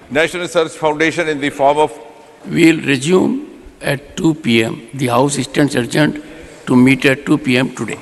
National Research Foundation in the form of... We will resume at 2 p.m. The House stands adjourned to meet at 2 p.m. today.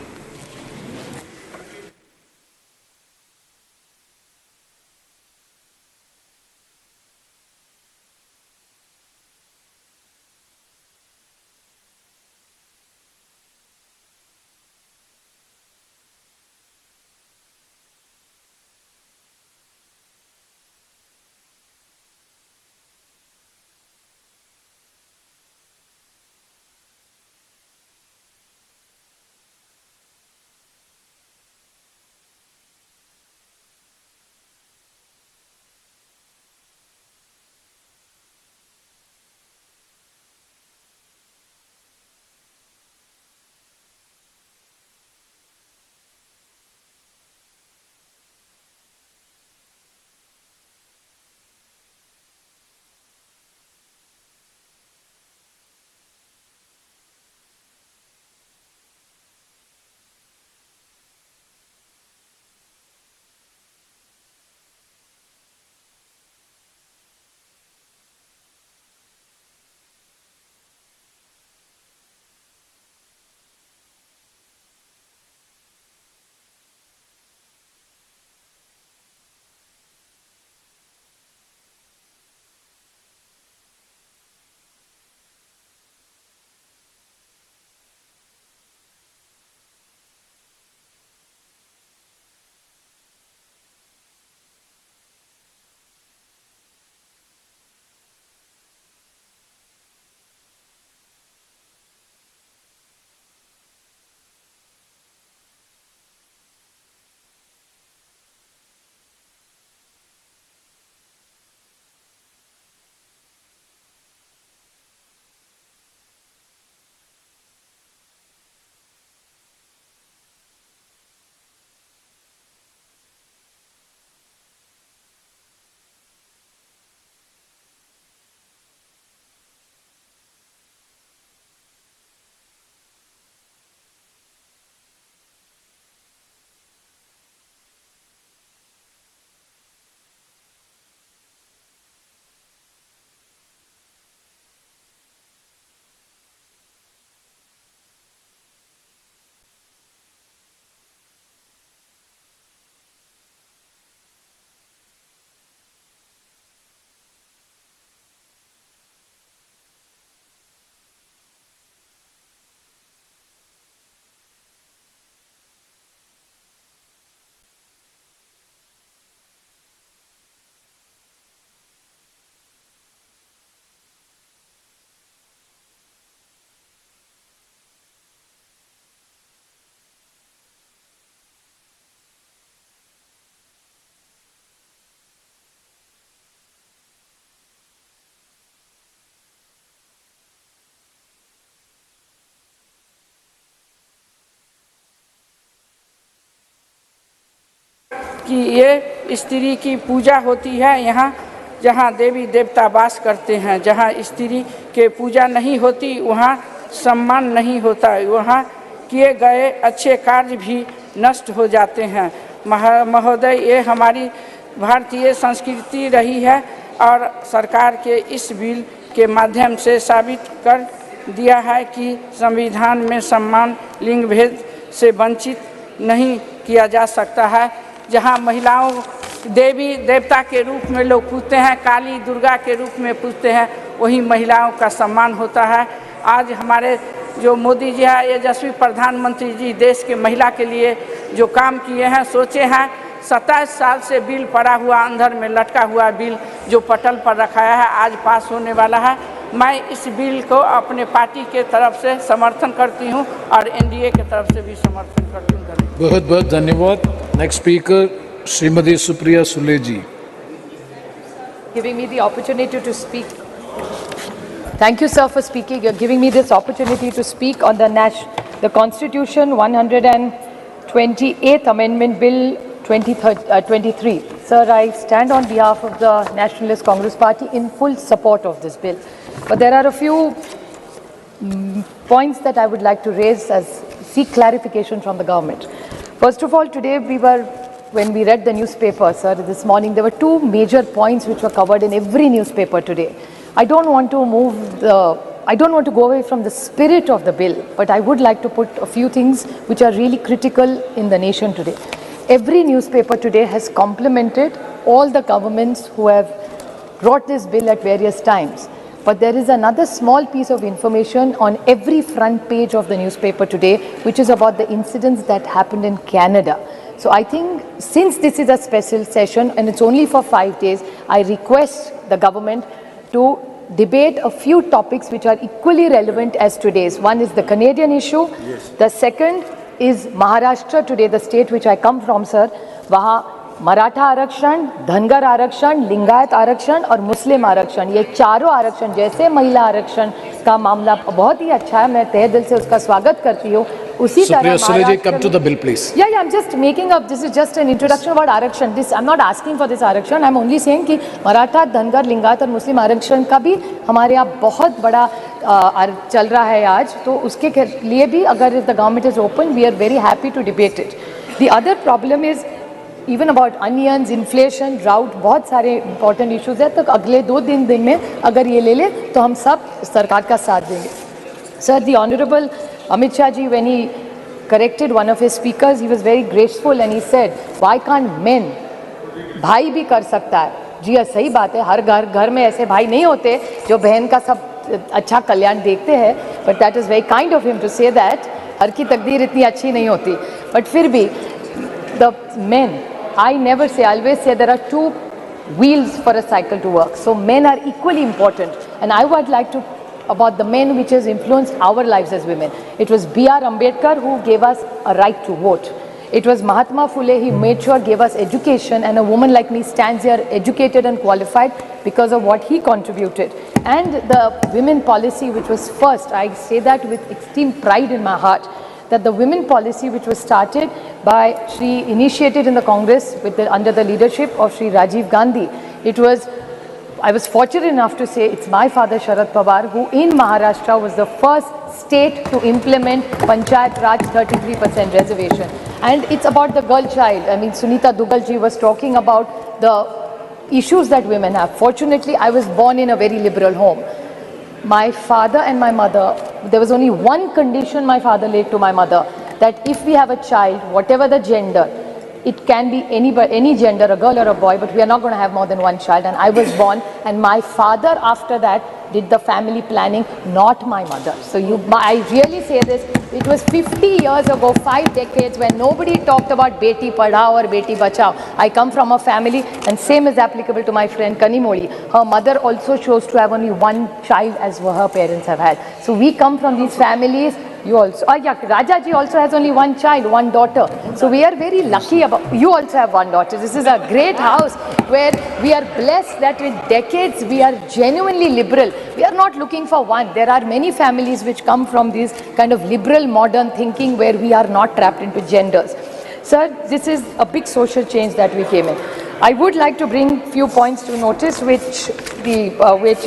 कि ये स्त्री की पूजा होती है यहाँ जहाँ देवी देवता वास करते हैं। जहाँ स्त्री के पूजा नहीं होती वहाँ सम्मान नहीं होता, वहाँ किए गए अच्छे कार्य भी नष्ट हो जाते हैं। महोदय, ये हमारी भारतीय संस्कृति रही है और सरकार के इस बिल के माध्यम से साबित कर दिया है कि संविधान में सम्मान लिंग भेद से वंचित नहीं किया जा सकता है। जहां महिलाओं देवी देवता के रूप में लोग पूजते हैं, काली दुर्गा के रूप में पूजते हैं, वही महिलाओं का सम्मान होता है। आज हमारे जो मोदी जी है, यशस्वी प्रधानमंत्री जी देश के महिला के लिए जो काम किए हैं, सोचे हैं, 27 साल से बिल पड़ा हुआ, अंदर में लटका हुआ बिल जो पटल पर रखाया है, आज पास होने वाला है। मैं इस बिल को अपने पार्टी के तरफ से समर्थन करती हूं और एनडीए के तरफ से भी समर्थन करती हूं। बहुत बहुत धन्यवाद। Next speaker Shrimati Supriya Sule ji. Giving me the opportunity to speak. Thank you, sir, for speaking. You're giving me this opportunity to speak on the Constitution 128th Amendment Bill 23. Sir, I stand on behalf of the Nationalist Congress Party in full support of this bill. But there are a few points that I would like to raise as seek clarification from the government. First of all, today when we read the newspaper, sir, this morning, there were two major points which were covered in every newspaper today. I don't want to go away from the spirit of the bill, but I would like to put a few things which are really critical in the nation today. Every newspaper today has complimented all the governments who have brought this bill at various times. But there is another small piece of information on every front page of the newspaper today, which is about the incidents that happened in Canada. So I think since this is a special session and it's only for 5 days, I request the government to debate a few topics which are equally relevant as today's. One is the Canadian issue. Yes. The second is Maharashtra today, the state which I come from, sir. Wahan Maratha आरक्षण, धनगर आरक्षण, लिंगायत आरक्षण और मुस्लिम आरक्षण, ये चारों आरक्षण, जैसे महिला आरक्षण का मामला बहुत ही अच्छा है, मैं तहे दिल से उसका स्वागत करती हूँ. उसी तरह come to the bill, please. Yeah, I'm just making up. This is just an introduction about आरक्षण. I'm not asking for this आरक्षण. I'm only saying कि मराठा, धनगर, लिंगायत और मुस्लिम आरक्षण का भी हमारे यहाँ बहुत बड़ा चल रहा है आज. तो उसके लिए भी अगर the government is open, we are very happy to debate it. The other problem is even about onions, inflation, drought, बहुत सारे important issues है. तो अगले 2 दिन में अगर ये ले ले तो हम सब सरकार का साथ देंगे. Sir, the Honorable Amit Shah ji, when he corrected one of his speakers, he was very graceful and he said, why can't men? भाई भी कर सकता है. जी सही बात है, हर घर में ऐसे भाई नहीं होते जो बहन का सब अच्छा कल्याण देखते हैं. But that is very kind of him to say that. हर की तकदीर इतनी अच्छी नहीं होती. But फिर भी the men, I never say, I always say there are 2 wheels for a cycle to work. So men are equally important. And I would like to about the men which has influenced our lives as women. It was B.R. Ambedkar who gave us a right to vote. It was Mahatma Phule, he made sure gave us education, and a woman like me stands here educated and qualified because of what he contributed. And the women policy which was first, I say that with extreme pride in my heart, that the women policy which was started by initiated in the Congress under the leadership of Shri Rajiv Gandhi. I was fortunate enough to say it's my father Sharad Pawar who in Maharashtra was the first state to implement Panchayat Raj 33% reservation. And it's about the girl child. I mean, Sunita Dugal ji was talking about the issues that women have. Fortunately, I was born in a very liberal home. My father and my mother, there was only one condition my father laid to my mother, that if we have a child, whatever the gender, it can be any gender, a girl or a boy, but we are not going to have more than one child. And I was born, and my father after that did the family planning, not my mother. So I really say this, it was 50 years ago, 5 decades, when nobody talked about Beti Padhao or Beti Bachao. I come from a family, and same is applicable to my friend Kanimoli. Her mother also chose to have only one child as her parents have had. So we come from these families. You also, Raja ji also has only one child, one daughter. So we are very lucky you also have one daughter. This is a great house where we are blessed that with decades we are genuinely liberal. We are not looking for one. There are many families which come from this kind of liberal modern thinking where we are not trapped into genders. Sir, this is a big social change that we came in. I would like to bring few points to notice, which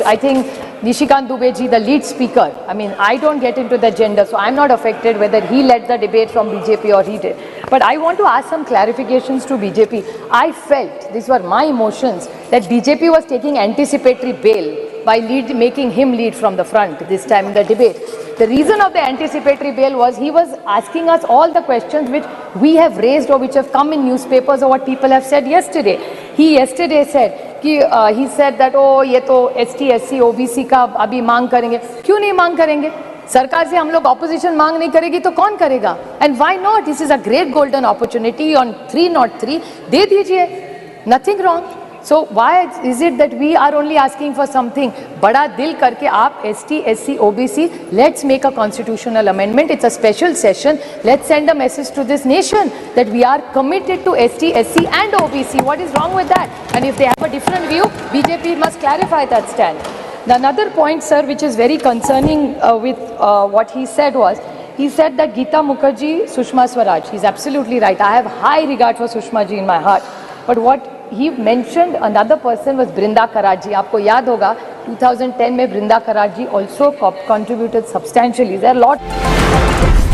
I think Nishikant Dubey ji, the lead speaker, I mean, I don't get into the gender, so I'm not affected whether he led the debate from BJP or he did. But I want to ask some clarifications to BJP. I felt, these were my emotions, that BJP was taking anticipatory bail by making him lead from the front this time in the debate. The reason of the anticipatory bail was he was asking us all the questions which we have raised or which have come in newspapers or what people have said yesterday. He yesterday said, he said that, oh, ये तो ST, SC, OBC का अभी मांग करेंगे. क्यों नहीं मांग करेंगे? सरकार से हम लोग ऑपोजिशन मांग नहीं करेगी तो कौन करेगा? And why not? This is a great golden opportunity on 303. दे दीजिए. Nothing wrong. So why is it that we are only asking for something? बड़ा दिल करके आप ST, SC, OBC, let's make a constitutional amendment. It's a special session. Let's send a message to this nation that we are committed to ST, SC and OBC. What is wrong with that? And if they have a different view, BJP must clarify that stand. The another point, sir, which is very concerning with what he said was, he said that Geeta Mukherjee, Sushma Swaraj. He's absolutely right. I have high regard for Sushma ji in my heart. But what he mentioned, another person was Brinda Karatji. आपको याद होगा 2010 में Brinda Karatji also contributed substantially. There are a lot.